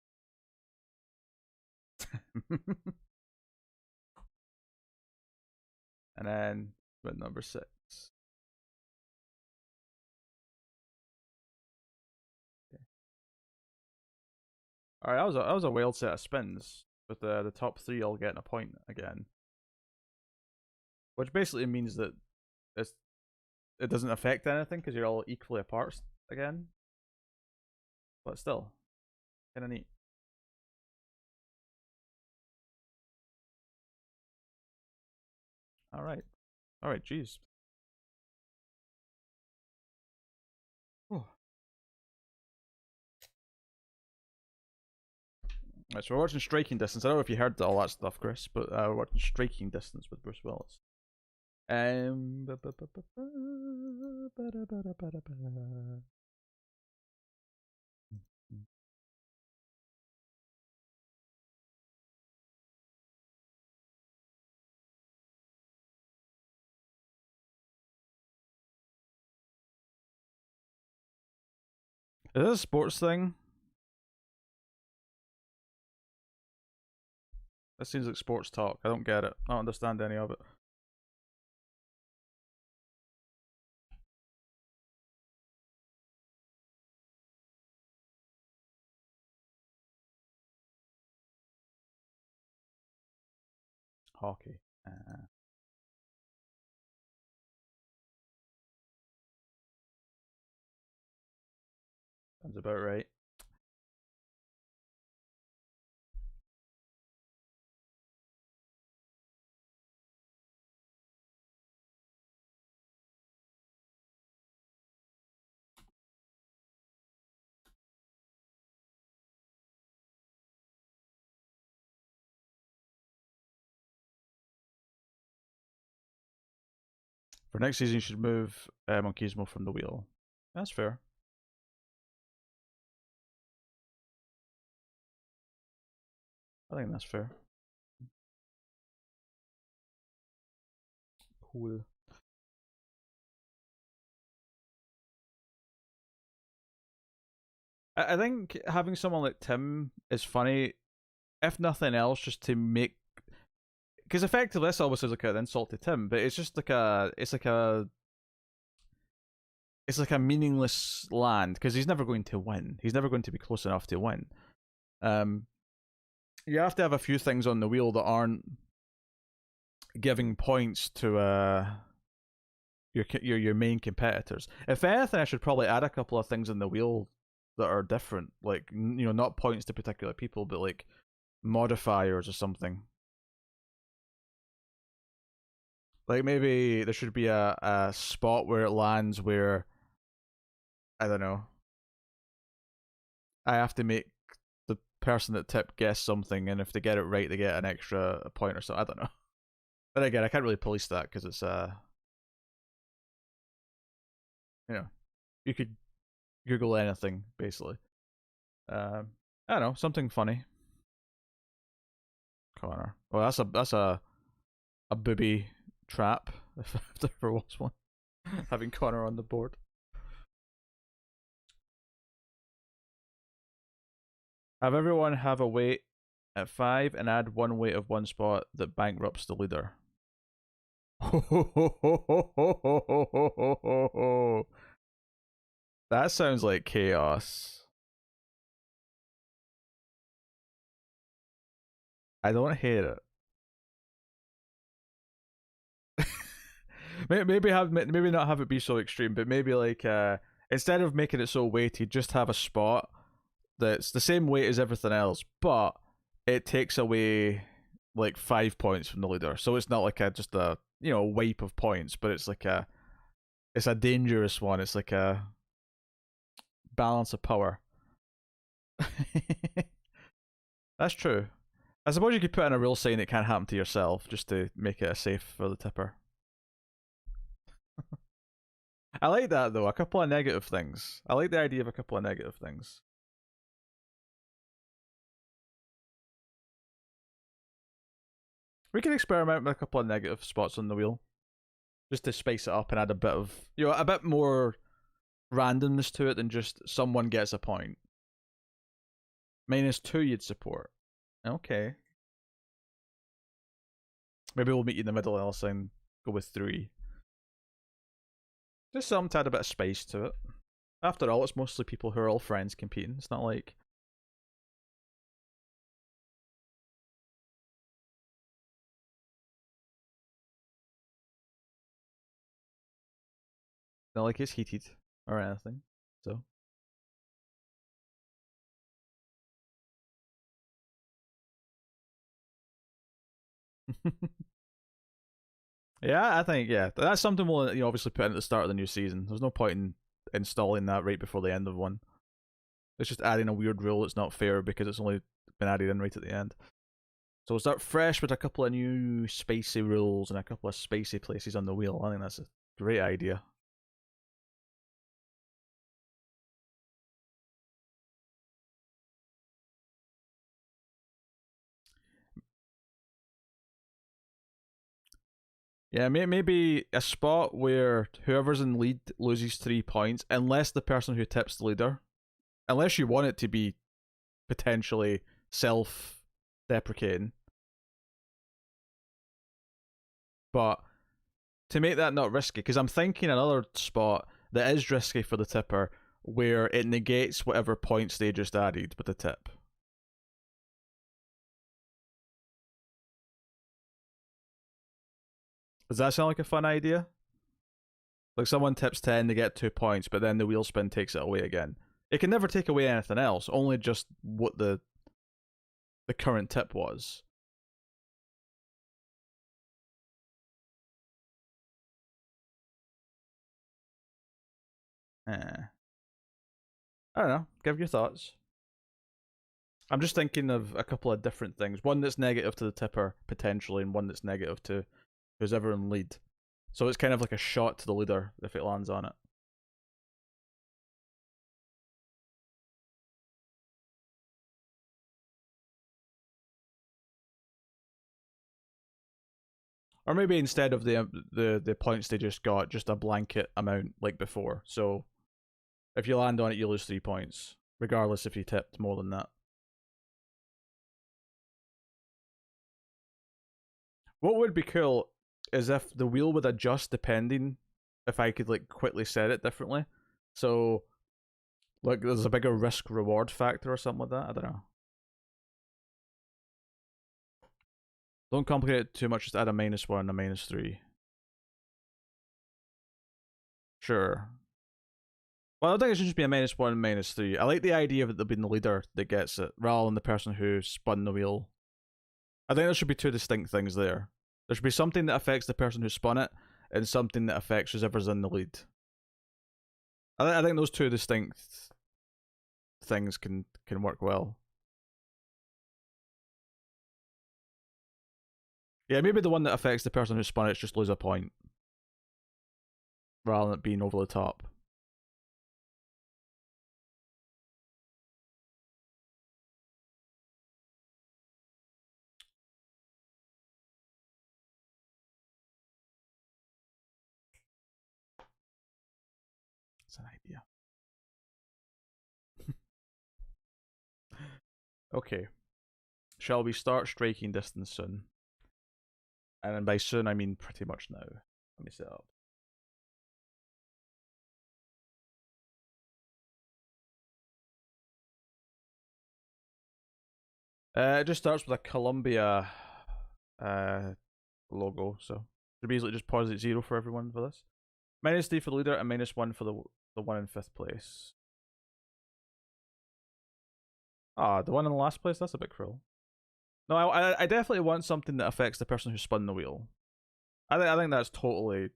And then spin number 6. Okay. All right, that was a wild set of spins, with the top 3 all getting a point again, which basically means that it doesn't affect anything because you're all equally apart again. But still, kind of neat. All right, jeez. Oh. Right, so we're watching Striking Distance. I don't know if you heard all that stuff, Chris, but we're watching Striking Distance with Bruce Willis. Is this a sports thing? This seems like sports talk. I don't get it. I don't understand any of it. Hockey. Sounds about right. For next season, you should move Monkizmo from the wheel. That's fair. I think that's fair. Cool. I think having someone like Tim is funny, if nothing else, just to make, because effectively this almost is like an insult to Tim, but it's just like it's like a meaningless land because he's never going to win. He's never going to be close enough to win. You have to have a few things on the wheel that aren't giving points to your main competitors. If anything, I should probably add a couple of things on the wheel that are different, like, you know, not points to particular people, but like modifiers or something. Like maybe there should be a spot where it lands where, I don't know, I have to make the person that tipped guess something, and if they get it right, they get an extra point or so. I don't know. But again, I can't really police that because it's you know, you could Google anything basically. I don't know, something funny. Connor. Oh, that's a booby trap if there ever was one. Having Connor on the board. Have everyone have a weight at 5 and add one weight of one spot that bankrupts the leader. That sounds like chaos. I don't hate it. maybe not have it be so extreme, but maybe like instead of making it so weighty, just have a spot that's the same weight as everything else, but it takes away like 5 points from the leader. So it's not like just a wipe of points, but it's like it's a dangerous one. It's like a balance of power. That's true. I suppose you could put in a rule saying it can't happen to yourself just to make it a safe for the tipper. I like that though. A couple of negative things. I like the idea of a couple of negative things. We can experiment with a couple of negative spots on the wheel, just to spice it up and add a bit of a bit more randomness to it than just someone gets a point. -2 you'd support. Okay. Maybe we'll meet you in the middle and I'll saying go with 3. Just something to add a bit of spice to it. After all, it's mostly people who are all friends competing. It's not like it's heated or anything. So yeah, I think that's something we'll obviously put in at the start of the new season. There's no point in installing that right before the end of one. It's just adding a weird rule that's not fair because it's only been added in right at the end. So we'll start fresh with a couple of new spicy rules and a couple of spicy places on the wheel. I think that's a great idea. Yeah, maybe a spot where whoever's in lead loses 3 points, unless the person who tips the leader, unless you want it to be potentially self-deprecating. But to make that not risky, because I'm thinking another spot that is risky for the tipper, where it negates whatever points they just added with the tip. Does that sound like a fun idea? Like someone tips 10, they get 2 points, but then the wheel spin takes it away again. It can never take away anything else, only just what the current tip was. I don't know. Give your thoughts. I'm just thinking of a couple of different things. One that's negative to the tipper, potentially, and one that's negative to who's ever in lead. So it's kind of like a shot to the leader if it lands on it. Or maybe instead of the points they just got, just a blanket amount like before. So if you land on it, you lose 3 points, regardless if you tipped more than that. What would be cool is if the wheel would adjust depending if I could like quickly set it differently. So like there's a bigger risk reward factor or something like that. I don't know. Don't complicate it too much, just add a -1 and a -3. Sure. Well, I think it should just be a -1 and -3. I like the idea of it being the leader that gets it, rather than the person who spun the wheel. I think there should be 2 distinct things there. There should be something that affects the person who spun it, and something that affects whoever's in the lead. I think those 2 distinct things can work well. Yeah, maybe the one that affects the person who spun it just lose a point, rather than it being over the top. That's an idea. Okay. Shall we start striking distance soon? And by soon, I mean pretty much now. Let me set up. It just starts with a Columbia logo, so should be easily just pause at 0 for everyone for this. -3 for the leader and -1 for the one in 5th place. Ah, the one in the last place? That's a bit cruel. No, I definitely want something that affects the person who spun the wheel. I think that's totally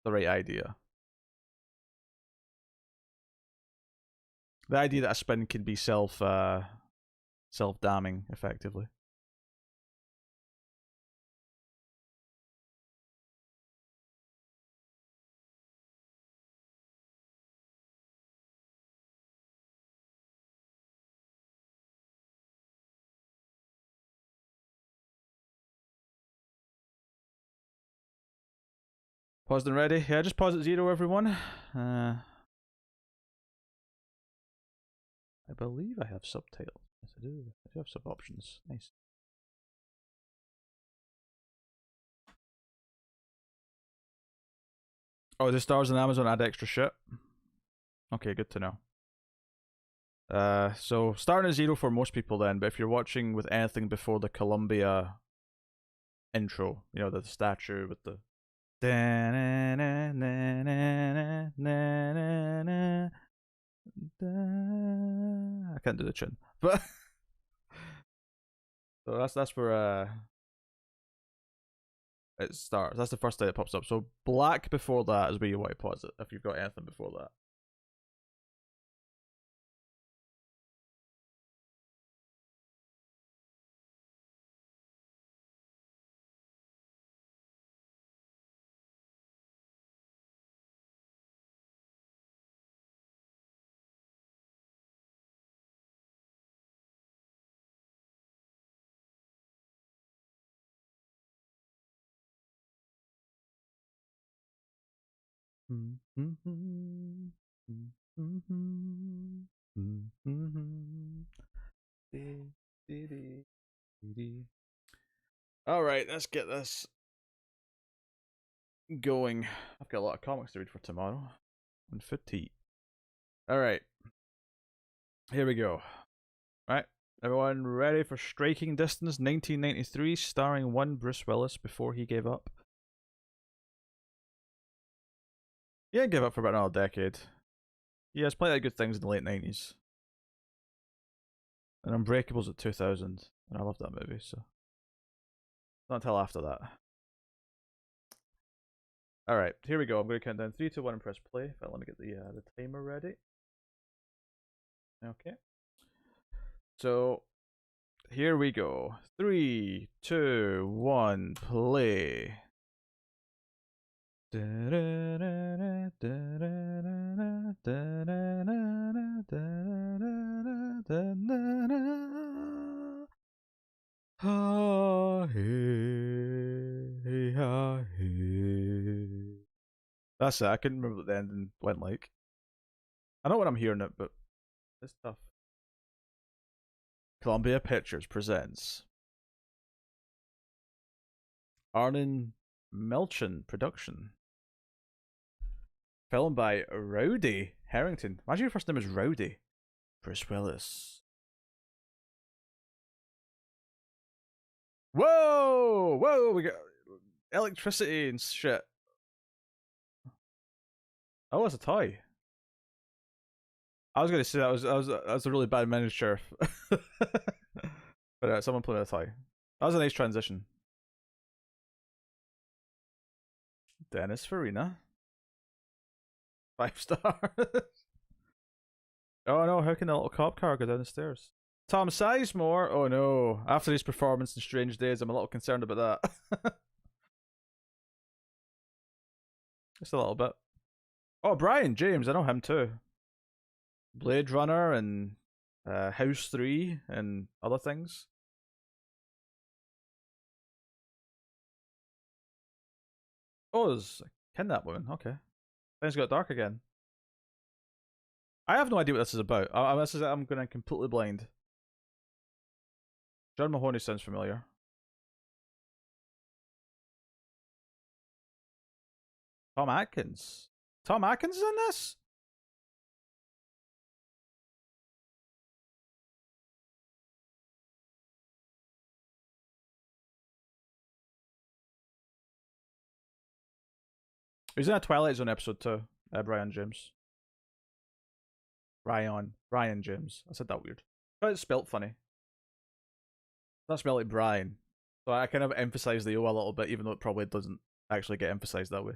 the right idea. The idea that a spin can be self-damning, effectively. Paused and ready? Yeah, just pause at 0, everyone. I believe I have subtitles. Yes, I do. I do have sub options. Nice. Oh, the stars on Amazon add extra shit? Okay, good to know. So starting at 0 for most people then, but if you're watching with anything before the Columbia intro, you know, the statue with the I can't do the tune, but so that's where it starts. That's the first thing that pops up. So black before that is where you want to pause it if you've got anything before that. All right, let's get this going. I've got a lot of comics to read for tomorrow. And food to eat. All right, here we go. All right, everyone ready for Striking Distance 1993, starring one Bruce Willis before he gave up? Yeah, gave up for about another decade. He has plenty of good things in the late 90s. And Unbreakable's at 2000, and I love that movie, so. Not until after that. Alright, here we go. I'm going to count down 3, 2, 1 and press play. Let me get the timer ready. Okay. So, here we go. 3, 2, 1, play. That's it. I couldn't remember what the ending went like. I know when I'm hearing it, but it's tough. Columbia Pictures presents Arnon Melchin production. Film by Rowdy Herrington. Imagine your first name is Rowdy. Bruce Willis. Whoa! Whoa! We got electricity and shit. Oh, it's a toy. I was gonna say that was a really bad miniature, but someone played a toy. That was a nice transition. Dennis Farina. 5 stars. Oh no, how can the little cop car go down the stairs? Tom Sizemore? Oh no. After his performance in Strange Days, I'm a little concerned about that. Just a little bit. Oh, Brian James, I know him too. Blade Runner and House 3 and other things. Oh, it's a kidnap woman. Okay. Things got dark again. I have no idea what this is about. I'm going completely blind. John Mahoney sounds familiar. Tom Atkins. Tom Atkins is in this? He's in a Twilight Zone episode too. Brian James. Brian James. I said that weird. But it's spelt funny. Not spelled like Brian. So I kind of emphasize the O a little bit, even though it probably doesn't actually get emphasized that way.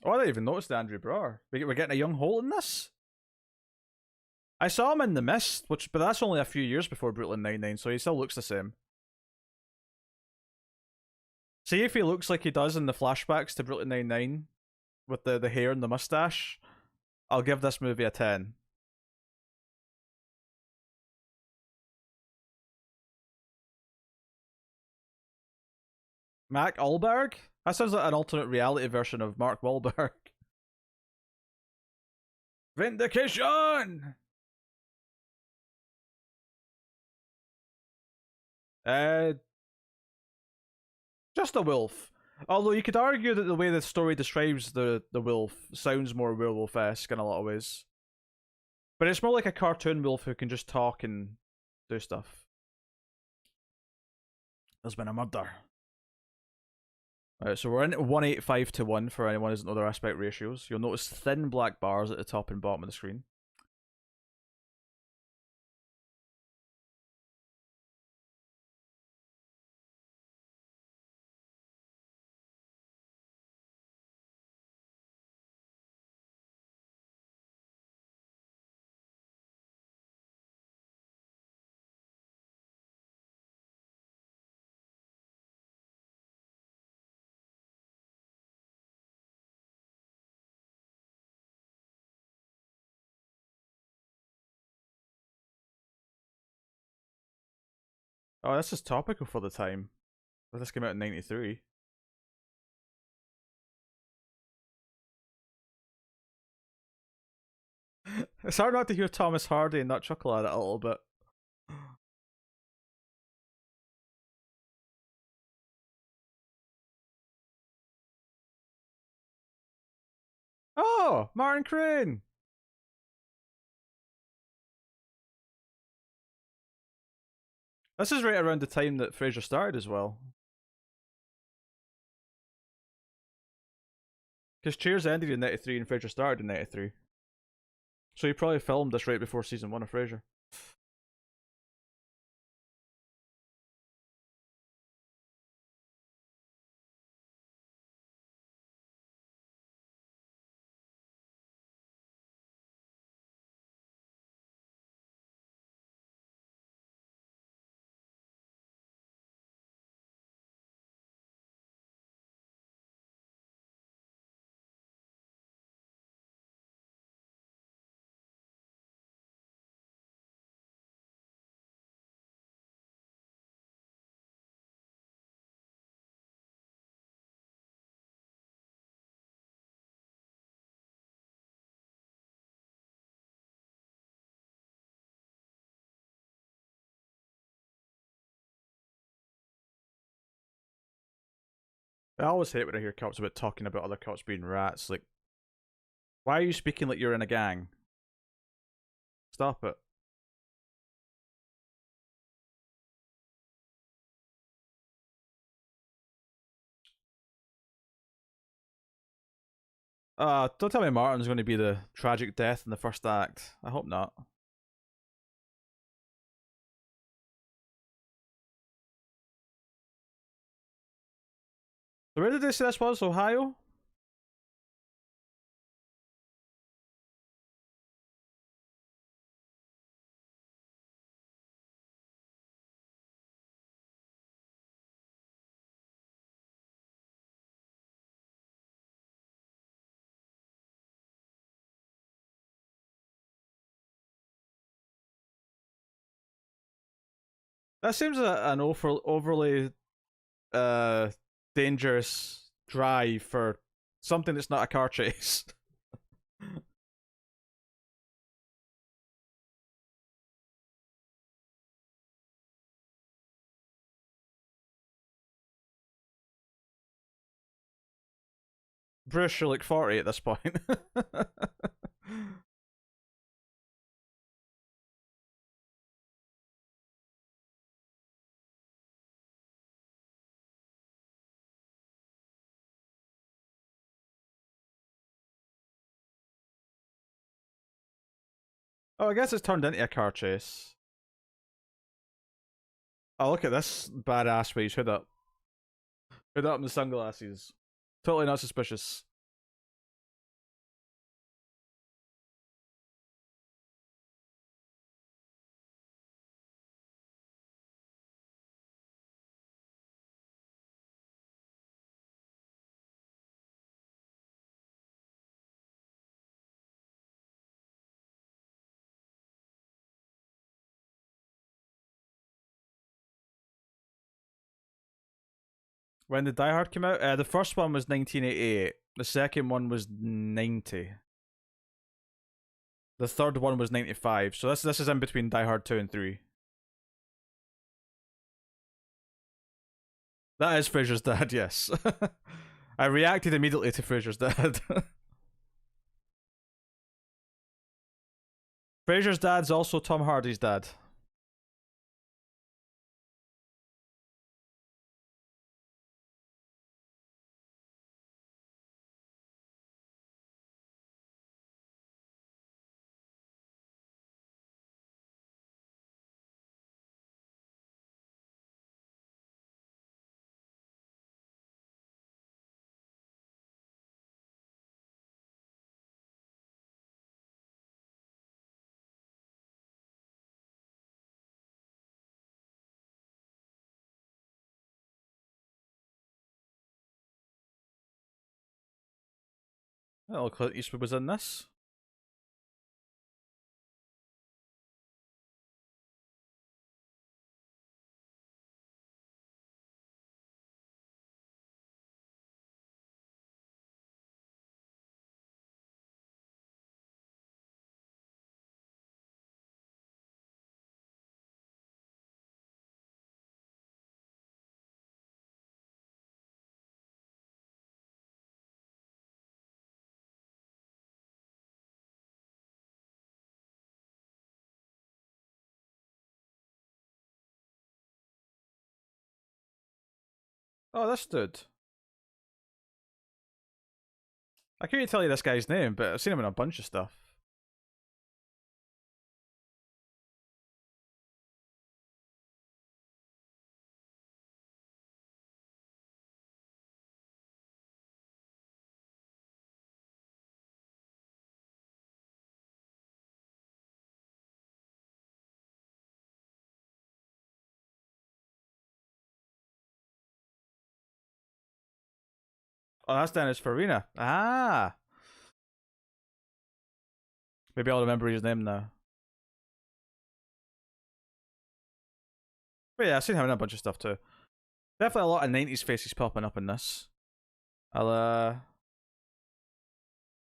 Oh, I didn't even notice the Andrew Brower. We're getting a young Holt in this? I saw him in The Mist, but that's only a few years before Brooklyn Nine-Nine, so he still looks the same. See if he looks like he does in the flashbacks to Brooklyn Nine-Nine with the hair and the mustache. I'll give this movie a 10. Mac Ulberg? That sounds like an alternate reality version of Mark Wahlberg. Vindication! Uh, just a wolf. Although you could argue that the way the story describes the wolf sounds more werewolf-esque in a lot of ways. But it's more like a cartoon wolf who can just talk and do stuff. There's been a murder. Alright, so we're in 185 to 1 for anyone who doesn't know their aspect ratios. You'll notice thin black bars at the top and bottom of the screen. Oh, this is topical for the time. This came out in 93. It's hard not to hear Thomas Hardy and not chuckle at it a little bit. Oh, Martin Crane! This is right around the time that Frasier started as well. Because Cheers ended in 93 and Frasier started in 93. So he probably filmed this right before season 1 of Frasier. I always hate when I hear cops about talking about other cops being rats. Like, why are you speaking like you're in a gang? Stop it. Don't tell me Martin's going to be the tragic death in the first act. I hope not. So where did they say this was? Ohio? That seems an overly uh dangerous drive for something that's not a car chase. Bruce are like 40 at this point. Oh, I guess it's turned into a car chase. Oh, look at this badass with his hood up. Hood up and the sunglasses. Totally not suspicious. When did Die Hard come out? The first one was 1988. The second one was 90. The third one was 95. So this is in between Die Hard 2 and 3. That is Fraser's dad, yes. I reacted immediately to Fraser's dad. Fraser's dad's also Tom Hardy's dad. Well, Clint Eastwood was in this. Oh, this dude. I couldn't tell you this guy's name, but I've seen him in a bunch of stuff. Oh, that's Dennis Farina. Ah. Maybe I'll remember his name now. But yeah, I've seen him in a bunch of stuff too. Definitely a lot of 90s faces popping up in this. I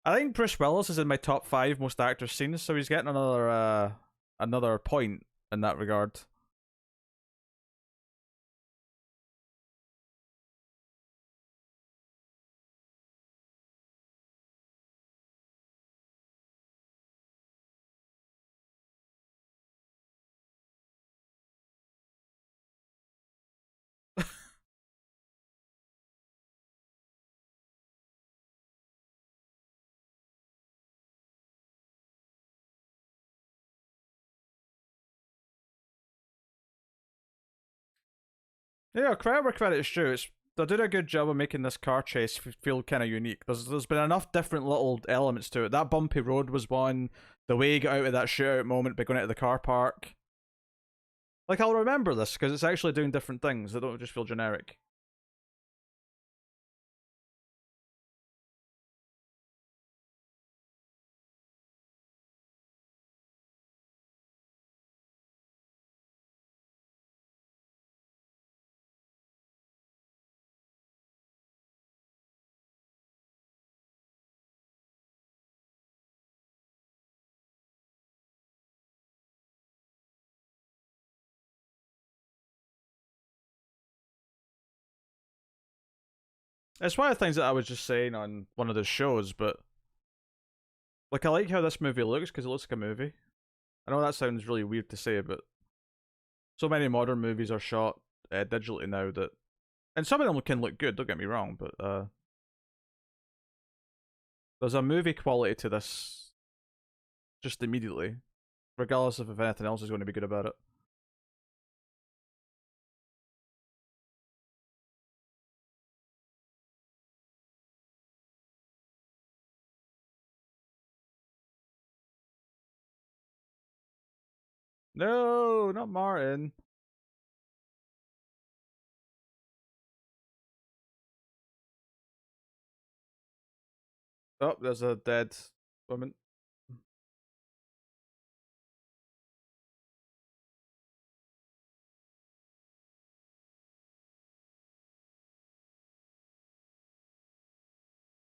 think Bruce Willis is in my top 5 most actors seen, so he's getting another point in that regard. Yeah, credit where credit's due. It's They did a good job of making this car chase feel kind of unique. There's been enough different little elements to it. That bumpy road was one. The way you got out of that shootout moment by going out of the car park. Like, I'll remember this because it's actually doing different things. They don't just feel generic. It's one of the things that I was just saying on one of the shows, but like, I like how this movie looks because it looks like a movie. I know that sounds really weird to say, but so many modern movies are shot digitally now that, and some of them can look good. Don't get me wrong, but there's a movie quality to this just immediately, regardless of if anything else is going to be good about it. No, not Martin. Oh, there's a dead woman.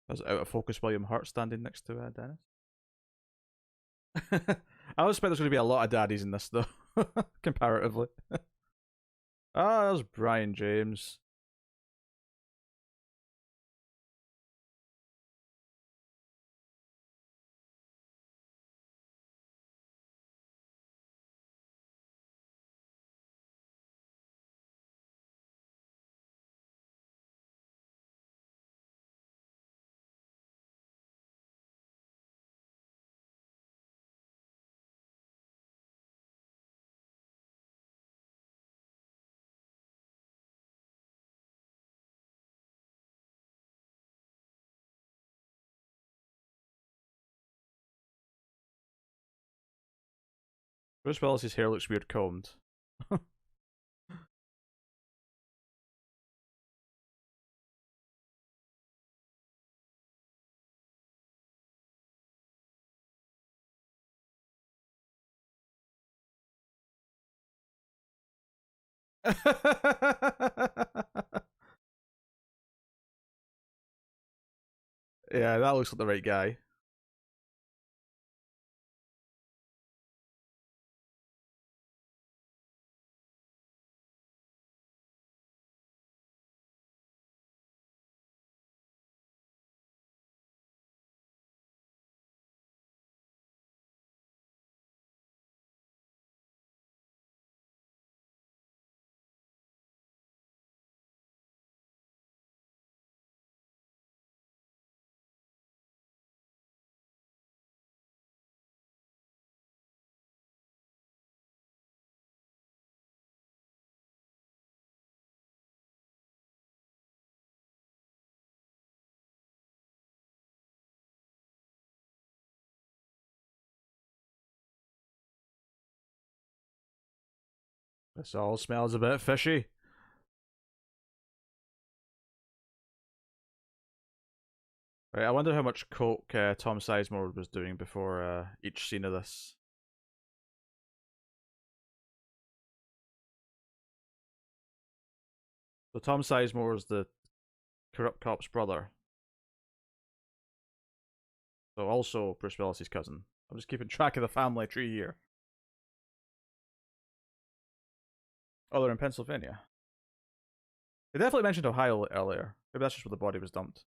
There's out of focus William Hurt standing next to Dennis. I would expect there's going to be a lot of daddies in this, though, comparatively. Ah, there's Brian James. Bruce Willis's hair looks weird combed. Yeah, that looks like the right guy. This all smells a bit fishy. Right, I wonder how much coke Tom Sizemore was doing before each scene of this. So Tom Sizemore is the corrupt cop's brother. So also Bruce Willis's cousin. I'm just keeping track of the family tree here. Oh, they're in Pennsylvania. They definitely mentioned Ohio earlier. Maybe that's just where the body was dumped.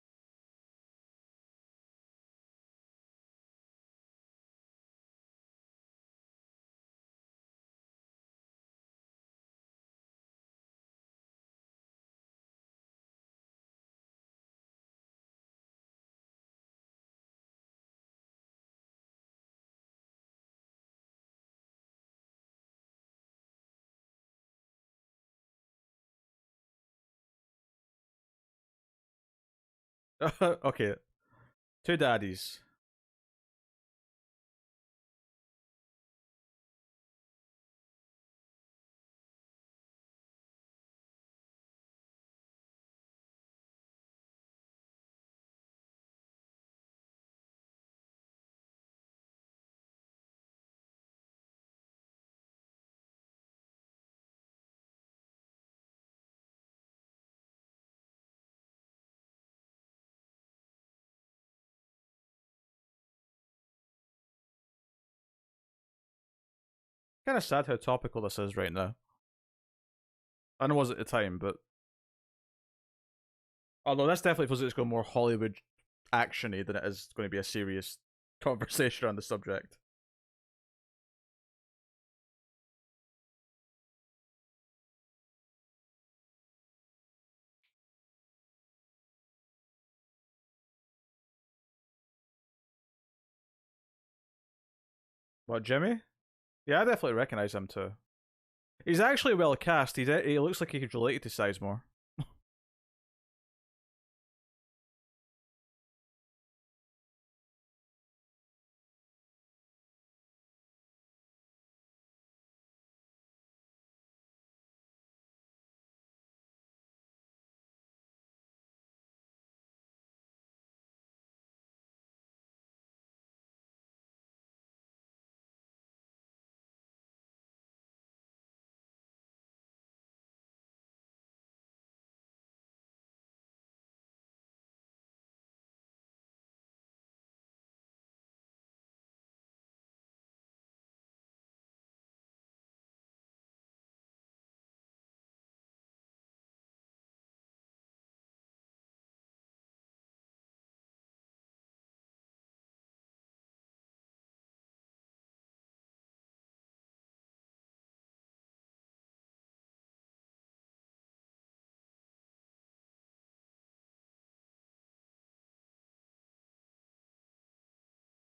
Okay, two daddies. Kind of sad how topical this is right now. I know it was at the time, but although this definitely feels like it's going more Hollywood actiony than it is going to be a serious conversation on the subject. What, Jimmy? Yeah, I definitely recognize him too. He's actually well cast. He looks like he could relate to Sizemore.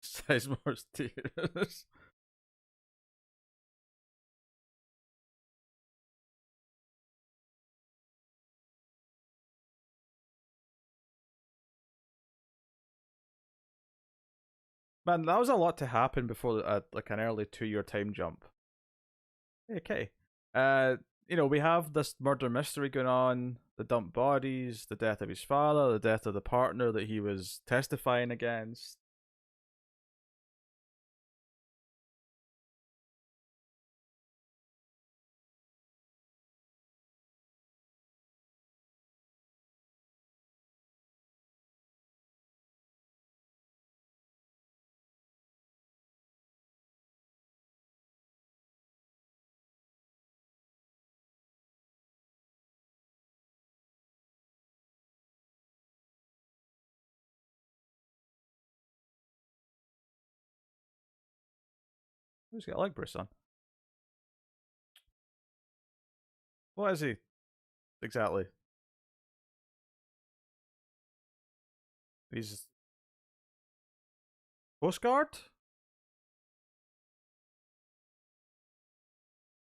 Sizemore's tears. Man, that was a lot to happen before like an early 2 year time jump. Okay. Uh, we have this murder mystery going on, the dumped bodies, the death of his father, the death of the partner that he was testifying against. Who's got a leg brace on? What is he exactly? He's Coast Guard?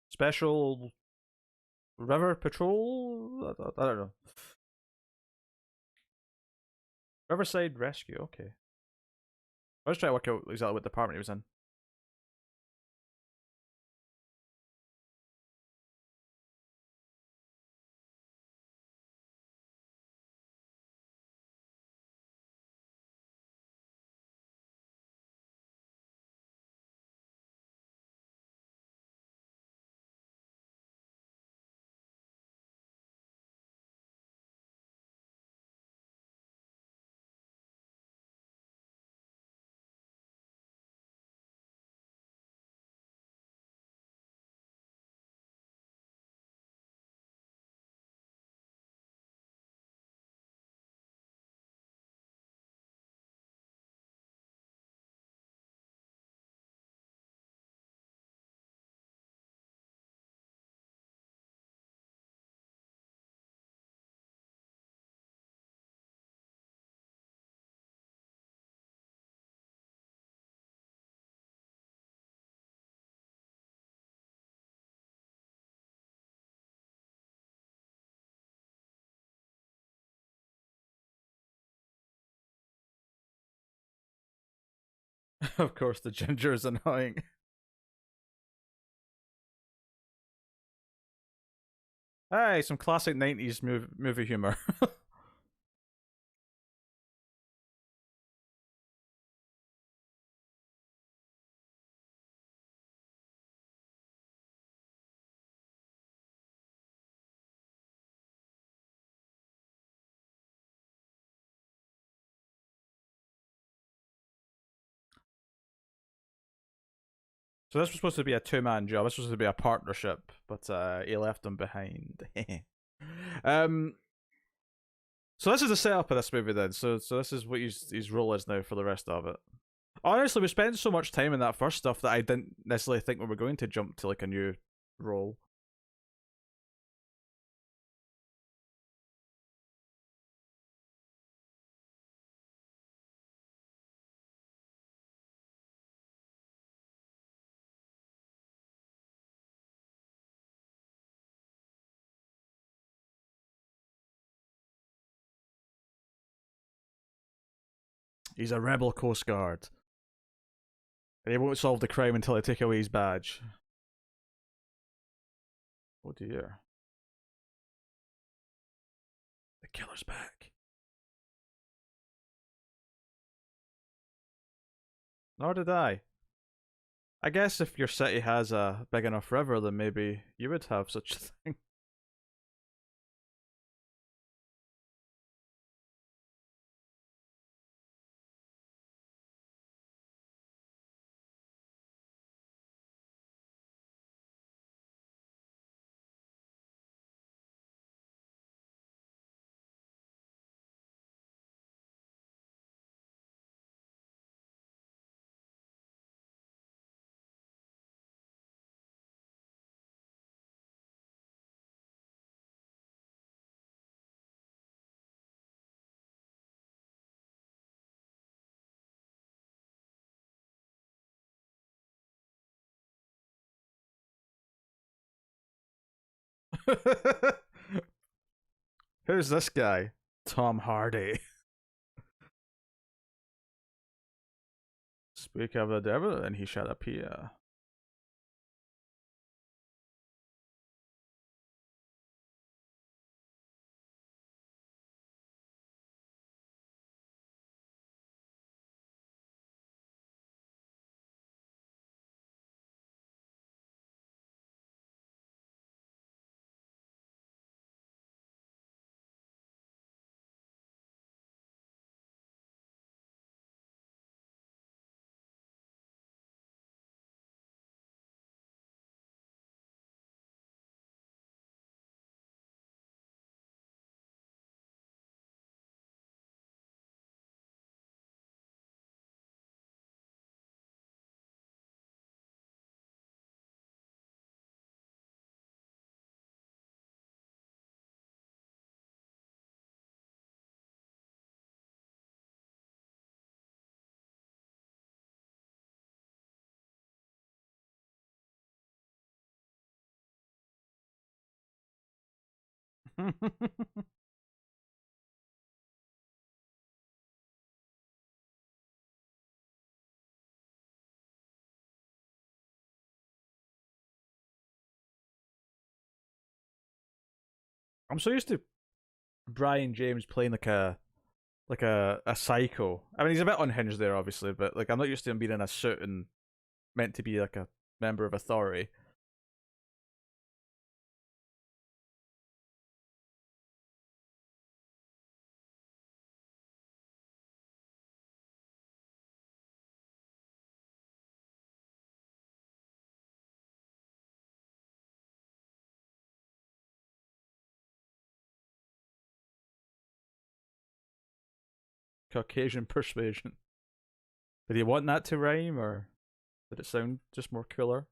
Special River Patrol? I don't know. Riverside Rescue, okay. I was trying to work out exactly what department he was in. Of course, the ginger is annoying. Hey, some classic 90s movie humor. So this was supposed to be a two-man job. This was supposed to be a partnership, but he left him behind. um, so this is the setup of this movie then. So this is what his role is now for the rest of it. Honestly, we spent so much time in that first stuff that I didn't necessarily think we were going to jump to like a new role. He's a rebel Coast Guard, and he won't solve the crime until they take away his badge. Oh dear, the killer's back. Nor did I. I guess if your city has a big enough river, then maybe you would have such a thing. Who's this guy? Tom Hardy. Speak of the devil, and he shall appear. I'm so used to Brian James playing like a psycho. I mean, he's a bit unhinged there, obviously, but like I'm not used to him being in a suit and meant to be like a member of authority. Caucasian persuasion. Did you want that to rhyme, or did it sound just more cooler?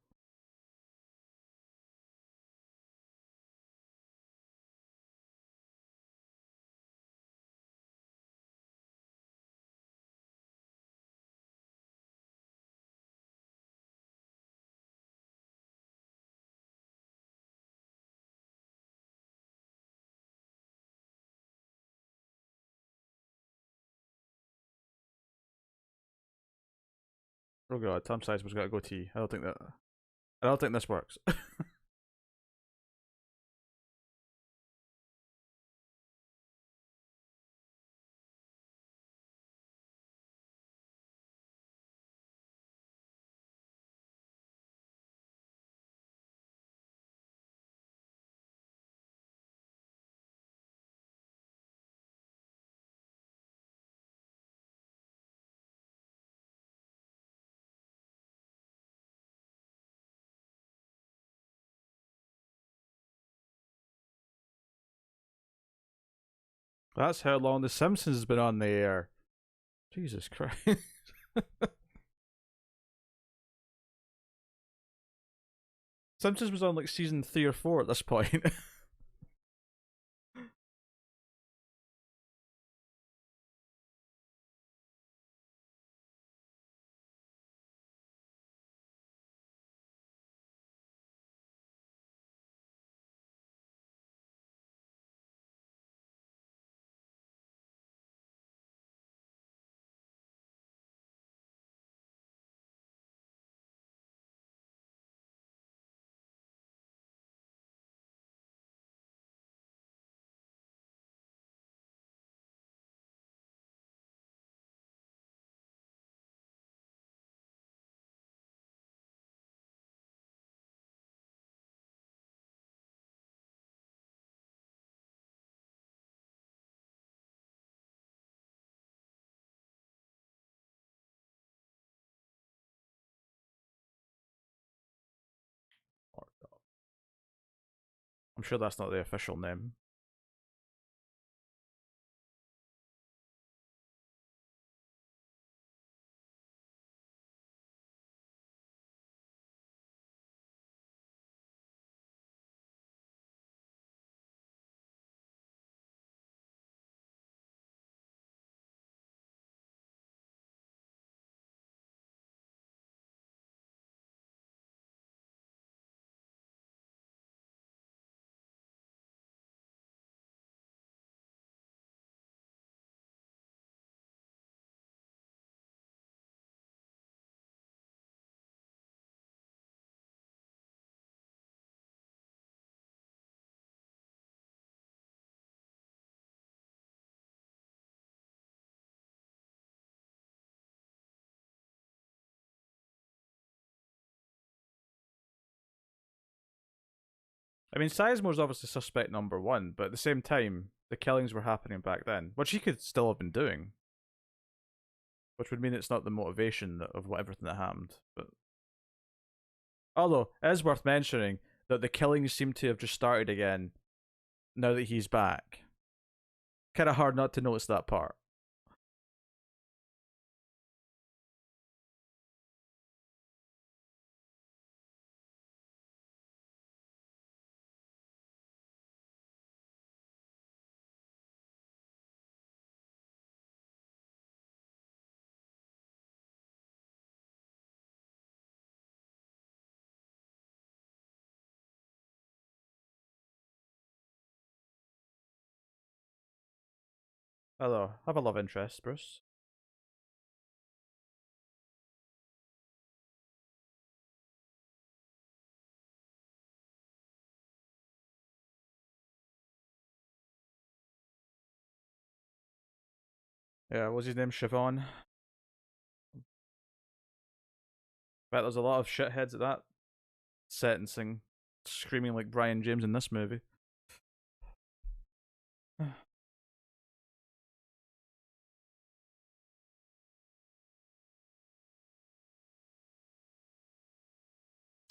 Oh god, Tom Sizemore's got a goatee. I don't think that. I don't think this works. That's how long The Simpsons has been on the air. Jesus Christ. Simpsons was on like season 3 or 4 at this point. I'm sure that's not the official name. I mean, Sizemore's obviously suspect number one, but at the same time, the killings were happening back then, which he could still have been doing, which would mean it's not the motivation of what everything that happened. But although it is worth mentioning that the killings seem to have just started again now that he's back. Kind of hard not to notice that part. Although, have a love interest, Bruce. Yeah, what was his name? Siobhan? Bet there's a lot of shitheads at that sentencing screaming like Brian James in this movie.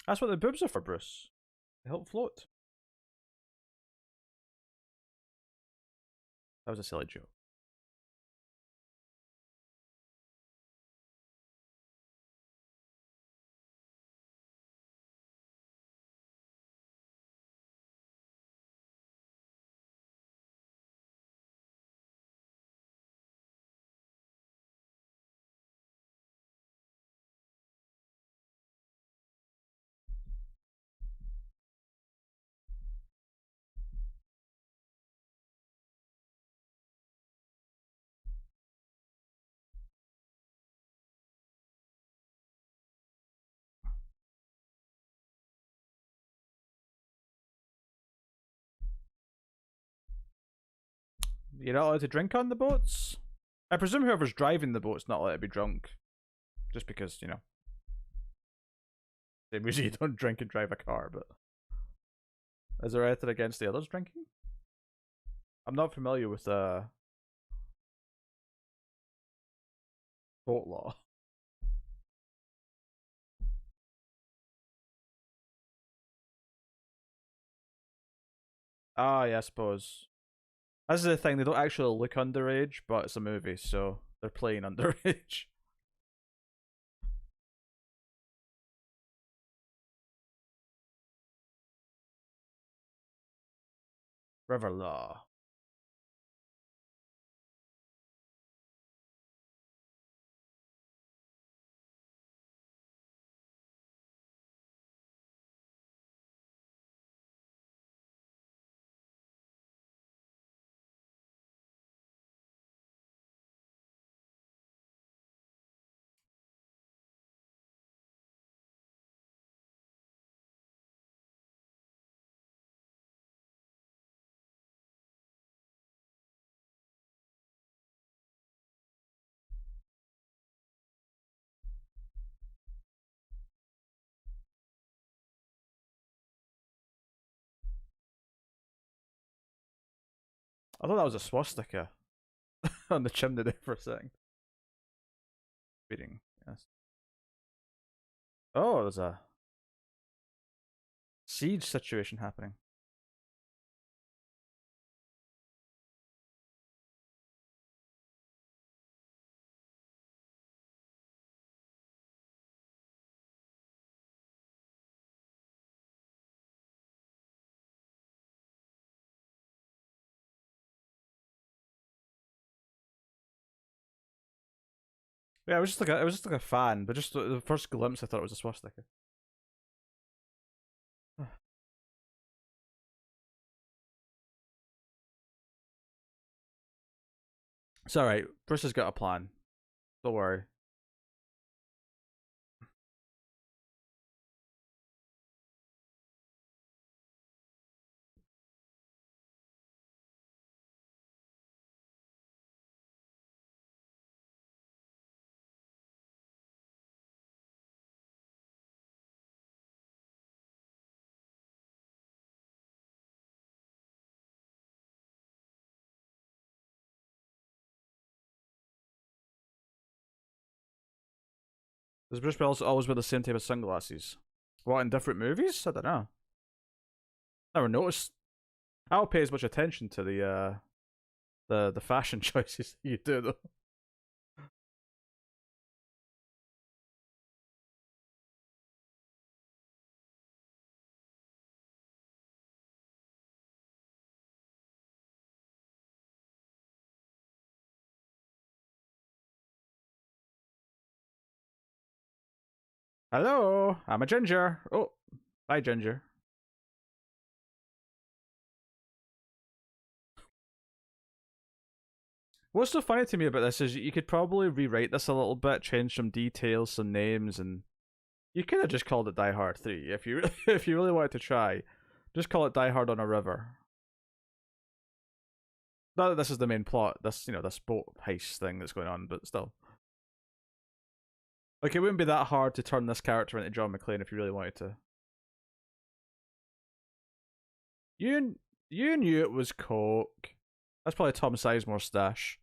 That's what the boobs are for, Bruce. They help float. That was a silly joke. You're not allowed to drink on the boats? I presume whoever's driving the boat's not allowed to be drunk. Just because, you know. Same reason you don't drink and drive a car, but. Is there anything against the others drinking? I'm not familiar with boat law. Ah, yeah, I suppose. This is the thing, they don't actually look underage, but it's a movie, so they're playing underage. River law. I thought that was a swastika on the chimney there for a second. Reading, yes. Oh, there's a siege situation happening. Yeah, it was just like a fan, but just the first glimpse, I thought it was a swastika. It's all right. Bruce has got a plan. Don't worry. Does Bruce Willis always wear the same type of sunglasses? What, in different movies? I don't know. Never noticed. I don't pay as much attention to the fashion choices that you do though. Hello, I'm a ginger. Oh, bye, ginger. What's so funny to me about this is you could probably rewrite this a little bit, change some details, some names, and you could have just called it Die Hard 3 if you if you really wanted to try. Just call it Die Hard on a River. Not that this is the main plot. This this boat heist thing that's going on, but still. Like it wouldn't be that hard to turn this character into John McClane if you really wanted to. You knew it was coke. That's probably Tom Sizemore's stash.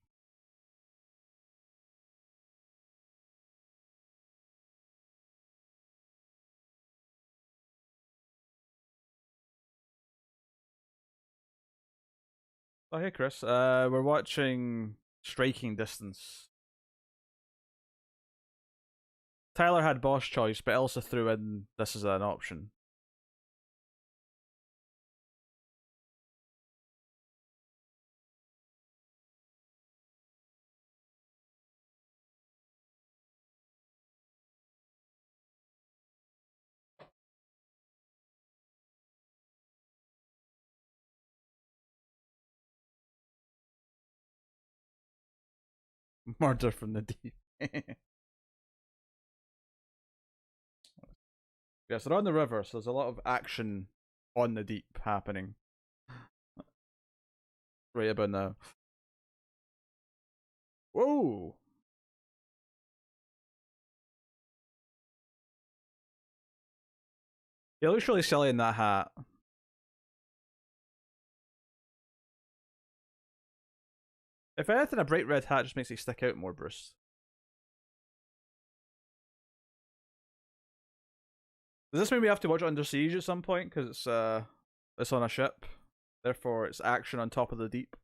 Oh hey Chris, we're watching Striking Distance. Tyler had boss choice, but Elsa threw in this as an option. Murder from the deep. Yes, they're on the river, so there's a lot of action on the deep happening right about now. Whoa! He looks really silly in that hat. If anything, a bright red hat just makes it stick out more, Bruce. Does this mean we have to watch Under Siege at some point? Because it's on a ship. Therefore, it's action on top of the deep.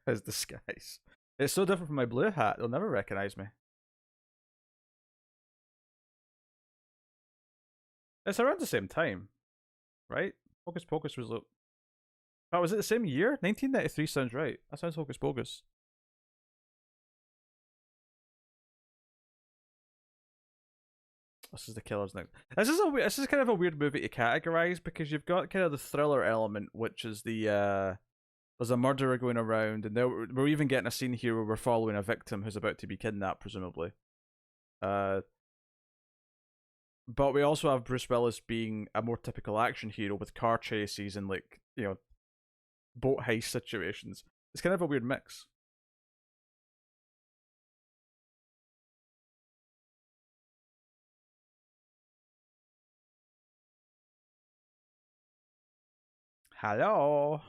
His disguise. It's so different from my blue hat, they'll never recognize me. It's around the same time, right? Hocus Pocus was. Oh, was it the same year? 1993 sounds right. That sounds Hocus Pocus. This is the killer's next. This is kind of a weird movie to categorize because you've got kind of the thriller element, which is the there's a murderer going around, and we're even getting a scene here where we're following a victim who's about to be kidnapped, presumably. But we also have Bruce Willis being a more typical action hero with car chases and boat heist situations. It's kind of a weird mix. Hello.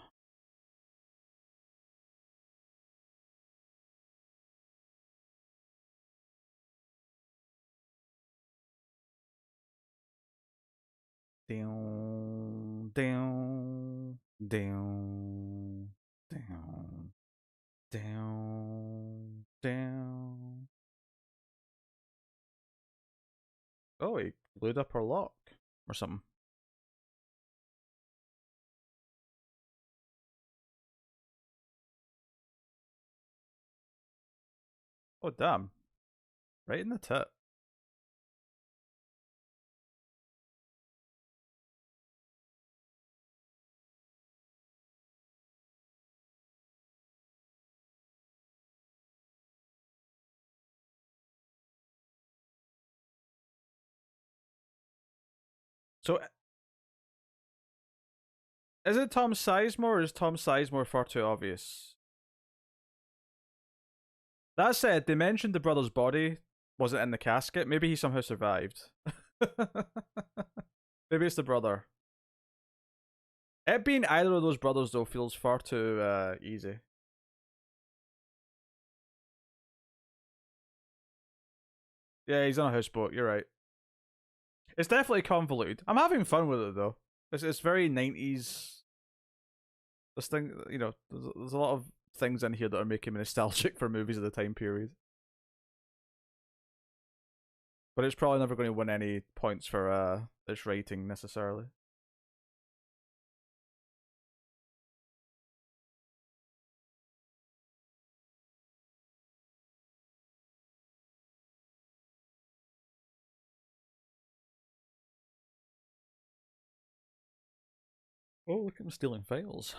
Down, down, down, down, down, down. Oh, he glued up her lock or something. Oh, damn. Right in the tit. So, is it Tom Sizemore or is Tom Sizemore far too obvious? That said, they mentioned the brother's body wasn't in the casket. Maybe he somehow survived. Maybe it's the brother. It being either of those brothers, though, feels far too easy. Yeah, he's on a houseboat. You're right. It's definitely convoluted. I'm having fun with it, though. It's very 90s. This thing, there's a lot of things in here that are making me nostalgic for movies of the time period. But it's probably never going to win any points for its rating necessarily. Oh, look at him stealing files.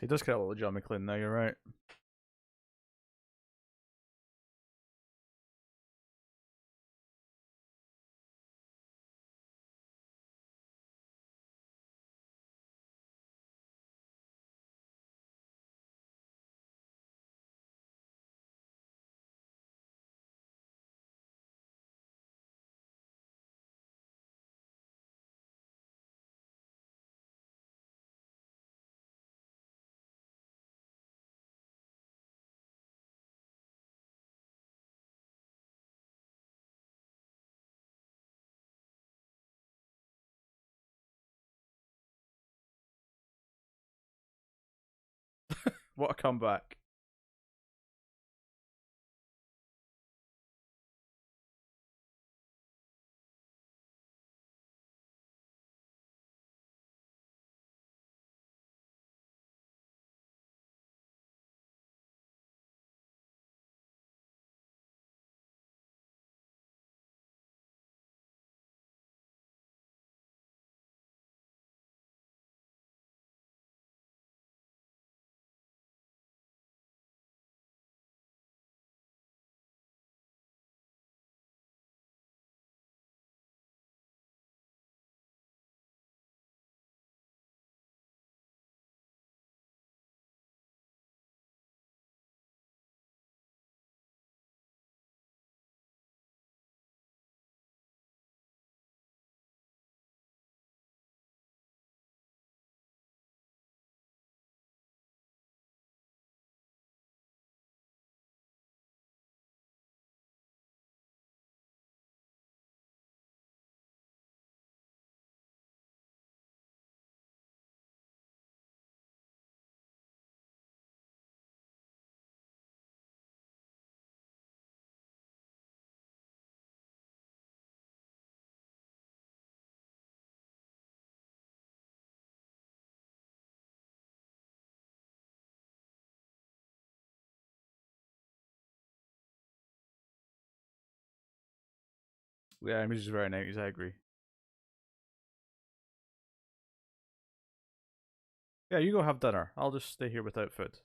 He does get a little John McClane now, you're right. What a comeback. Yeah, image is very 90s, I agree. Yeah, you go have dinner. I'll just stay here without food.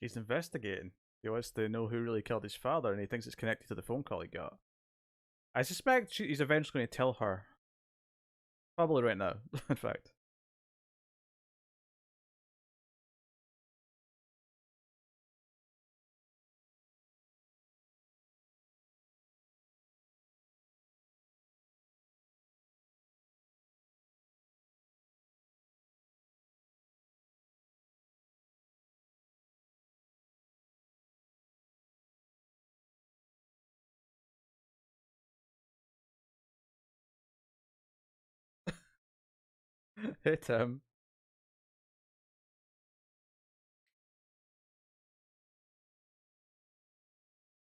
He's investigating. He wants to know who really killed his father, and he thinks it's connected to the phone call he got. I suspect he's eventually going to tell her. Probably right now, in fact. Hit him.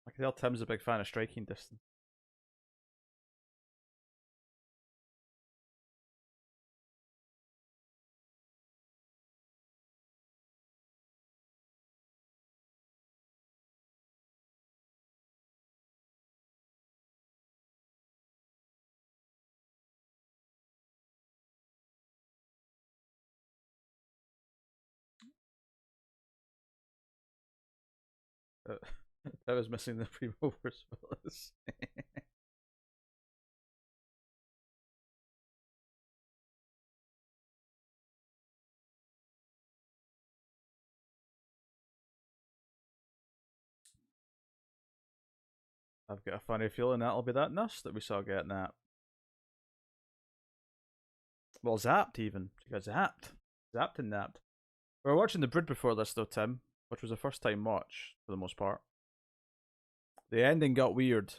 I can tell Tim's a big fan of striking distance. Uh, that was missing the Primo Willis. I've got a funny feeling that'll be that nurse that we saw get napped. Well, zapped even. She got zapped. Zapped and napped. We were watching The Brood before this though, Tim, which was a first time watch for the most part. The ending got weird.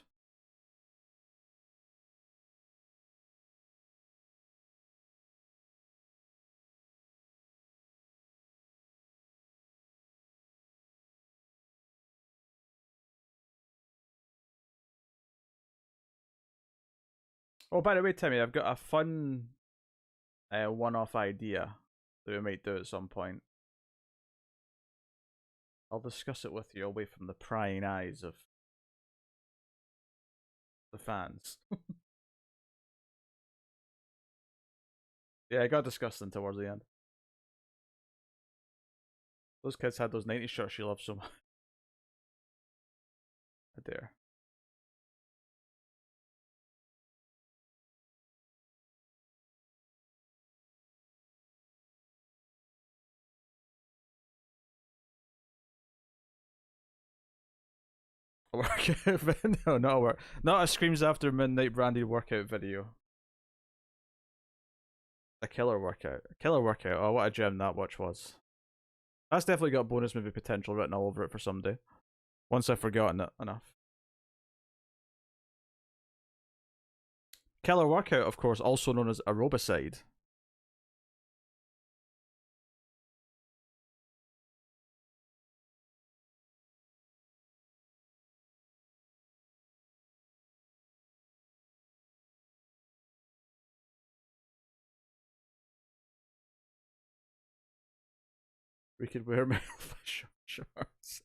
Oh, by the way, Timmy, I've got a fun one-off idea that we might do at some point. I'll discuss it with you away from the prying eyes of the fans. Yeah, I got disgusting towards the end. Those kids had those 90s shirts she loved so much. I dare. A workout video? No, not a work. Not a Screams After Midnight branded workout video. A killer workout. A killer workout. Oh, what a gem that watch was. That's definitely got bonus movie potential written all over it for someday. Once I've forgotten it enough. Killer workout, of course, also known as aerobicide. We could wear male shorts.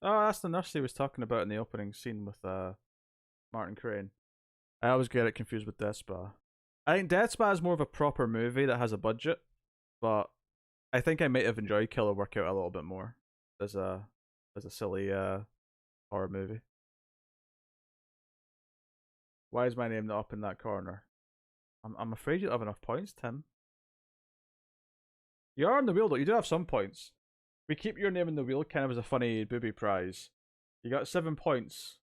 Oh, that's the nurse he was talking about in the opening scene with Martin Crane. I always get it confused with Death Spa. I think Death Spa is more of a proper movie that has a budget, but I think I might have enjoyed Killer Workout a little bit more as a silly horror movie. Why is my name not up in that corner? I'm afraid you don't have enough points, Tim. You are on the wheel though. You do have some points. We keep your name in the wheel kind of as a funny booby prize. You got 7 points.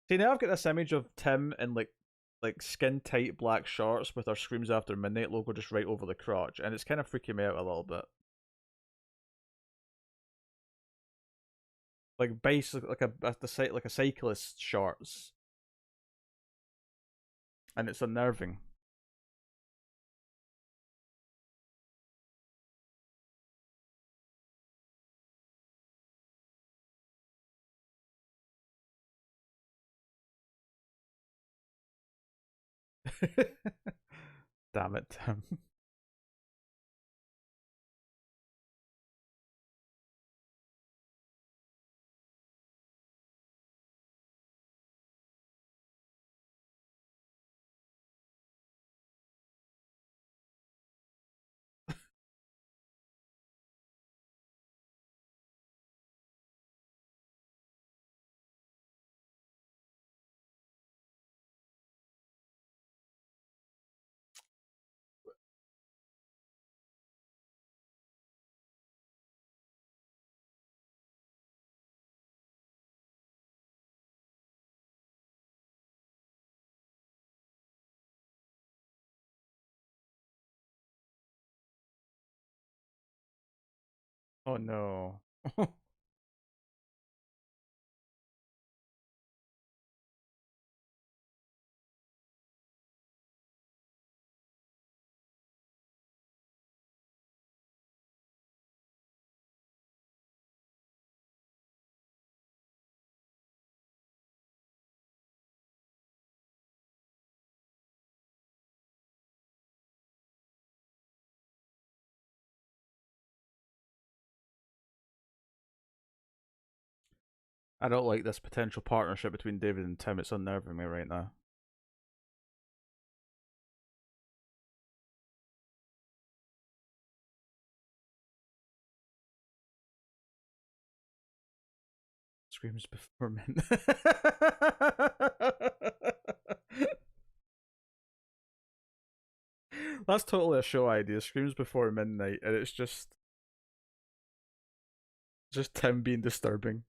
See, now I've got this image of Tim in like skin tight black shorts with our Screams After Midnight logo just right over the crotch, and it's kind of freaking me out a little bit. Like basically like a cyclist shorts, and it's unnerving. Damn it, Tim. Oh no. I don't like this potential partnership between David and Tim. It's unnerving me right now. Screams before midnight. That's totally a show idea. Screams before midnight, and it's just Tim being disturbing.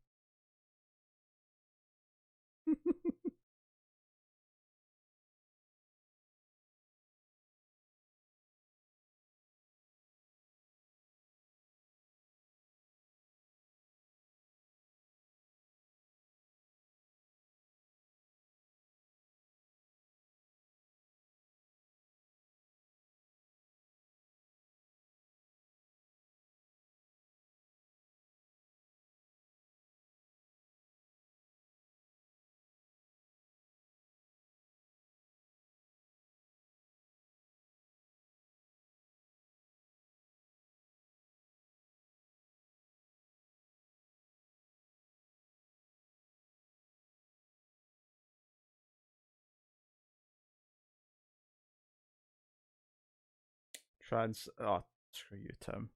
Oh, screw you, Tim.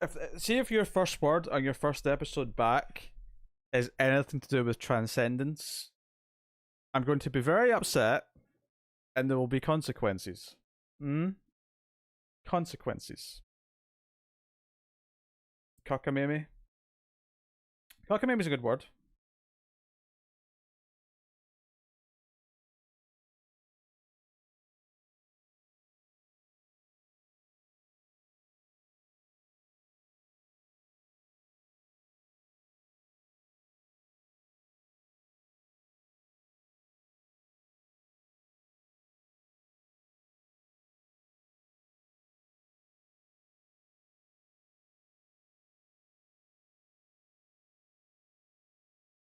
If your first word on your first episode back is anything to do with transcendence, I'm going to be very upset, and there will be consequences. Hmm. Consequences. Cockamamie. Cockamamie is a good word.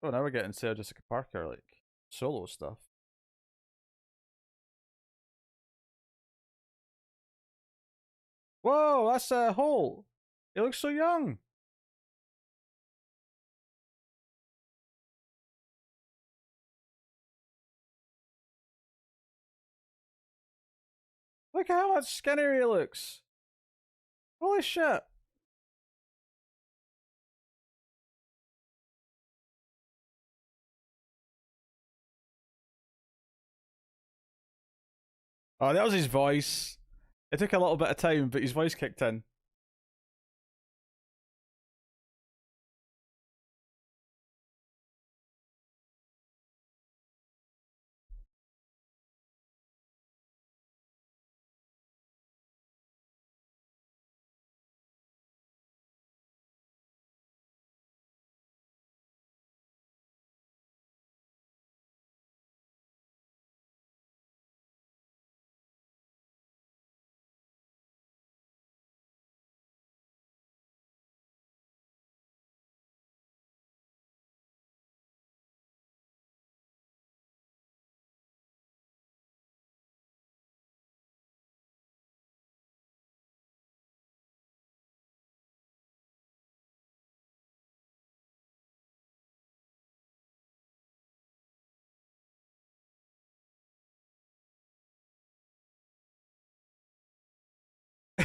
Oh, now we're getting Sarah Jessica Parker like solo stuff. Whoa, that's a hole. It looks so young. Look how much skinnier he looks. Holy shit. Oh, that was his voice. It took a little bit of time, but his voice kicked in.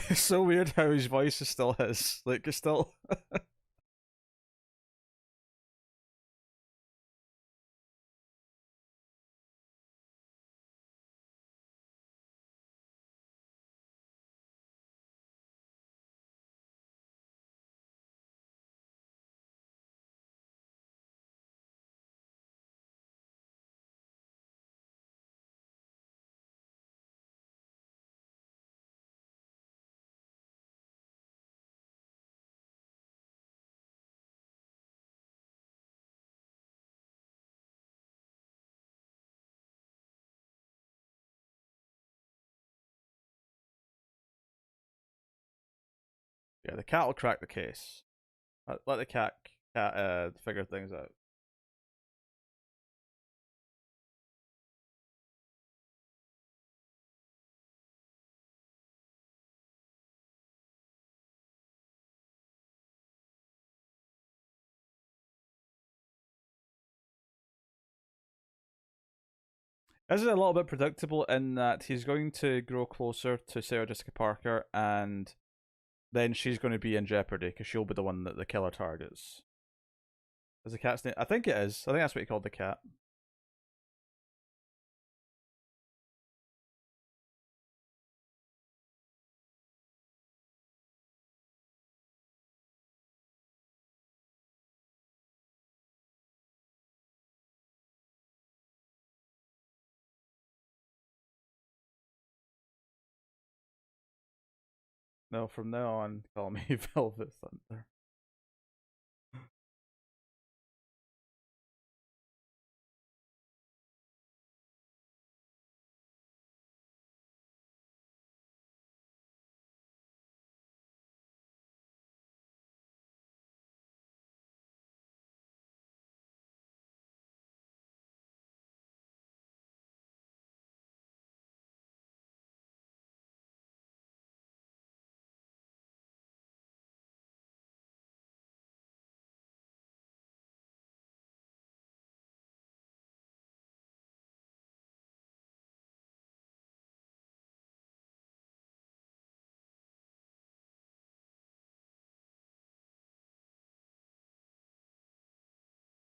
It's so weird how his voice is still his. Like, it's still. Yeah, the cat will crack the case. Let the cat figure things out. This is a little bit predictable in that he's going to grow closer to Sarah Jessica Parker, and then she's going to be in jeopardy because she'll be the one that the killer targets. Is the cat's name? I think it is. I think that's what he called the cat. No, from now on, call me Velvet Thunder.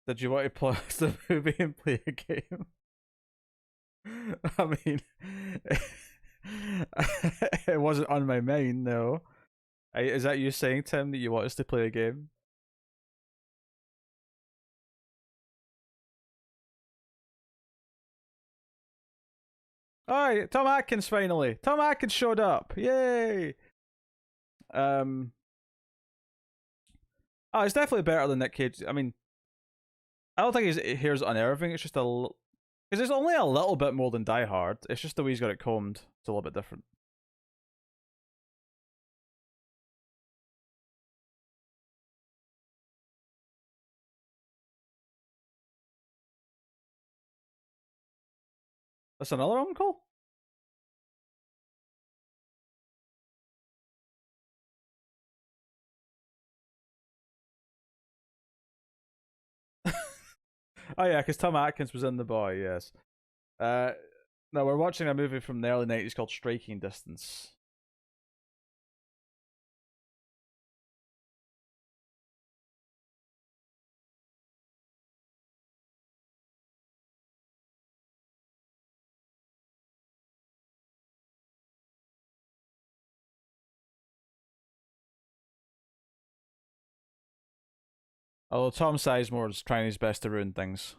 Did you want to pause the movie and play a game? I mean, it wasn't on my mind, no. Is that you saying, Tim, that you want us to play a game? Alright, Tom Atkins finally. Tom Atkins showed up. Yay! Um, oh, it's definitely better than Nick Cage. I mean, I don't think his hair's unnerving. It's just because it's only a little bit more than Die Hard. It's just the way he's got it combed. It's a little bit different. That's another uncle? Oh yeah, because Tom Atkins was in The Boy. Yes. Uh, no, we're watching a movie from the early '90s called Striking Distance. Although Tom Sizemore is trying his best to ruin things.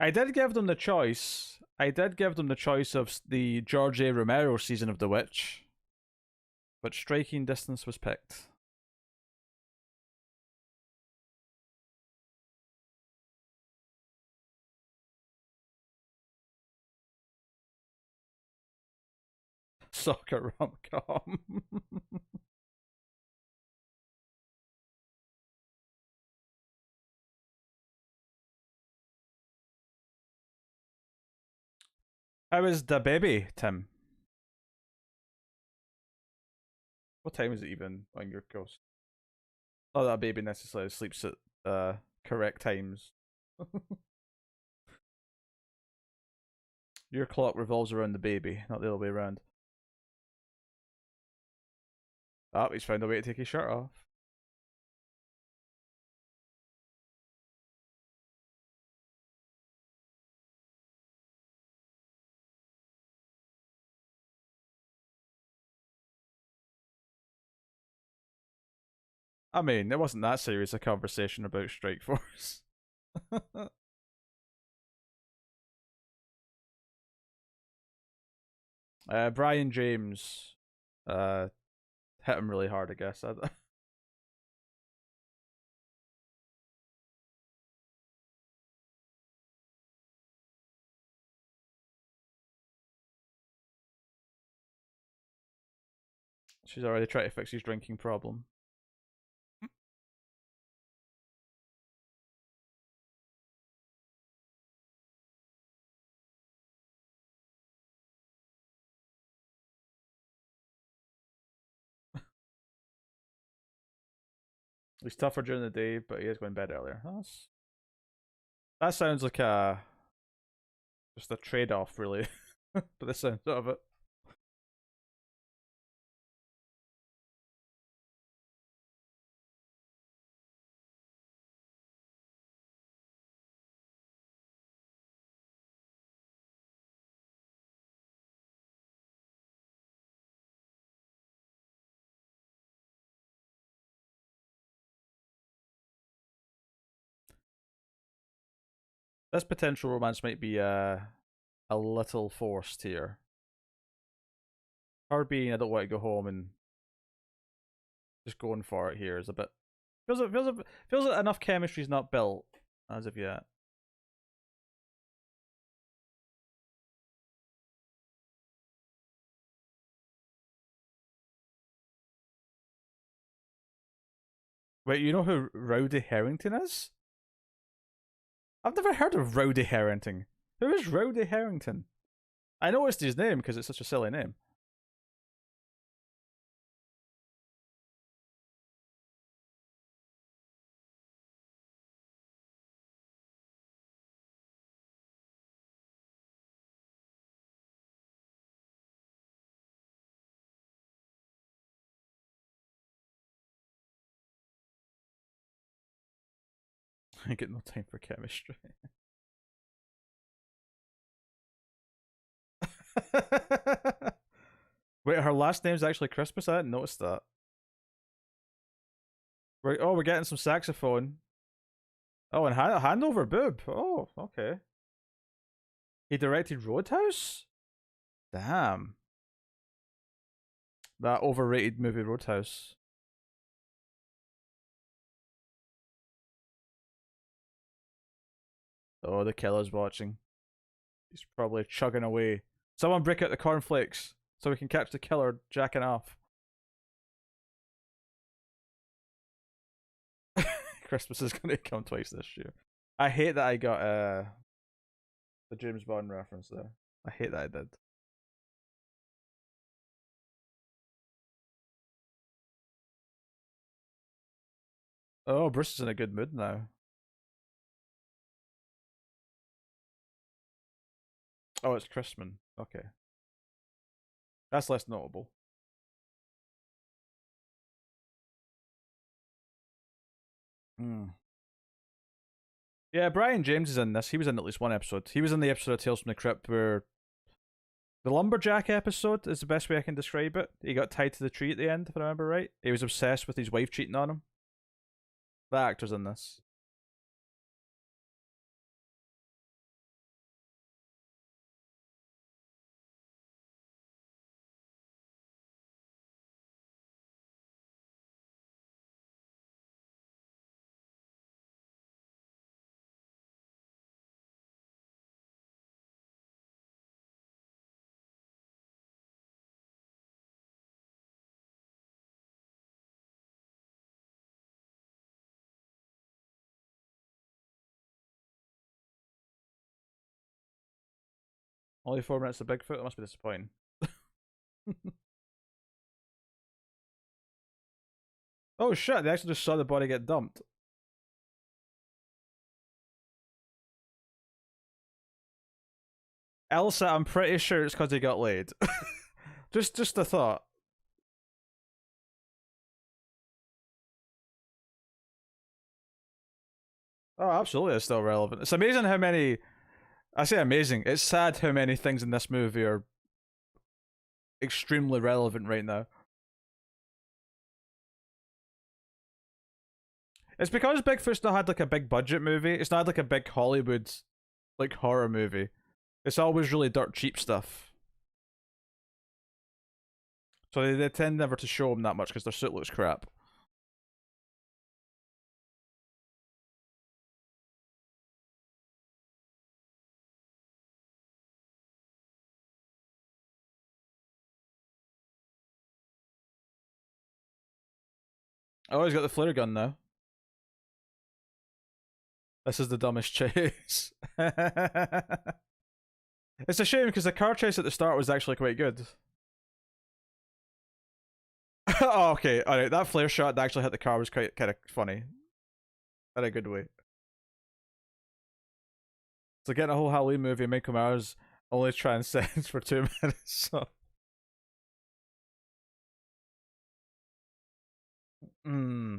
I did give them the choice. I did give them the choice of the George A. Romero season of The Witch, but Striking Distance was picked. Soccer rom-com. How is the baby, Tim? What time is it even on your coast? Not that a baby necessarily sleeps at correct times. Your clock revolves around the baby, not the other way around. Oh, he's found a way to take his shirt off. I mean, it wasn't that serious a conversation about Strike Force. Brian James hit him really hard, I guess. She's already trying to fix his drinking problem. He's tougher during the day, but he is going to bed earlier. That sounds like just a trade-off, really. But the sounds of it. This potential romance might be a little forced here. Her being, I don't want to go home and just going for it here is a bit feels like enough chemistry's not built as of yet. Wait, you know who Rowdy Harrington is? I've never heard of Rowdy Harrington. Who is Rowdy Harrington? I noticed his name because it's such a silly name. I get no time for chemistry. Wait, her last name's actually Christmas? I didn't notice that. We're getting some saxophone. Oh, and Handover Boob. Oh, okay. He directed Roadhouse? Damn. That overrated movie Roadhouse. Oh, the killer's watching. He's probably chugging away. Someone break out the cornflakes so we can catch the killer jacking off. Christmas is gonna come twice this year. I hate that I got the James Bond reference there. I hate that I did. Oh, Bruce is in a good mood now. Oh, it's Christman. Okay. That's less notable. Hmm. Yeah, Brian James is in this. He was in at least one episode. He was in the episode of Tales from the Crypt where the lumberjack episode is the best way I can describe it. He got tied to the tree at the end, if I remember right. He was obsessed with his wife cheating on him. That actor's in this. Only 4 minutes of Bigfoot? That must be disappointing. Oh shit, they actually just saw the body get dumped. Elsa, I'm pretty sure it's because he got laid. just a thought. Oh, absolutely, it's still relevant. It's amazing how many. I say amazing. It's sad how many things in this movie are extremely relevant right now. It's because Bigfoot's not had like a big budget movie. It's not had like a big Hollywood like horror movie. It's always really dirt cheap stuff. So they tend never to show him that much because their suit looks crap. Oh, he's got the flare gun now. This is the dumbest chase. It's a shame because the car chase at the start was actually quite good. Oh, okay, alright. That flare shot that actually hit the car was quite kind of funny. In a good way. So getting a whole Halloween movie, Michael Myers only transcends for 2 minutes. So. Hmm.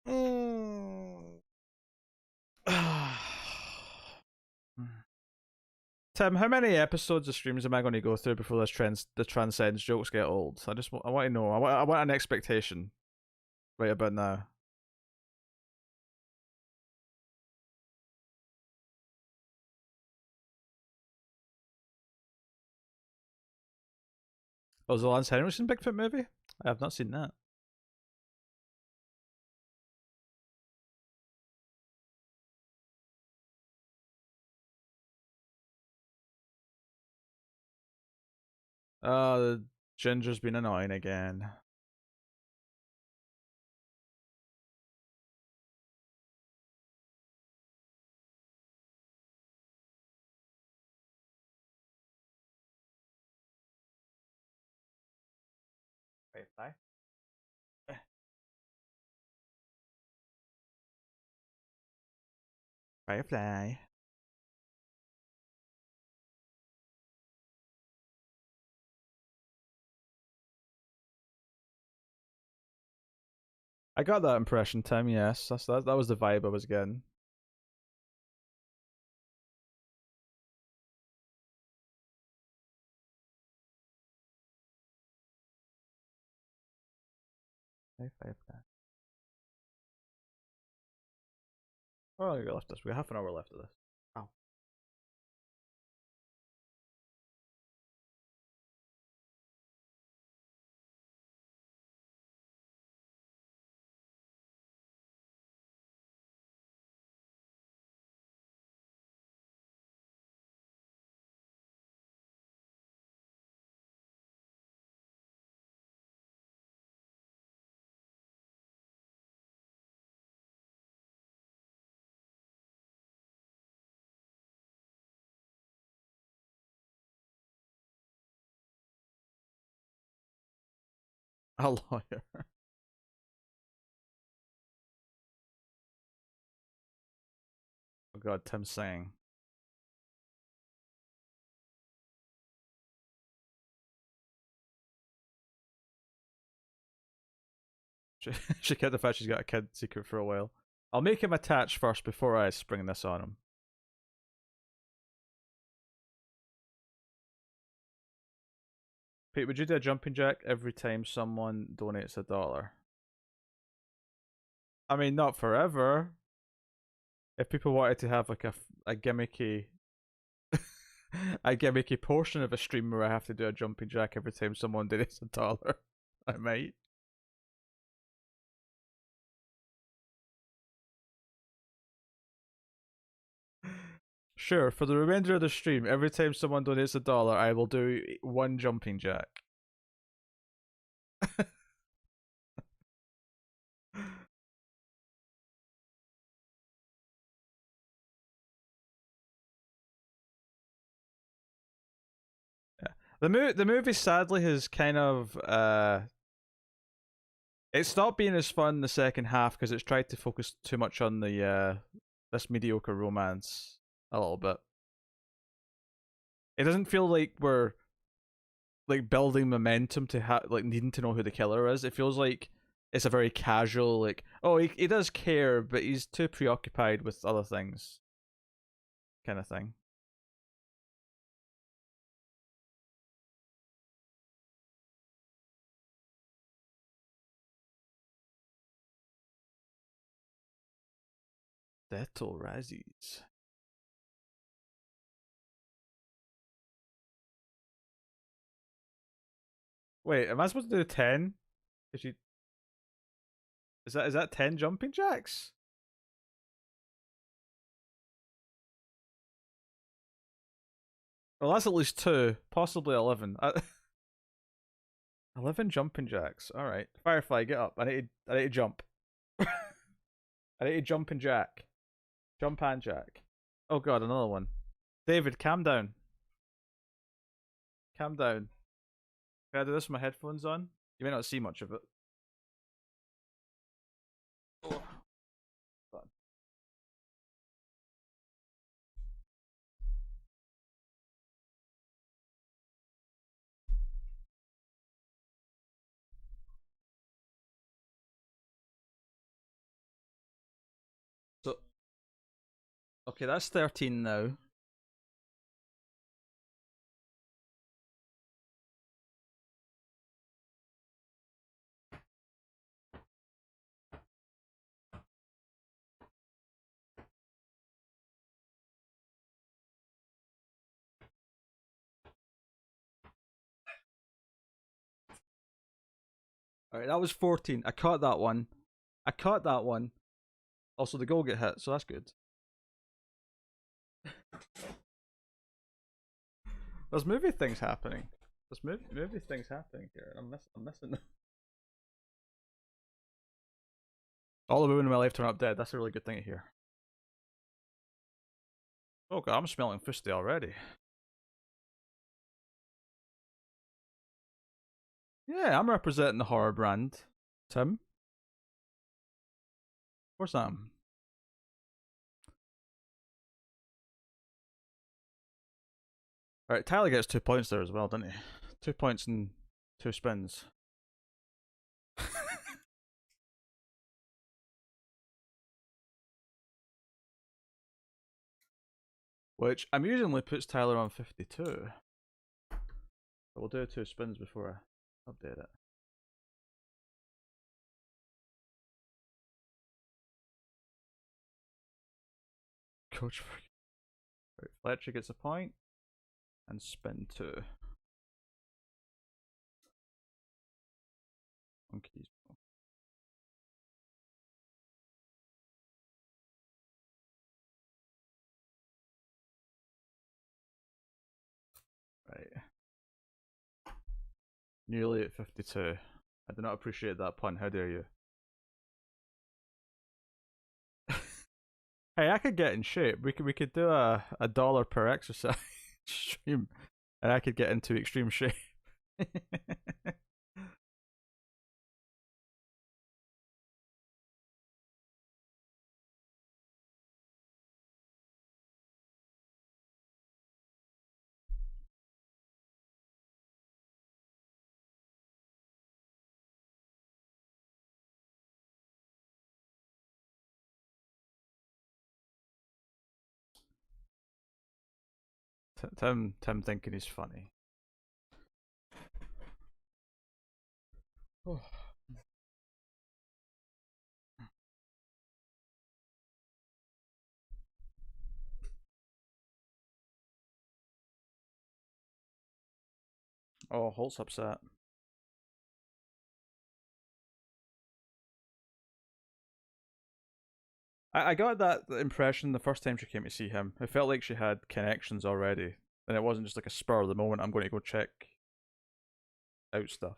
Mm. Tim, how many episodes of streams am I going to go through before the transcends jokes get old? I want to know. I want an expectation right about now. Oh, was the Lance Henriksen Bigfoot movie? I have not seen that. The Ginger's been annoying again. Firefly. Firefly. I got that impression, Tim. Yes, that was the vibe I was getting. Five. Oh, long have we got left this? We have half an hour left of this. Oh. A lawyer. Oh god, Tim's saying. She kept the fact she's got a kid secret for a while. I'll make him attach first before I spring this on him. Pete, would you do a jumping jack every time someone donates $1? I mean, not forever. If people wanted to have like a gimmicky a gimmicky portion of a stream where I have to do a jumping jack every time someone donates $1, I might. Sure, for the remainder of the stream, every time someone donates $1, I will do one jumping jack. Yeah. The movie sadly has kind of it stopped being as fun in the second half because it's tried to focus too much on the this mediocre romance a little bit. It doesn't feel like we're like building momentum to like needing to know who the killer is. It feels like it's a very casual like, oh, he does care, but he's too preoccupied with other things kind of thing. Deto Razzies. Wait, am I supposed to do 10? Is she? Is that 10 jumping jacks? Well, that's at least 2, possibly 11. 11 jumping jacks. All right, Firefly, get up. I need to jump. I need to jump and jack. Jump and jack. Oh god, another one. David, calm down. Calm down. Can I do this with my headphones on? You may not see much of it. Oh. So, okay, that's 13 now. Alright, that was 14. I caught that one. I caught that one. Also, the goal get hit, so that's good. There's movie things happening. There's movie things happening here. I'm missing. All the women in my life turn up dead. That's a really good thing to hear. Oh god, I'm smelling fisty already. Yeah, I'm representing the horror brand. Tim? Where's that? Alright, Tyler gets 2 points there as well, didn't he? 2 points and 2 spins. which amusingly puts Tyler on 52. But we'll do 2 spins before I update it. Coach right, Fletcher gets a point. And spin 2. Monkeys. Right. Nearly at 52. I do not appreciate that pun. How dare you? Hey, I could get in shape. We could do a dollar per exercise stream, and I could get into extreme shape. Tim thinking he's funny. Oh, Holt's upset. I got that impression the first time she came to see him. It felt like she had connections already, and it wasn't just like a spur of the moment. I'm going to go check out stuff.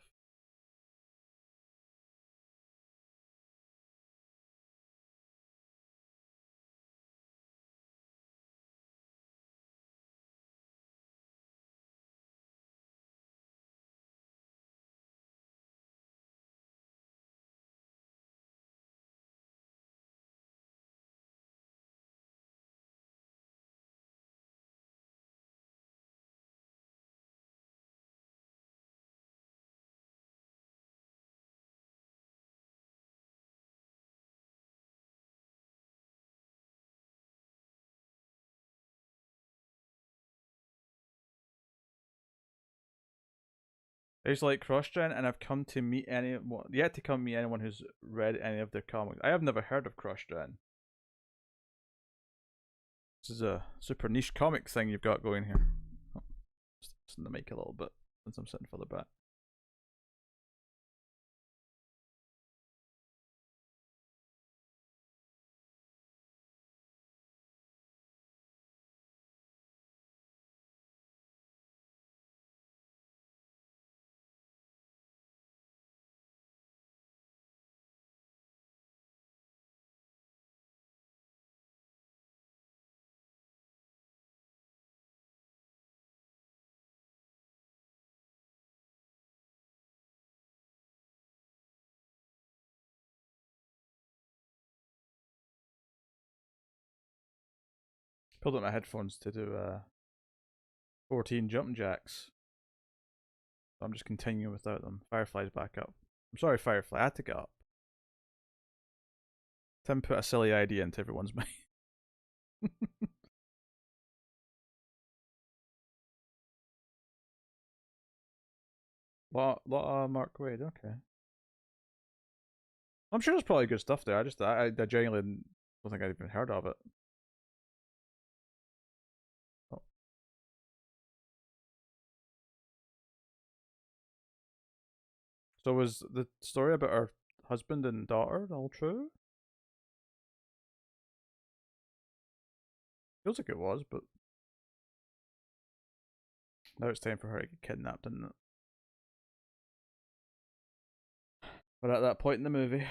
It's like CrossGen, and I've come to meet yet to come meet anyone who's read any of their comics. I have never heard of CrossGen. This is a super niche comic thing you've got going here. Oh, just in the mic a little bit since I'm sitting further back. Pulled out my headphones to do 14 jumping jacks. So I'm just continuing without them. Firefly's back up. I'm sorry, Firefly. I had to get up. Tim put a silly idea into everyone's mind. lot of Mark Wade. Okay. I'm sure there's probably good stuff there. I genuinely don't think I'd even heard of it. Oh. So was the story about her husband and daughter all true? Feels like it was, but now it's time for her to get kidnapped, isn't it? But at that point in the movie,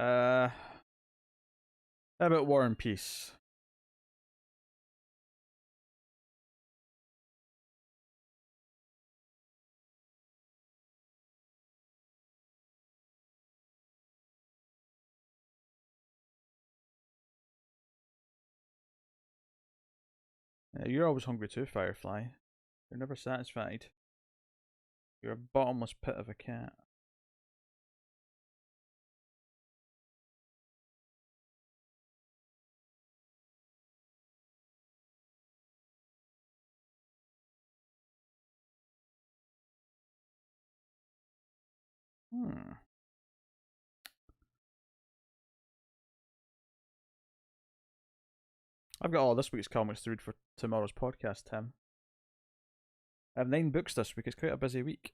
How about War and Peace? You're always hungry too, Firefly. You're never satisfied. You're a bottomless pit of a cat. Hmm. I've got all this week's comics to read for tomorrow's podcast, Tim. I have 9 books this week. It's quite a busy week.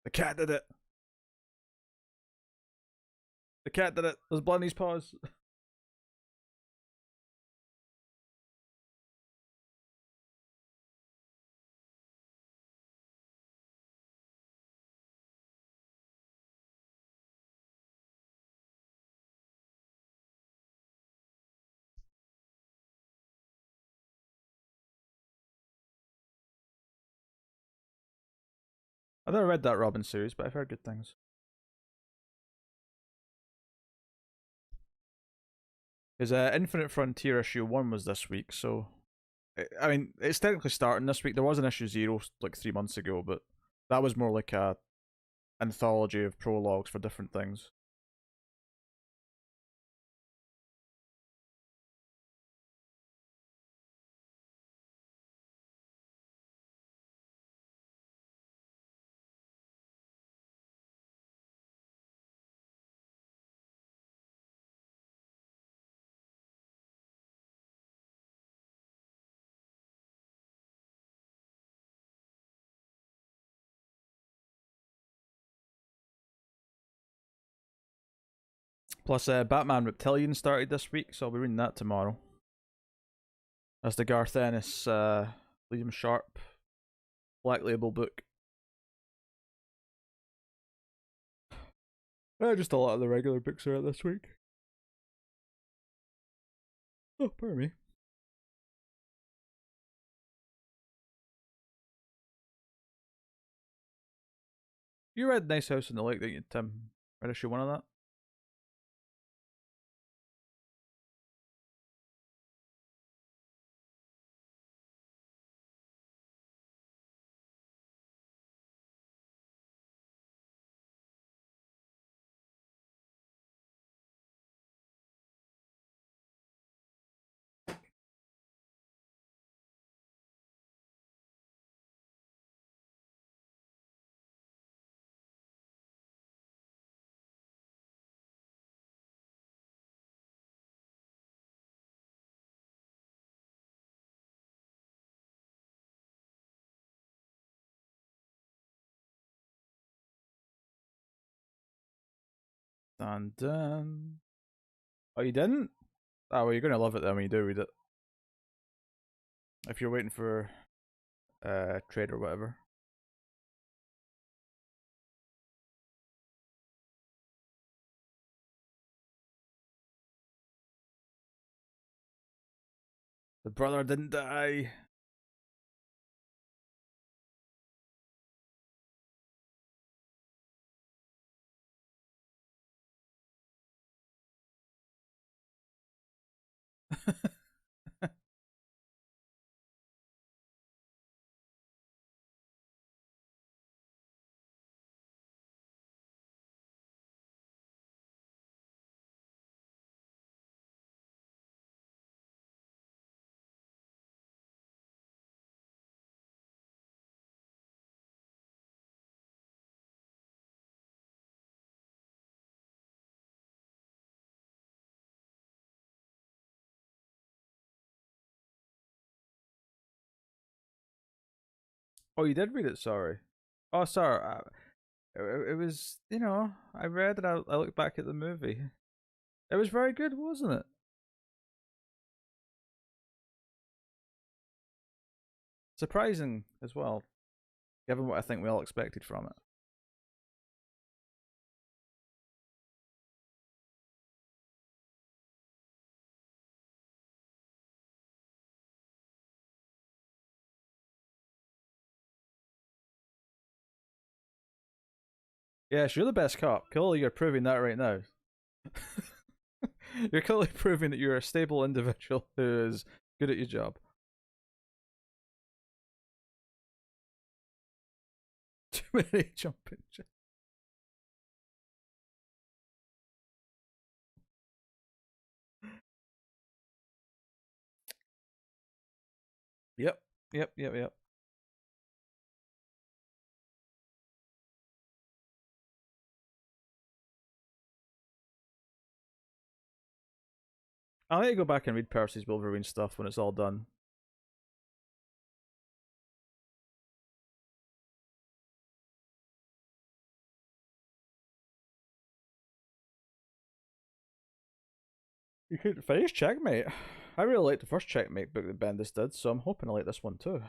The cat did it. The cat did it. There's blood in his paws. I've never read that Robin series, but I've heard good things. His Infinite Frontier issue 1 was this week, so I mean, it's technically starting this week. There was an issue 0 like 3 months ago, but that was more like a anthology of prologues for different things. Plus, Batman Reptilian started this week, so I'll be reading that tomorrow. That's the Garth Ennis, Liam Sharp Black Label book. Just a lot of the regular books are out this week. Oh, pardon me. You read Nice House on the Lake, didn't you, Tim? Read issue 1 of that? Dun dun. Oh, you didn't? Oh, well, you're gonna love it then when you do read it. If you're waiting for trade or whatever. The brother didn't die. Oh, you did read it. Sorry. Oh, sorry. It was, I read it. I looked back at the movie. It was very good, wasn't it? Surprising as well, given what I think we all expected from it. Yes, you're the best cop. Clearly, you're proving that right now. You're clearly proving that you're a stable individual who is good at your job. Too many jumping jacks. Yep, yep. I'll need to go back and read Percy's Wolverine stuff when it's all done. You could finish Checkmate. I really liked the first Checkmate book that Bendis did, so I'm hoping I like this one too.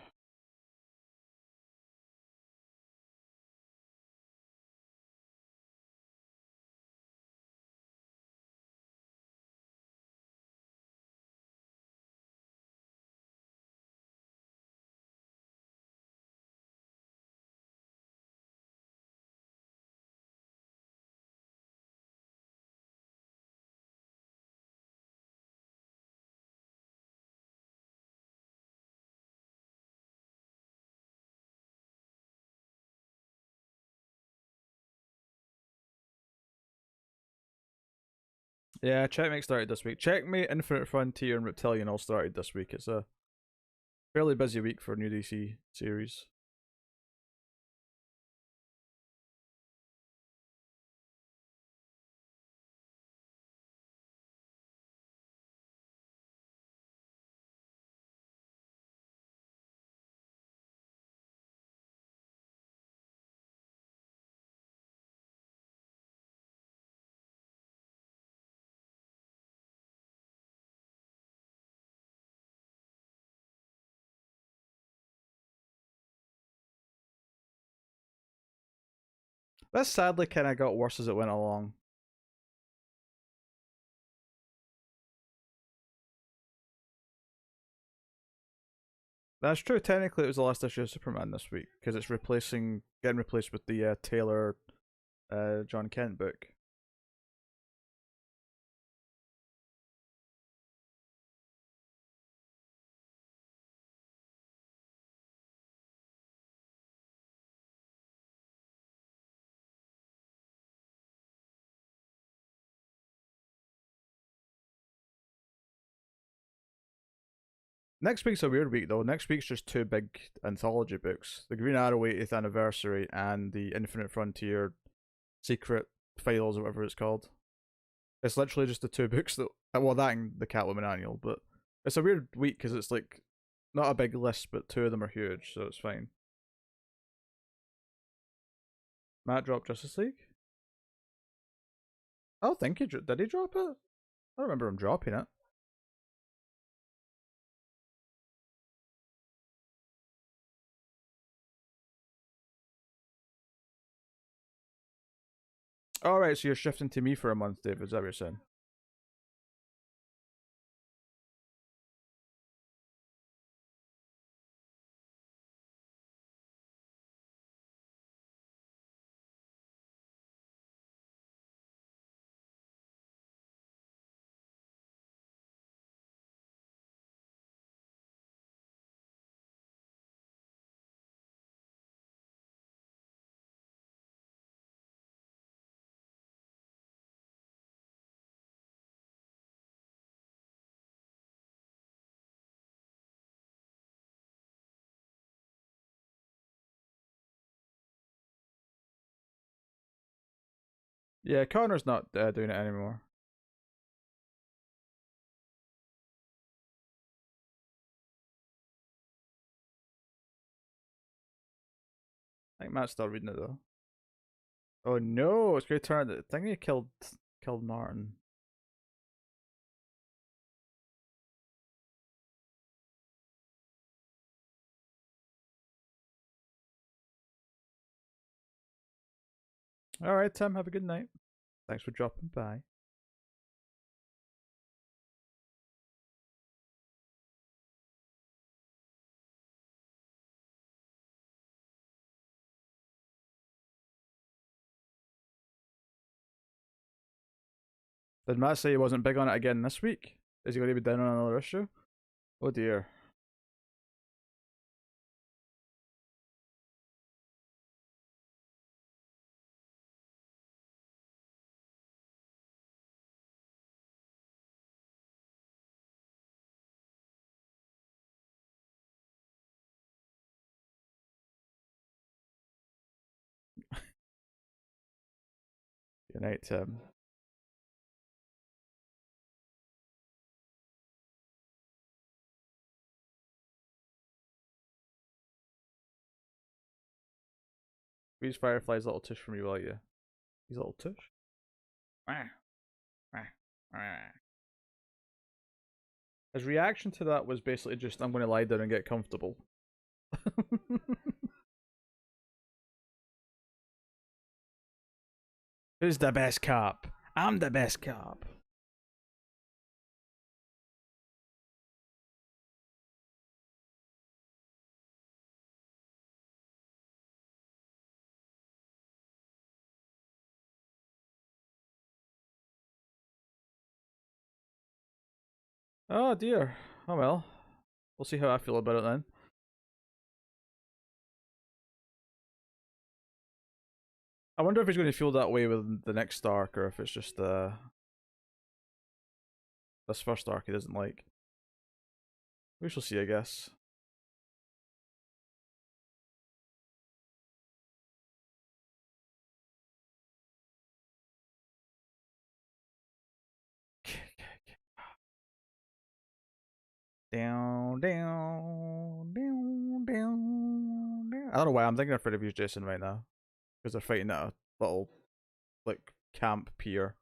Yeah, Checkmate started this week. Checkmate, Infinite Frontier, and Reptilian all started this week. It's a fairly busy week for new DC series. This sadly kind of got worse as it went along. That's true. Technically, it was the last issue of Superman this week because it's getting replaced with the Taylor, John Kent book. Next week's a weird week though. Next week's just two big anthology books: the Green Arrow 80th Anniversary and the Infinite Frontier Secret Files or whatever it's called. It's literally just the two books that, well, that and the Catwoman annual, but it's a weird week because it's like not a big list, but two of them are huge, so it's fine. Matt dropped Justice League. I don't think did. He drop it? I don't remember him dropping it. All right, so you're shifting to me for a month, David. Is that what you're saying? Yeah, Connor's not doing it anymore. I think Matt's still reading it though. Oh no, it's going to turn. I think he killed Martin. All right, Tim. Have a good night. Thanks for dropping by. Did Matt say he wasn't big on it again this week? Is he going to be down on another issue? Oh dear. Good night, Tim. Squeeze Firefly's little tush from you, will you? He's a little tush. His reaction to that was basically just, I'm going to lie down and get comfortable. Who's the best cop? I'm the best cop. Oh dear. Oh well. We'll see how I feel about it then. I wonder if he's going to feel that way with the next arc, or if it's just this first arc he doesn't like. We shall see, I guess. Down, down, down, down, down. I don't know why I'm thinking of Freddy vs. Jason right now, because they're fighting at a little, like, camp pier.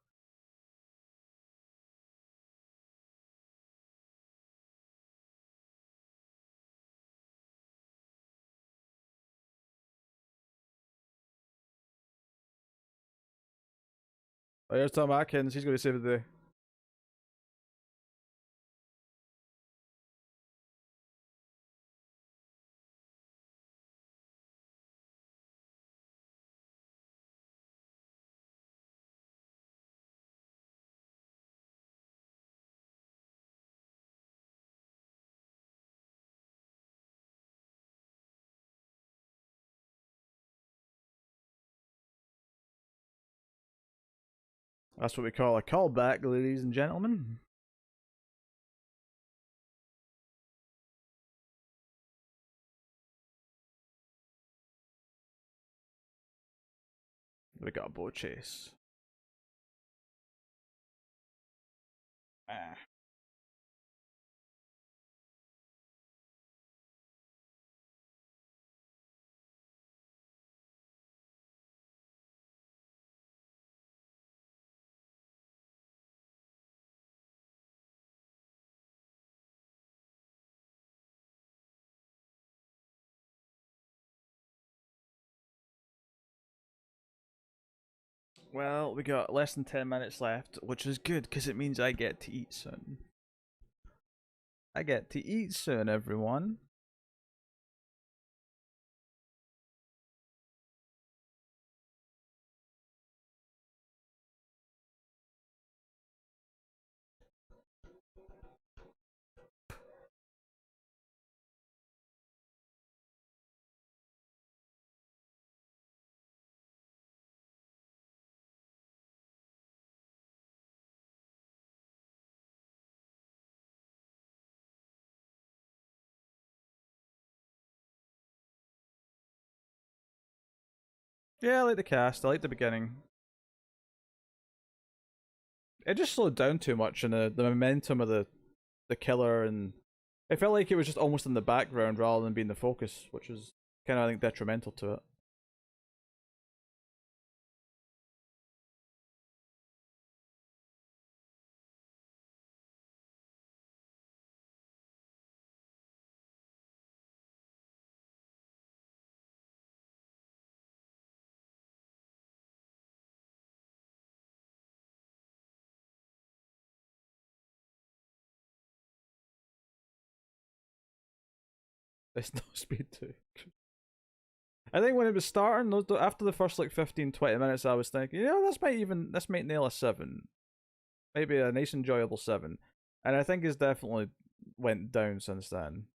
Oh, here's Tom Atkins. He's going to save the day. That's what we call a callback, ladies and gentlemen. We got a boat chase. Ah. Well, we got less than 10 minutes left, which is good because it means I get to eat soon. I get to eat soon, everyone. Yeah, I like the cast. I like the beginning. It just slowed down too much, and the momentum of the killer, and it felt like it was just almost in the background rather than being the focus, which was kind of, I think, detrimental to it. It's no Speed 2. I think when it was starting, after the first like 15, 20 minutes, I was thinking, this might nail a 7. Maybe a nice, enjoyable 7. And I think it's definitely went down since then.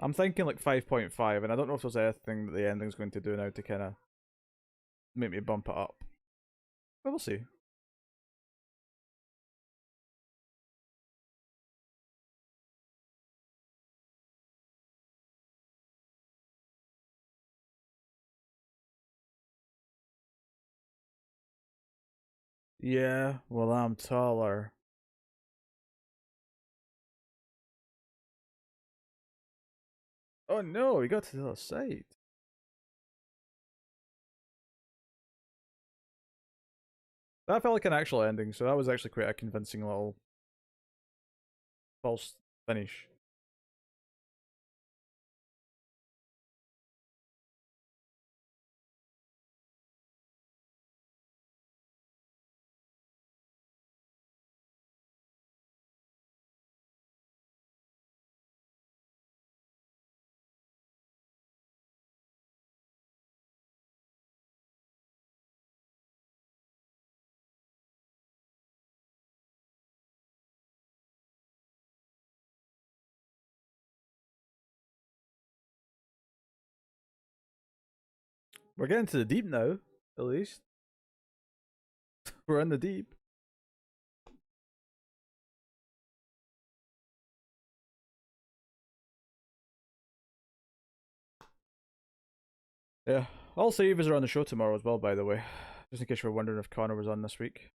I'm thinking like 5.5, and I don't know if there's anything that the ending's going to do now to kind of make me bump it up. But we'll see. Yeah, well, I'm taller. Oh no, we got to the other side. That felt like an actual ending, so that was actually quite a convincing little false finish. We're getting to the deep now, at least. We're in the deep. Yeah. All savers are on the show tomorrow as well, by the way. Just in case you were wondering if Connor was on this week.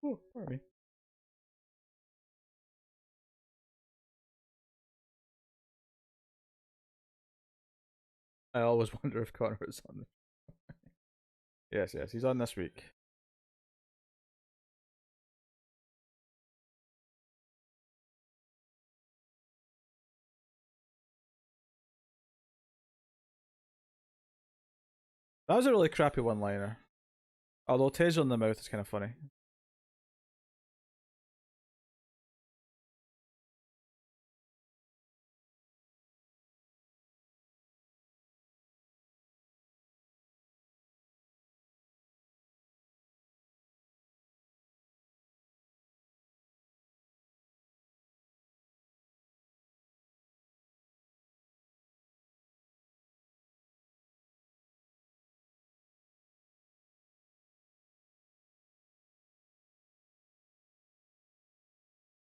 Oh, pardon me. I always wonder if Connor is on. Yes, he's on this week. That was a really crappy one-liner. Although taser in the mouth is kind of funny.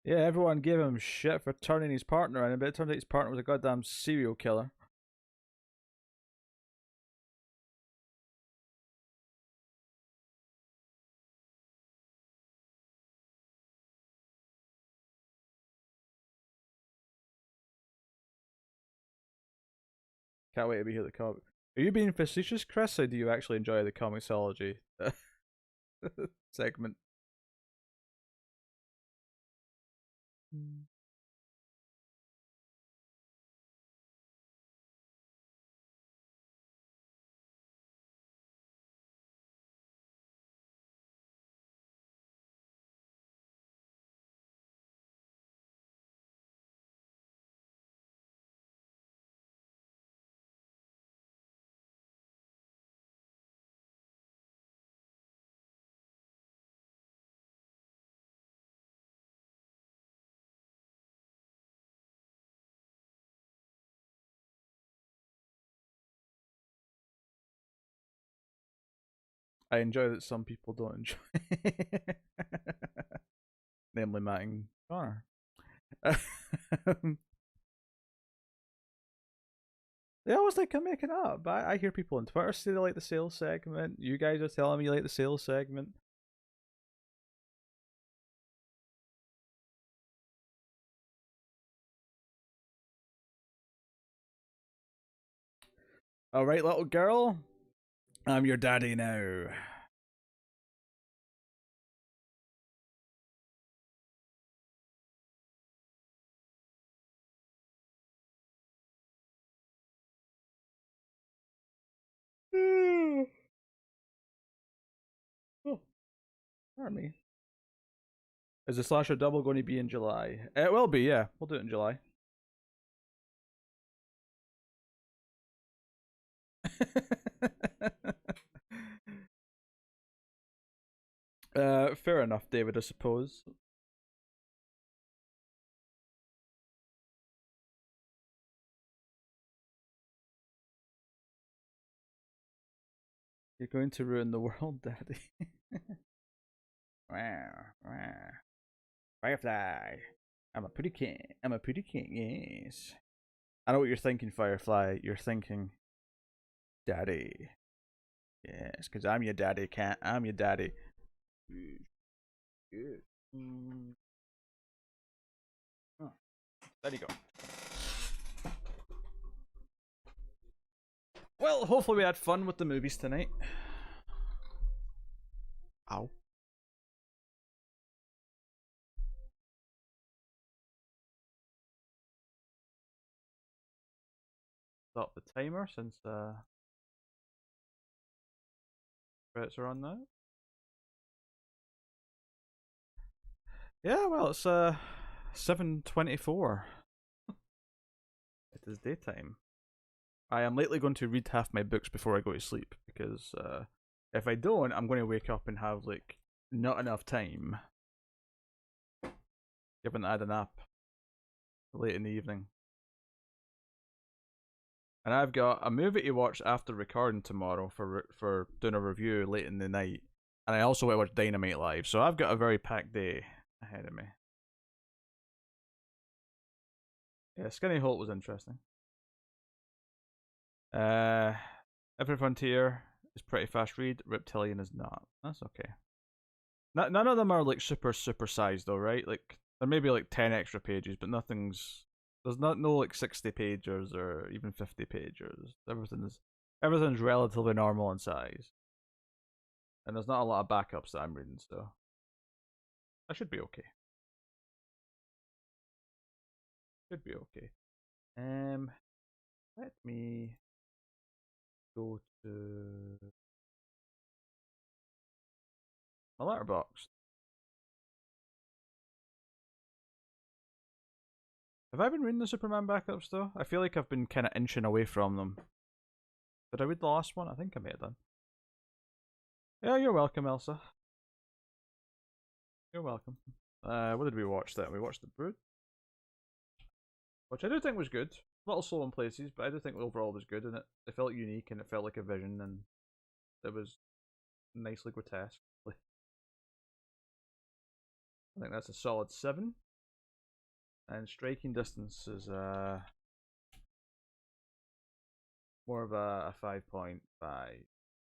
Yeah, everyone gave him shit for turning his partner in, but it turned out his partner was a goddamn serial killer. Can't wait to be here at the comic. Are you being facetious, Chris, or do you actually enjoy the comicsology segment? I enjoy that some people don't enjoy. Namely Matt and Connor. They always like making up. I hear people on Twitter say they like the sales segment. You guys are telling me you like the sales segment. Alright, little girl. I'm your daddy now. Army. Is the slasher double going to be in July? It will be, yeah. We'll do it in July. Fair enough, David, I suppose. You're going to ruin the world, Daddy. Firefly. I'm a pretty king. I'm a pretty king, yes. I know what you're thinking, Firefly. You're thinking, Daddy. Yes, because I'm your daddy, cat. I'm your daddy. Good. Oh, there you go. Well, hopefully we had fun with the movies tonight. Ow. Stop the timer since credits are on now. Yeah, well, it's 7:24. It is daytime. I am lately going to read half my books before I go to sleep because if I don't, I'm going to wake up and have like not enough time. Given that I had a nap late in the evening. And I've got a movie to watch after recording tomorrow for doing a review late in the night. And I also want to watch Dynamite Live. So I've got a very packed day ahead of me. Yeah, Skinny Holt was interesting. Every Frontier is pretty fast read. Reptilian is not. That's okay. None of them are like super sized though, right? Like there may be like 10 extra pages, but there's no like 60 pagers or even 50 pagers. Everything's relatively normal in size. And there's not a lot of backups that I'm reading, so I should be okay. Should be okay. Let me go to my letterbox. Have I been reading the Superman backups though? I feel like I've been kind of inching away from them. Did I read the last one? I think I may have done. Yeah, you're welcome, Elsa. You're welcome. What did we watch then? We watched The Brood, which I do think was good. A little slow in places, but I do think overall it was good, and it felt unique and it felt like a vision, and it was nicely grotesque. I think that's a solid 7. And Striking Distance is more of a 5.5.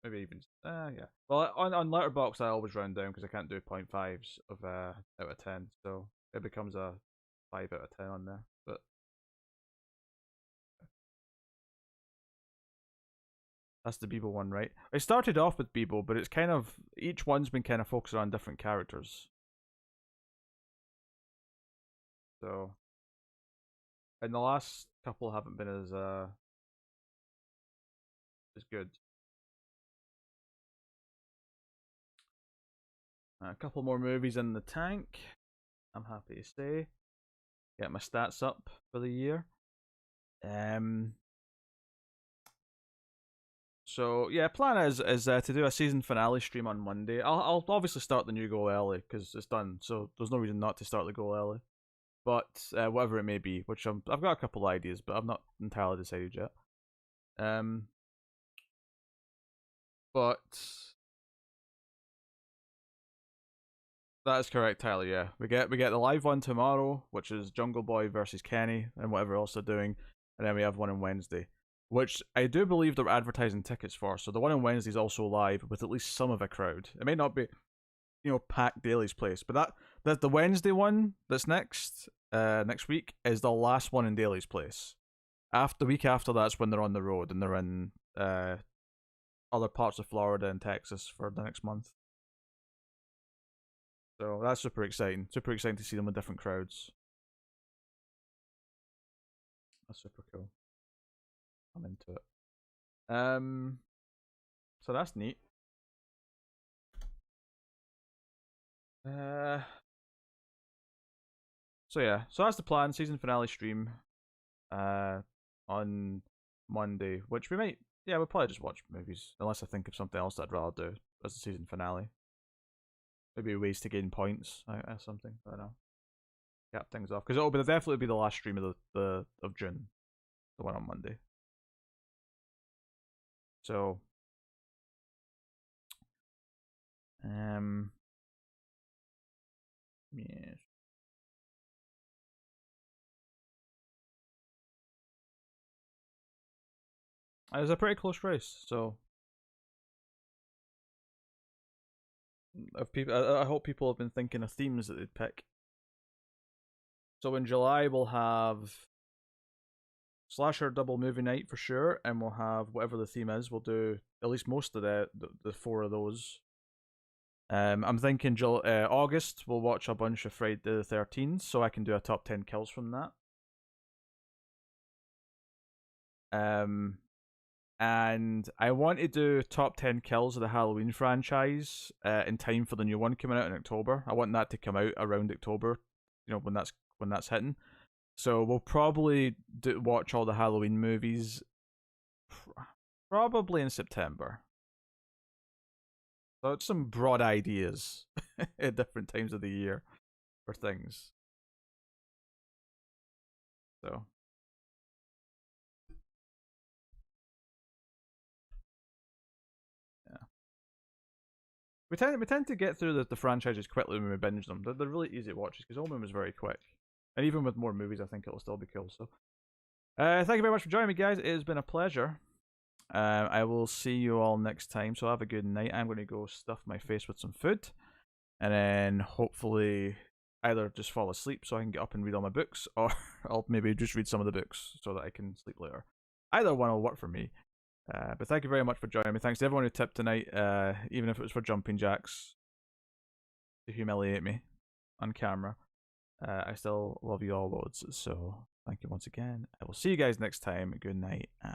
Maybe even yeah. Well, on Letterboxd I always round down because I can't do 0.5s of out of 10, so it becomes a 5 out of 10 on there. But that's the Bebo one, right? I started off with Bebo, but it's kind of each one's been kind of focused on different characters. So, and the last couple haven't been as good. A couple more movies in the tank. I'm happy to say. Get my stats up for the year. So yeah, plan is to do a season finale stream on Monday. I'll obviously start the new goal early because it's done. So there's no reason not to start the goal early. But whatever it may be, which I've got a couple ideas, but I've not entirely decided yet. But that is correct, Tyler. Yeah, we get the live one tomorrow, which is Jungle Boy versus Kenny and whatever else they're doing, and then we have one on Wednesday, which I do believe they're advertising tickets for. So the one on Wednesday is also live with at least some of a crowd. It may not be, packed Daly's place, but that the Wednesday one that's next week is the last one in Daly's place. After the week after that's when they're on the road and they're in other parts of Florida and Texas for the next month. So that's super exciting. Super exciting to see them with different crowds. That's super cool. I'm into it. So that's neat. So yeah, so that's the plan. Season finale stream, on Monday, which we might, yeah, we'll probably just watch movies unless I think of something else that I'd rather do as the season finale. Maybe ways to gain points or something. I don't know. Cap things off because it'll definitely be the last stream of the of June, the one on Monday. So, yes. It was a pretty close race, so if people, I hope people have been thinking of themes that they'd pick. So in July we'll have slasher double movie night for sure, and we'll have whatever the theme is. We'll do at least most of the four of those. I'm thinking August we'll watch a bunch of Friday the 13th, so I can do a top 10 kills from that. And I want to do top 10 kills of the Halloween franchise in time for the new one coming out in October. I want that to come out around October, when that's hitting. So we'll probably watch all the Halloween movies probably in September. So it's some broad ideas at different times of the year for things. So yeah, we tend to get through the franchises quickly when we binge them. They're really easy to watch because all of them is very quick, and even with more movies, I think it'll still be cool. So, thank you very much for joining me, guys. It has been a pleasure. I will see you all next time. So have a good night. I'm going to go stuff my face with some food, and then hopefully either just fall asleep so I can get up and read all my books, or I'll maybe just read some of the books so that I can sleep later. Either one will work for me. But thank you very much for joining me. Thanks to everyone who tipped tonight, even if it was for jumping jacks to humiliate me on camera. I still love you all loads. So thank you once again. I will see you guys next time. Good night and